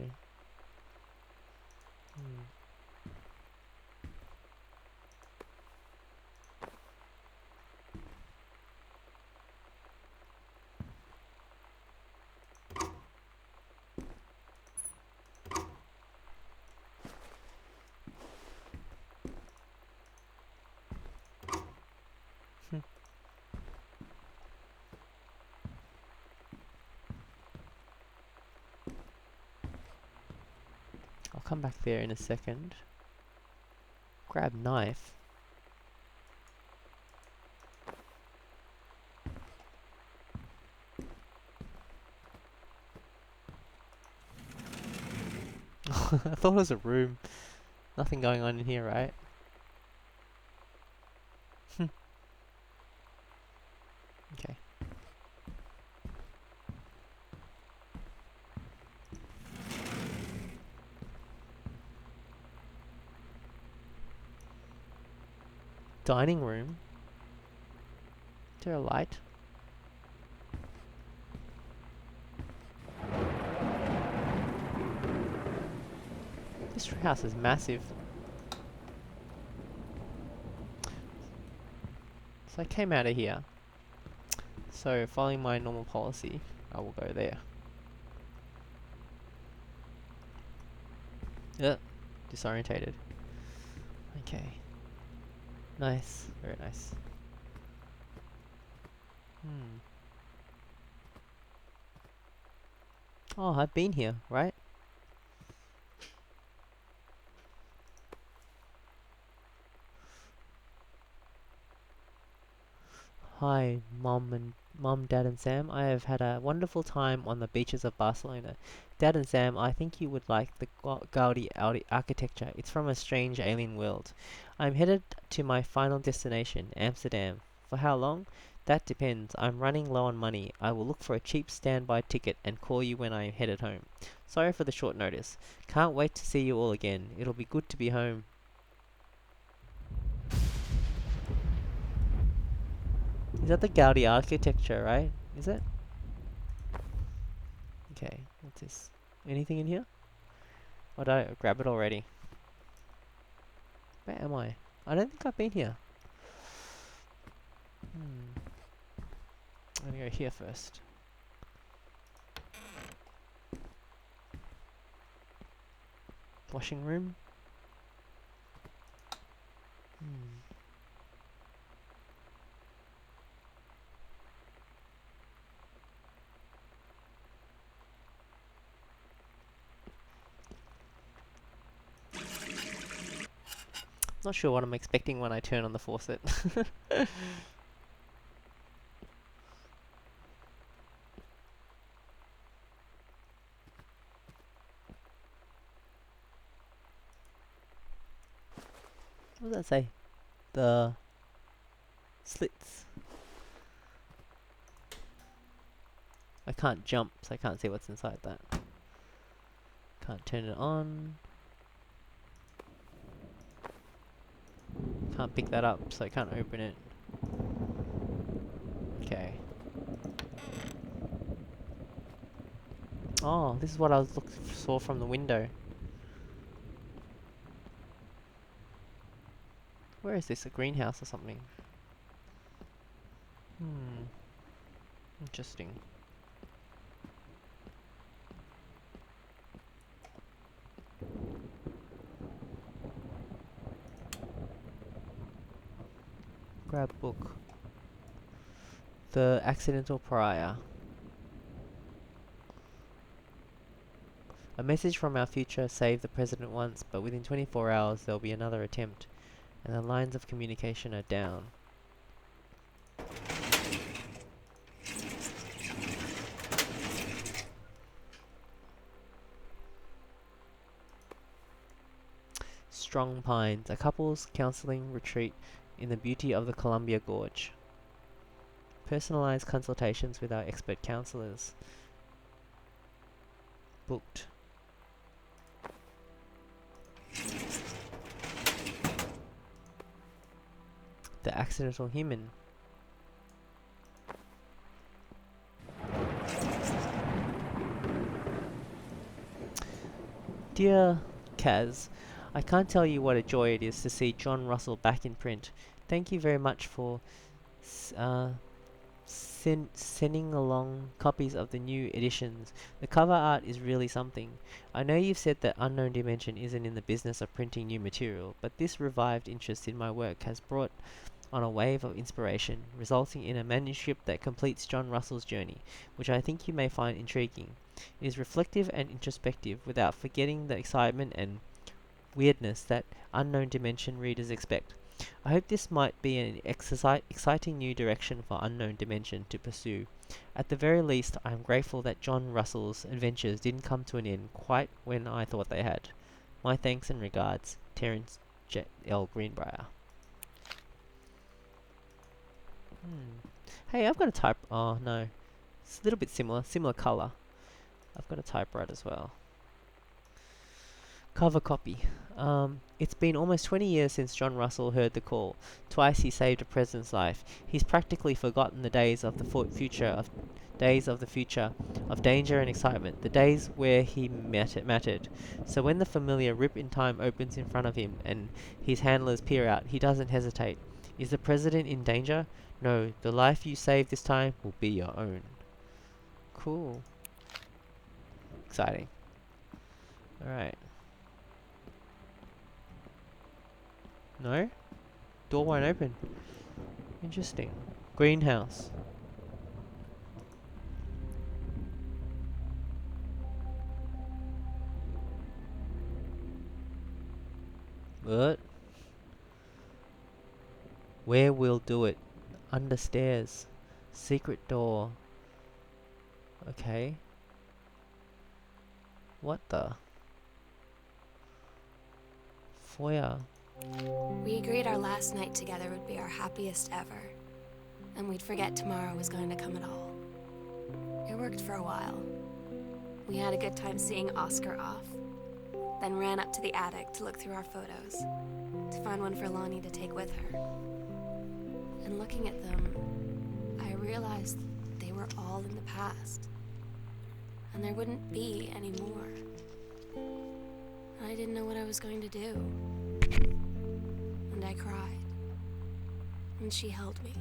I'll come back there in a second. Grab knife. I thought it was a room. Nothing going on in here, right? Okay. Dining room. Is there a light? This house is massive. So I came out of here. So following my normal policy, I will go there. Disorientated. Okay. Nice. Very nice. Oh, I've been here, right? Hi, Mom, Dad, and Sam. I have had a wonderful time on the beaches of Barcelona. Dad and Sam, I think you would like the Gaudi architecture. It's from a strange alien world. I'm headed to my final destination, Amsterdam. For how long? That depends. I'm running low on money. I will look for a cheap standby ticket and call you when I am headed home. Sorry for the short notice. Can't wait to see you all again. It'll be good to be home. Is that the Gaudi architecture, right? Is it? Okay, what's this? Anything in here? Or did I grab it already? Where am I? I don't think I've been here. I'm gonna go here first. Washing room? Not sure what I'm expecting when I turn on the faucet. does that say? The slits. I can't jump, so I can't see what's inside that. Can't turn it on. Can't pick that up, so I can't open it. Okay. Oh, this is what I was saw from the window. Where is this? A greenhouse or something? Interesting. Grab book. The Accidental Pariah. A message from our future saved the president once, but within 24 hours there'll be another attempt, and the lines of communication are down. Strong Pines, a couple's counseling retreat in the beauty of the Columbia Gorge. Personalized consultations with our expert counselors. Booked. The Accidental Human. Dear Kaz, I can't tell you what a joy it is to see John Russell back in print. Thank you very much for sending along copies of the new editions. The cover art is really something. I know you've said that Unknown Dimension isn't in the business of printing new material, but this revived interest in my work has brought on a wave of inspiration, resulting in a manuscript that completes John Russell's journey, which I think you may find intriguing. It is reflective and introspective, without forgetting the excitement and weirdness that Unknown Dimension readers expect. I hope this might be an exciting new direction for Unknown Dimension to pursue. At the very least, I am grateful that John Russell's adventures didn't come to an end quite when I thought they had. My thanks and regards, Terence J. L. Greenbrier. Hey, I've got a type... Oh, no. It's a little bit similar colour. I've got a typewriter as well. Cover copy. It's been almost 20 years since John Russell heard the call. Twice he saved a president's life. He's practically forgotten the days of the future of danger and excitement, the days where he mattered. So when the familiar rip in time opens in front of him and his handlers peer out, he doesn't hesitate. Is the president in danger? No, the life you save this time will be your own. Cool. Exciting. Alright. No? Door won't open. Interesting. Greenhouse. What? Where we'll do it. Under stairs. Secret door. Okay. What the? Foyer. We agreed our last night together would be our happiest ever, and we'd forget tomorrow was going to come at all. It worked for a while. We had a good time seeing Oscar off, then ran up to the attic to look through our photos, to find one for Lonnie to take with her. And looking at them, I realized they were all in the past, and there wouldn't be any more. I didn't know what I was going to do. And I cried. And she held me.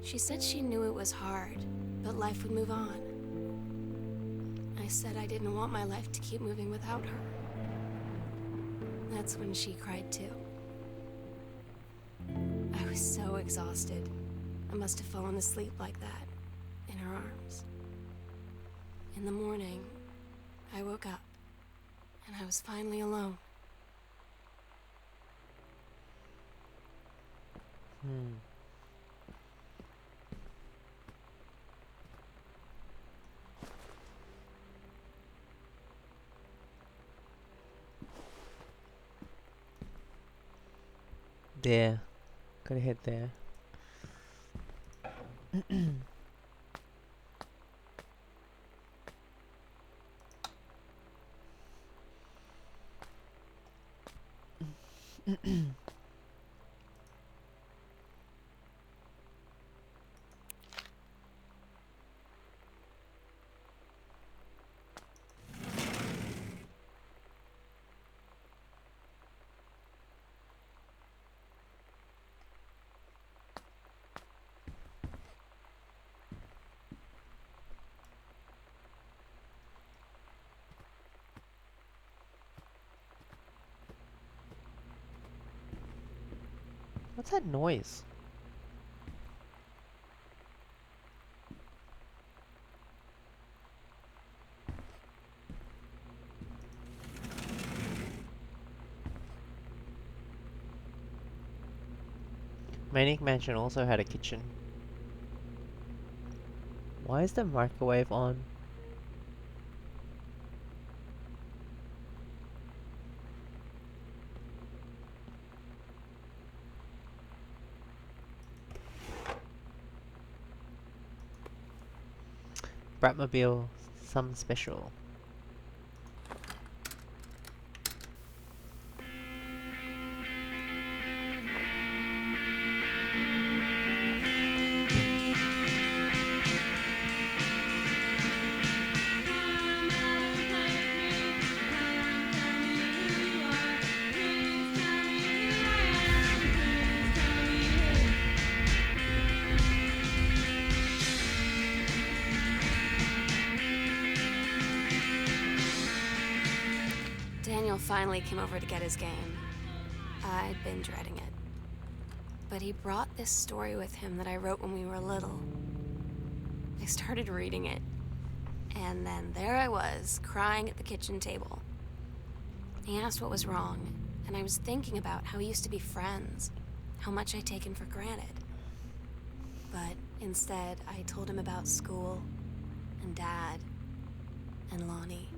She said she knew it was hard, but life would move on. I said I didn't want my life to keep moving without her. That's when she cried too. I was so exhausted. I must have fallen asleep like that, in her arms. In the morning, I woke up, and I was finally alone. There. Gotta head there. What's that noise? Maniac Mansion also had a kitchen. Why is the microwave on? Bratmobile, some special. Daniel finally came over to get his game. I'd been dreading it. But he brought this story with him that I wrote when we were little. I started reading it, and then there I was, crying at the kitchen table. He asked what was wrong, and I was thinking about how we used to be friends, how much I'd taken for granted. But instead, I told him about school, and Dad, and Lonnie.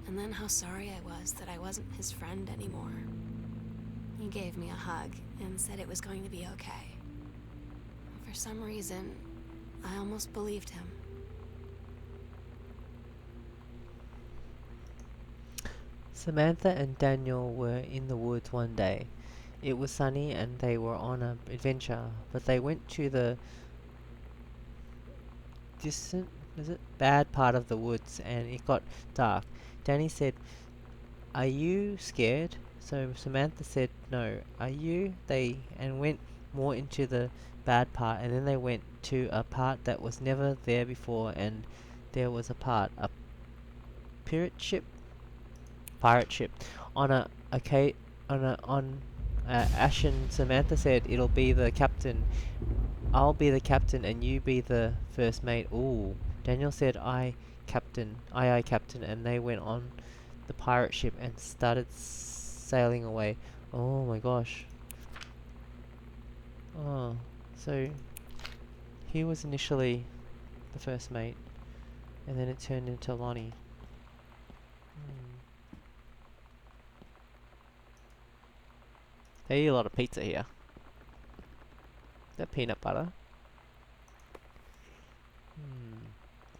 And then how sorry I was that I wasn't his friend anymore. He gave me a hug and said it was going to be okay. For some reason, I almost believed him. Samantha and Daniel were in the woods one day. It was sunny and they were on an adventure, but they went to the bad part of the woods and it got dark. Danny said, "Are you scared?" So Samantha said, "No." "Are you?" And went more into the bad part, and then they went to a part that was never there before, and there was a pirate ship on Ashen. Samantha said, "It'll be the captain. I'll be the captain and you be the first mate." Ooh. Daniel said, "I, captain. Aye, captain." And they went on the pirate ship and started sailing away. Oh my gosh. Oh, so he was initially the first mate, and then it turned into Lonnie. They eat a lot of pizza here. Is that peanut butter?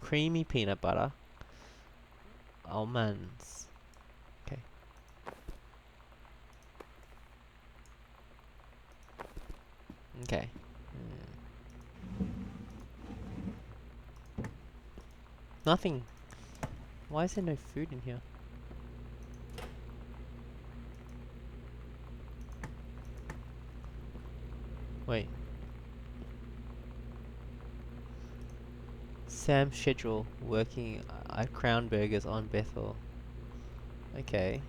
Creamy peanut butter. Almonds. Okay. Okay. Nothing. Why is there no food in here? Wait. Sam's schedule working at Crown Burgers on Bethel. Okay.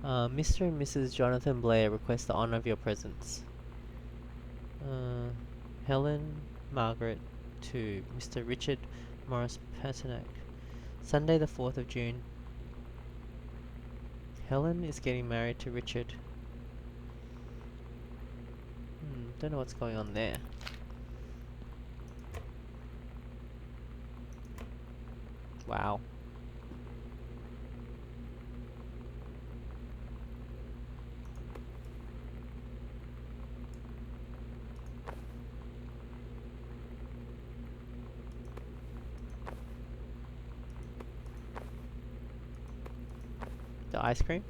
Mr. and Mrs. Jonathan Blair request the honor of your presence. Helen Margaret to Mr. Richard Morris Paternack. Sunday the 4th of June. Helen is getting married to Richard. Don't know what's going on there. Wow. ice cream.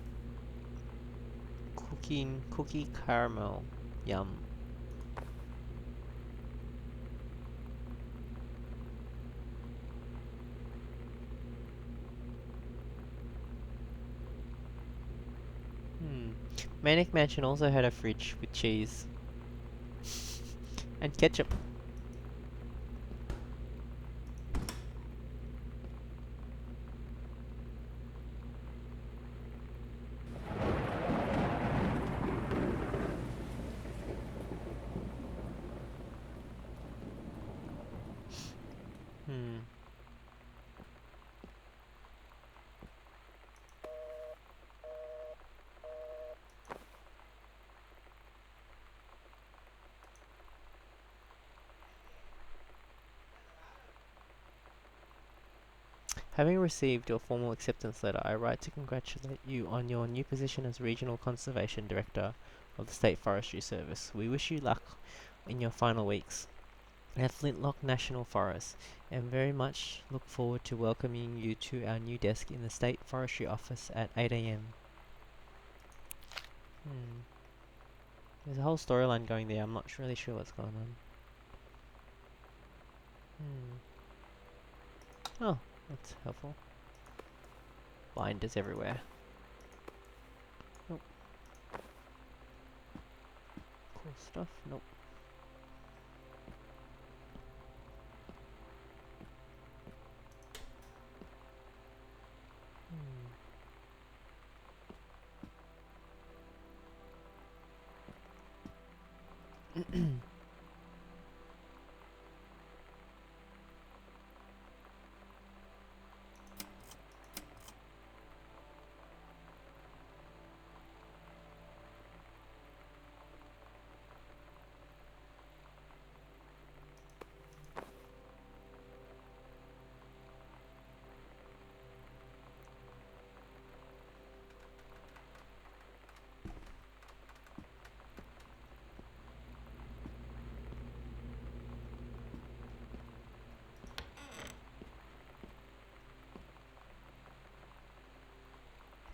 Cookie caramel. Yum. Manic Mansion also had a fridge with cheese and ketchup. Hmm. Having received your formal acceptance letter, I write to congratulate you on your new position as Regional Conservation Director of the State Forestry Service. We wish you luck in your final weeks at Flintlock National Forest, and very much look forward to welcoming you to our new desk in the State Forestry Office at 8 a.m. There's a whole storyline going there. I'm not really sure what's going on. Oh, that's helpful. Binders everywhere. Nope. Cool stuff. Nope.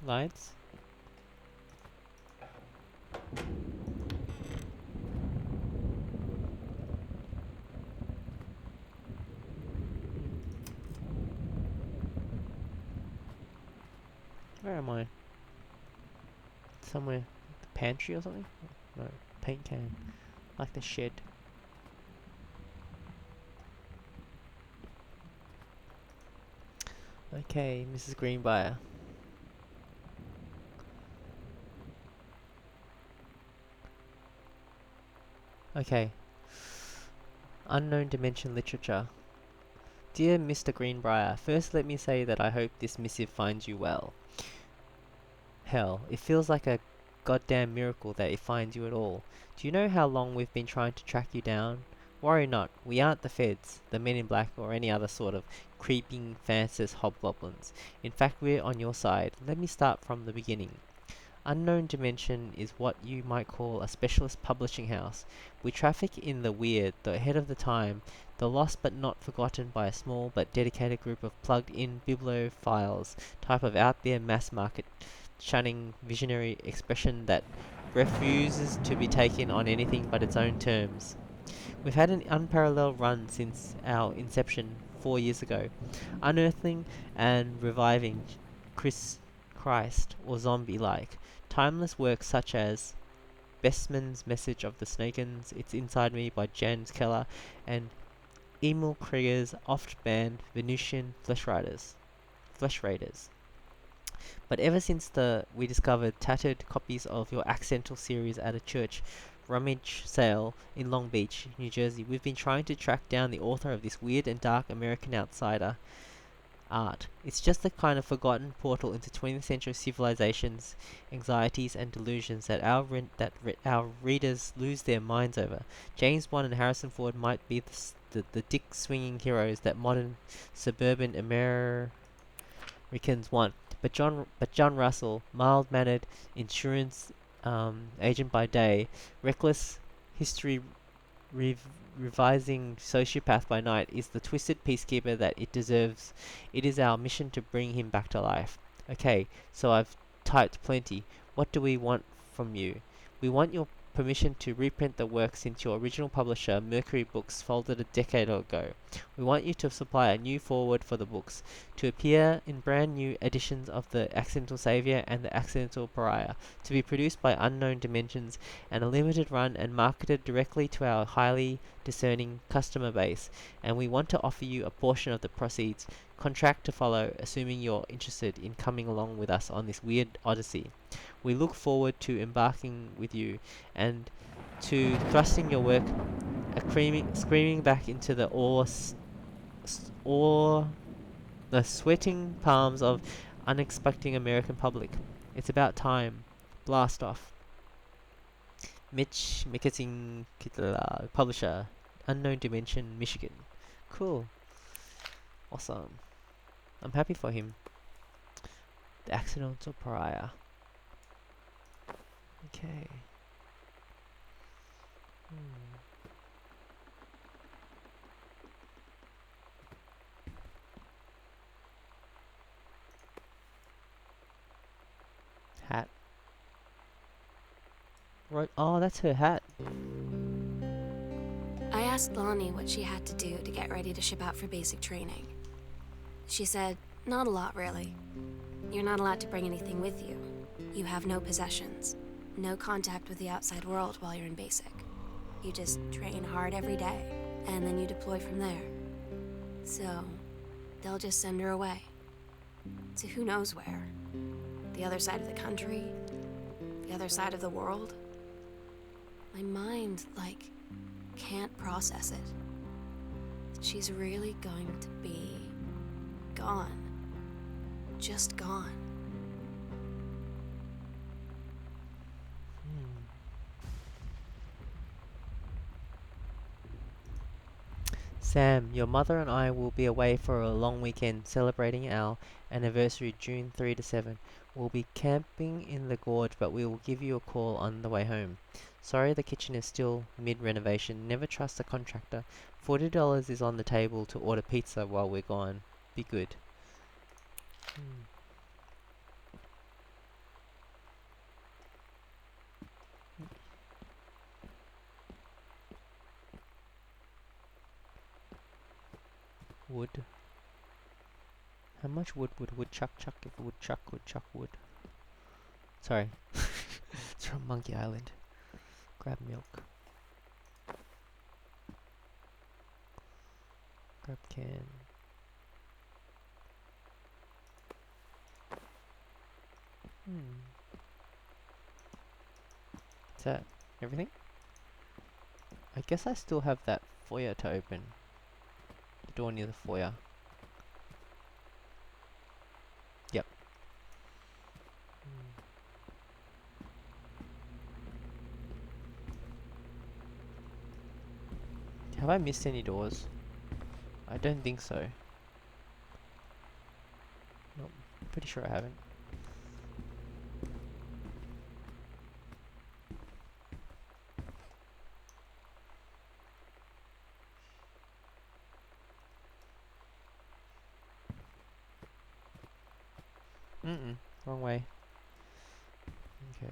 Lights. Where am I? Somewhere. The pantry or something? No. Paint can. Like the shed. Okay, Mrs. Greenbrier. Okay. Unknown Dimension Literature. Dear Mr. Greenbrier, first let me say that I hope this missive finds you well. Hell, it feels like a goddamn miracle that it finds you at all. Do you know how long we've been trying to track you down? Worry not, we aren't the feds, the men in black, or any other sort of creeping, fanciest hobgoblins. In fact, we're on your side. Let me start from the beginning. Unknown Dimension is what you might call a specialist publishing house. We traffic in the weird, the ahead of the time, the lost but not forgotten by a small but dedicated group of plugged-in bibliophiles, type of out-there mass market shunning visionary expression that refuses to be taken on anything but its own terms. We've had an unparalleled run since our inception 4 years ago, unearthing and reviving Christ or zombie-like timeless works such as Bestman's Message of the Snakens, It's Inside Me by James Keller, and Emil Krieger's oft-banned Venusian Flesh Raiders. But ever since we discovered tattered copies of your accidental series at a church rummage sale in Long Beach, New Jersey, we've been trying to track down the author of this weird and dark American outsider art. It's just the kind of forgotten portal into 20th century civilization's anxieties and delusions that our readers lose their minds over. James Bond and Harrison Ford might be the dick-swinging heroes that modern suburban Americans want, but John Russell, mild-mannered insurance agent by day, reckless history revising sociopath by night, is the twisted peacekeeper that it deserves. It is our mission to bring him back to life. Okay, so I've typed plenty. What do we want from you? We want your permission to reprint the work since your original publisher, Mercury Books, folded a decade ago. We want you to supply a new foreword for the books, to appear in brand new editions of The Accidental Savior and The Accidental Pariah, to be produced by Unknown Dimensions, and a limited run and marketed directly to our highly discerning customer base. And we want to offer you a portion of the proceeds. Contract to follow, assuming you're interested in coming along with us on this weird odyssey. We look forward to embarking with you and to thrusting your work screaming back into the the sweating palms of unexpecting American public. It's about time. Blast off. Mitch Micketing, publisher, Unknown Dimension, Michigan. Cool. Awesome. I'm happy for him. The Accidental Pariah. Okay. Hat. Right. Oh, that's her hat. I asked Lonnie what she had to do to get ready to ship out for basic training. She said, not a lot, really. You're not allowed to bring anything with you. You have no possessions, no contact with the outside world while you're in basic. You just train hard every day, and then you deploy from there. So, they'll just send her away. To who knows where. The other side of the country? The other side of the world? My mind, can't process it. She's really going to be gone. Just gone. Sam, your mother and I will be away for a long weekend celebrating our anniversary June 3 to 7. We'll be camping in the gorge, but we will give you a call on the way home. Sorry the kitchen is still mid-renovation. Never trust a contractor. $40 is on the table to order pizza while we're gone. Be good. Wood. How much wood would woodchuck chuck if a woodchuck would chuck wood? Sorry. It's from Monkey Island. Grab milk. Grab can. Is that everything? I guess I still have that foyer to open. The door near the foyer. Yep. Have I missed any doors? I don't think so. Nope. Pretty sure I haven't. Wrong way. Okay.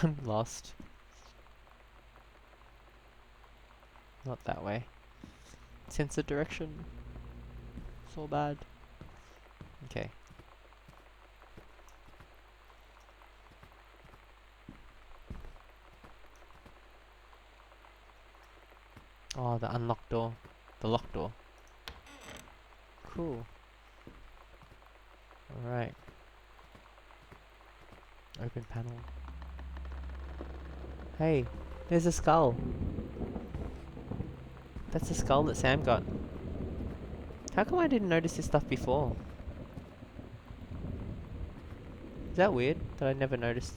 I'm lost. Not that way. Sense of direction. So bad. Okay. Oh, the unlocked door. The locked door. Cool. Alright. Open panel. Hey, there's a skull. That's the skull that Sam got. How come I didn't notice this stuff before? Is that weird that I never noticed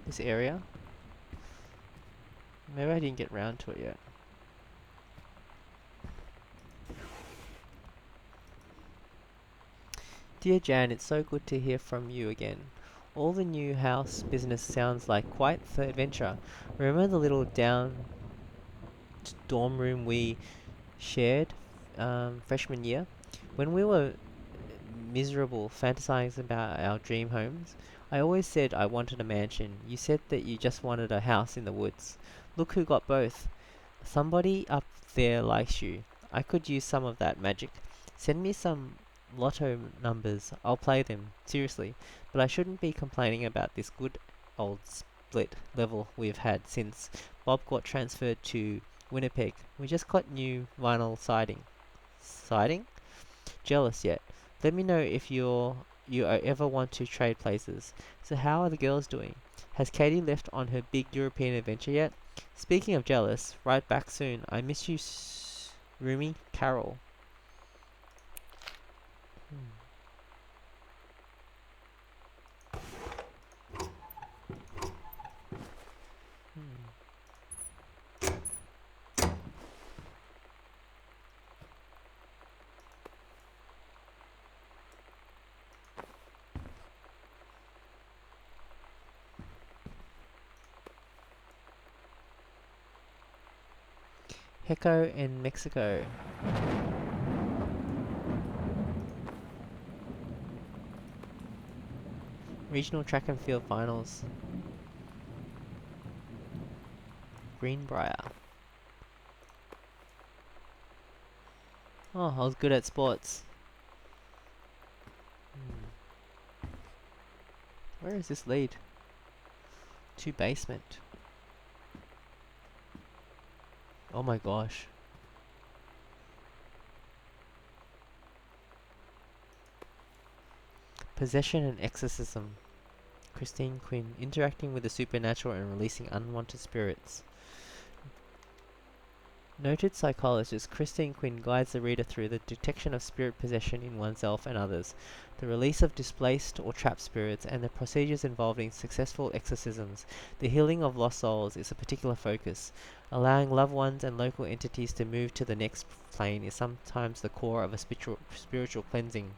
this area? Maybe I didn't get round to it yet. Dear Jan, it's so good to hear from you again. All the new house business sounds like quite the adventure. Remember the little down dorm room we shared freshman year? When we were miserable, fantasizing about our dream homes, I always said I wanted a mansion. You said that you just wanted a house in the woods. Look who got both. Somebody up there likes you. I could use some of that magic. Send me some lotto numbers. I'll play them. Seriously. But I shouldn't be complaining about this good old split level we've had since Bob got transferred to Winnipeg. We just got new vinyl siding. Siding? Jealous yet? Let me know if you ever want to trade places. So how are the girls doing? Has Katie left on her big European adventure yet? Speaking of jealous, right back soon. I miss you, Rumi Carol. Hmm. Hmm. Hecko in Mexico. Regional track and field finals. Greenbrier. Oh, I was good at sports. Hmm. Where is this lead? To basement. Oh my gosh. Possession and exorcism. Christine Quinn, interacting with the supernatural and releasing unwanted spirits. Noted psychologist Christine Quinn guides the reader through the detection of spirit possession in oneself and others, the release of displaced or trapped spirits, and the procedures involving successful exorcisms. The healing of lost souls is a particular focus. Allowing loved ones and local entities to move to the next plane is sometimes the core of a spiritual cleansing.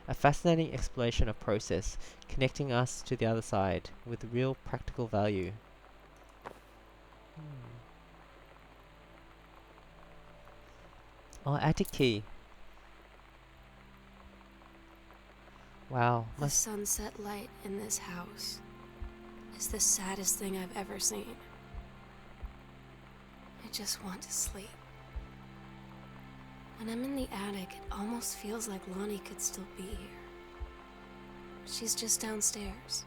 A fascinating exploration of process, connecting us to the other side, with real practical value. Hmm. Oh, attic key. Wow. The sunset light in this house is the saddest thing I've ever seen. I just want to sleep. When I'm in the attic, it almost feels like Lonnie could still be here. She's just downstairs.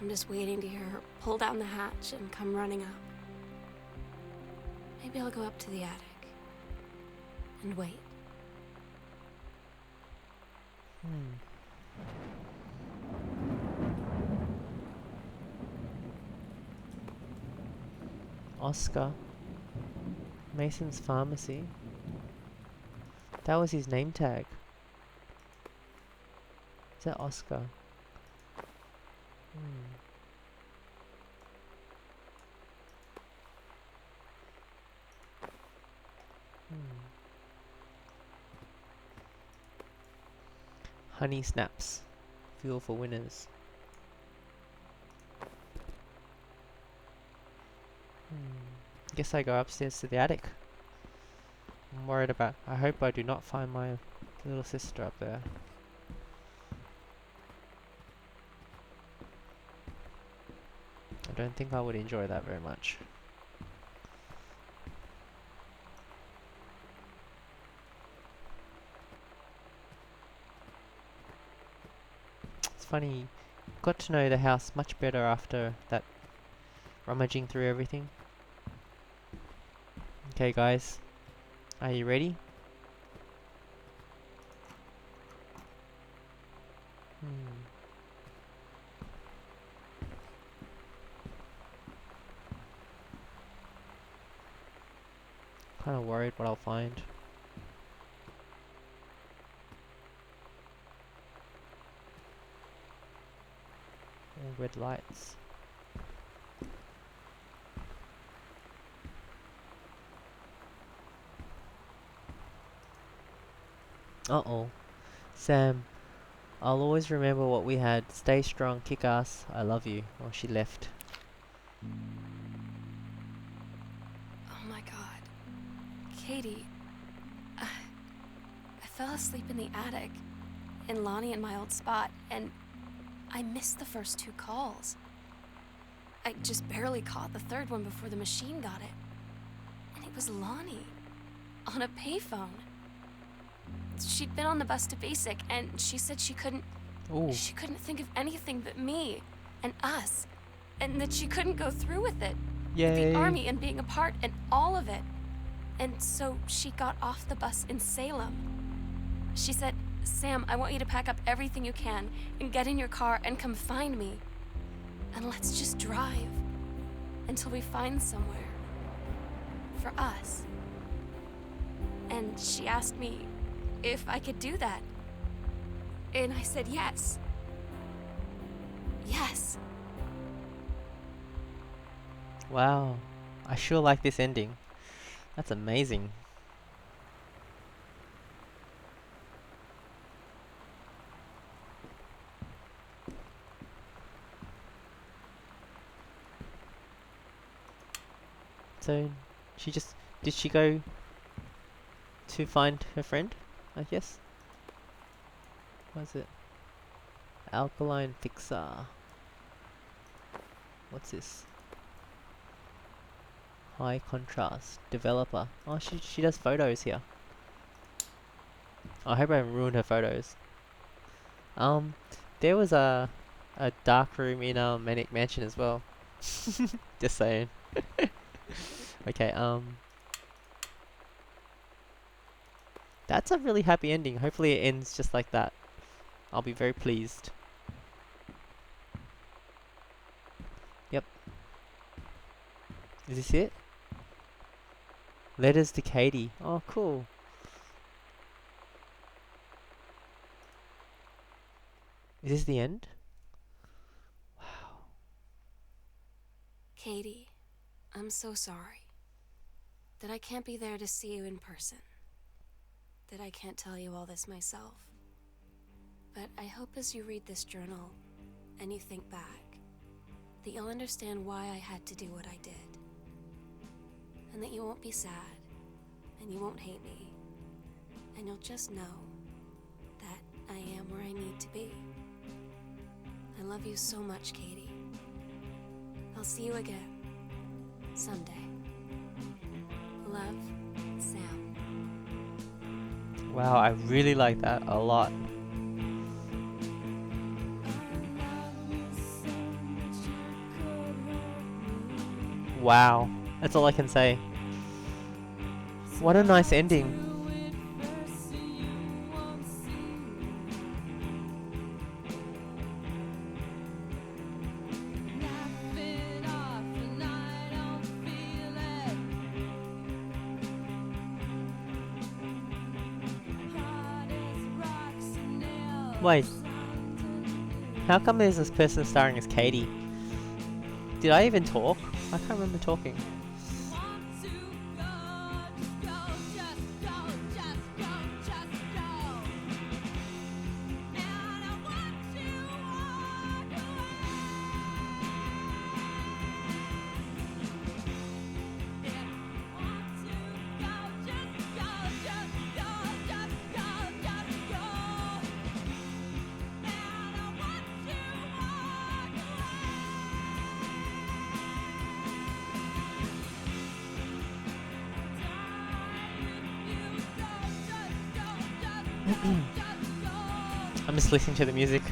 I'm just waiting to hear her pull down the hatch and come running up. Maybe I'll go up to the attic and wait. Hmm. Oscar. Mason's Pharmacy. That was his name tag. Is that Oscar? Hmm. Hmm. Honey Snaps. Fuel for winners. Guess I go upstairs to the attic. I'm worried about. I hope I do not find my little sister up there. I don't think I would enjoy that very much. It's funny, got to know the house much better after that rummaging through everything. Okay guys, are you ready? Kind of worried what I'll find. All red lights. Uh-oh. Sam, I'll always remember what we had. Stay strong, kick ass, I love you. Oh, she left. Oh my god. Katie, I fell asleep in the attic, in Lonnie and my old spot, and I missed the first 2 calls. I just barely caught the third one before the machine got it. And it was Lonnie, on a payphone. She'd been on the bus to Basic, and she said she couldn't Ooh. think of anything but me and us, and that she couldn't go through with it. Yay. The army and being apart and all of it. And so she got off the bus in Salem. She said, Sam, I want you to pack up everything you can and get in your car and come find me. And let's just drive until we find somewhere for us. And she asked me if I could do that. And I said yes. Yes. Wow. I sure like this ending. That's amazing. So, did she go to find her friend, I guess? What is it? Alkaline fixer. What's this? High contrast developer. Oh, she does photos here. I hope I haven't ruined her photos. There was a dark room in Manic Mansion as well. Just saying. Okay, that's a really happy ending. Hopefully it ends just like that. I'll be very pleased. Yep. Is this it? Letters to Katie. Oh, cool. Is this the end? Wow. Katie, I'm so sorry that I can't be there to see you in person, that I can't tell you all this myself. But I hope as you read this journal and you think back, that you'll understand why I had to do what I did. And that you won't be sad, and you won't hate me, and you'll just know that I am where I need to be. I love you so much, Katie. I'll see you again someday. Love, Sam. Wow, I really like that a lot. Wow, that's all I can say. What a nice ending. Wait, how come there's this person starring as Katie? Did I even talk? I can't remember talking. I'm just listening to the music.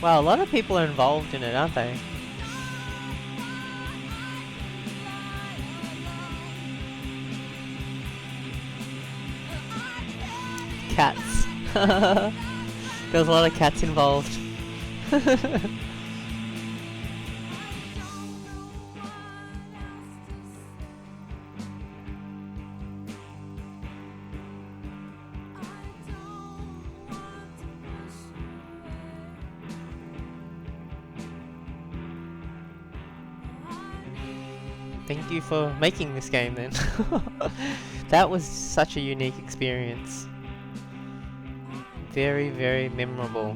Wow, a lot of people are involved in it, aren't they? Cats. There was a lot of cats involved. Thank you for making this game then. That was such a unique experience. Very, very memorable.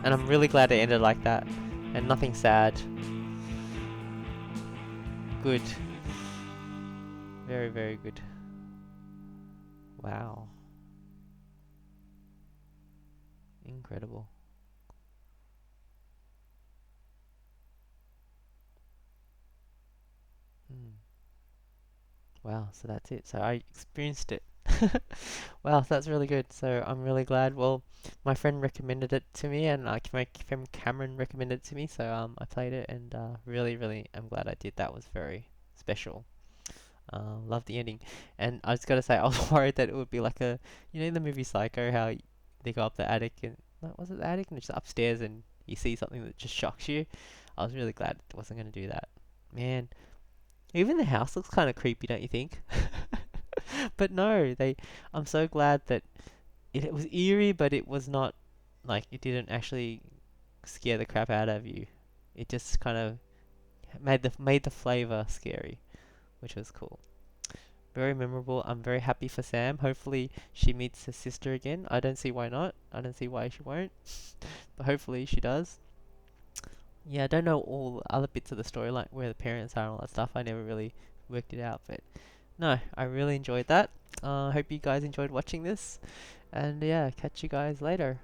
And I'm really glad it ended like that. And nothing sad. Good. Very, very good. Wow. Incredible. Hmm. Wow, so that's it. So I experienced it. Wow, that's really good. So I'm really glad. Well, my friend recommended it to me, and my friend Cameron recommended it to me. So I played it, and really, really, I'm glad I did. That was very special. Love the ending, and I just gotta say, I was worried that it would be like in the movie Psycho, how they go up the attic and was it the attic and it's upstairs, and you see something that just shocks you. I was really glad it wasn't gonna do that. Man, even the house looks kind of creepy, don't you think? But no, I'm so glad that it was eerie, but it was not like it didn't actually scare the crap out of you. It just kind of made the flavor scary, which was cool. Very memorable. I'm very happy for Sam. Hopefully she meets her sister again. I don't see why not. I don't see why she won't. But hopefully she does. Yeah, I don't know all the other bits of the story, like where the parents are and all that stuff. I never really worked it out, but no, I really enjoyed that. I hope you guys enjoyed watching this. And yeah, catch you guys later.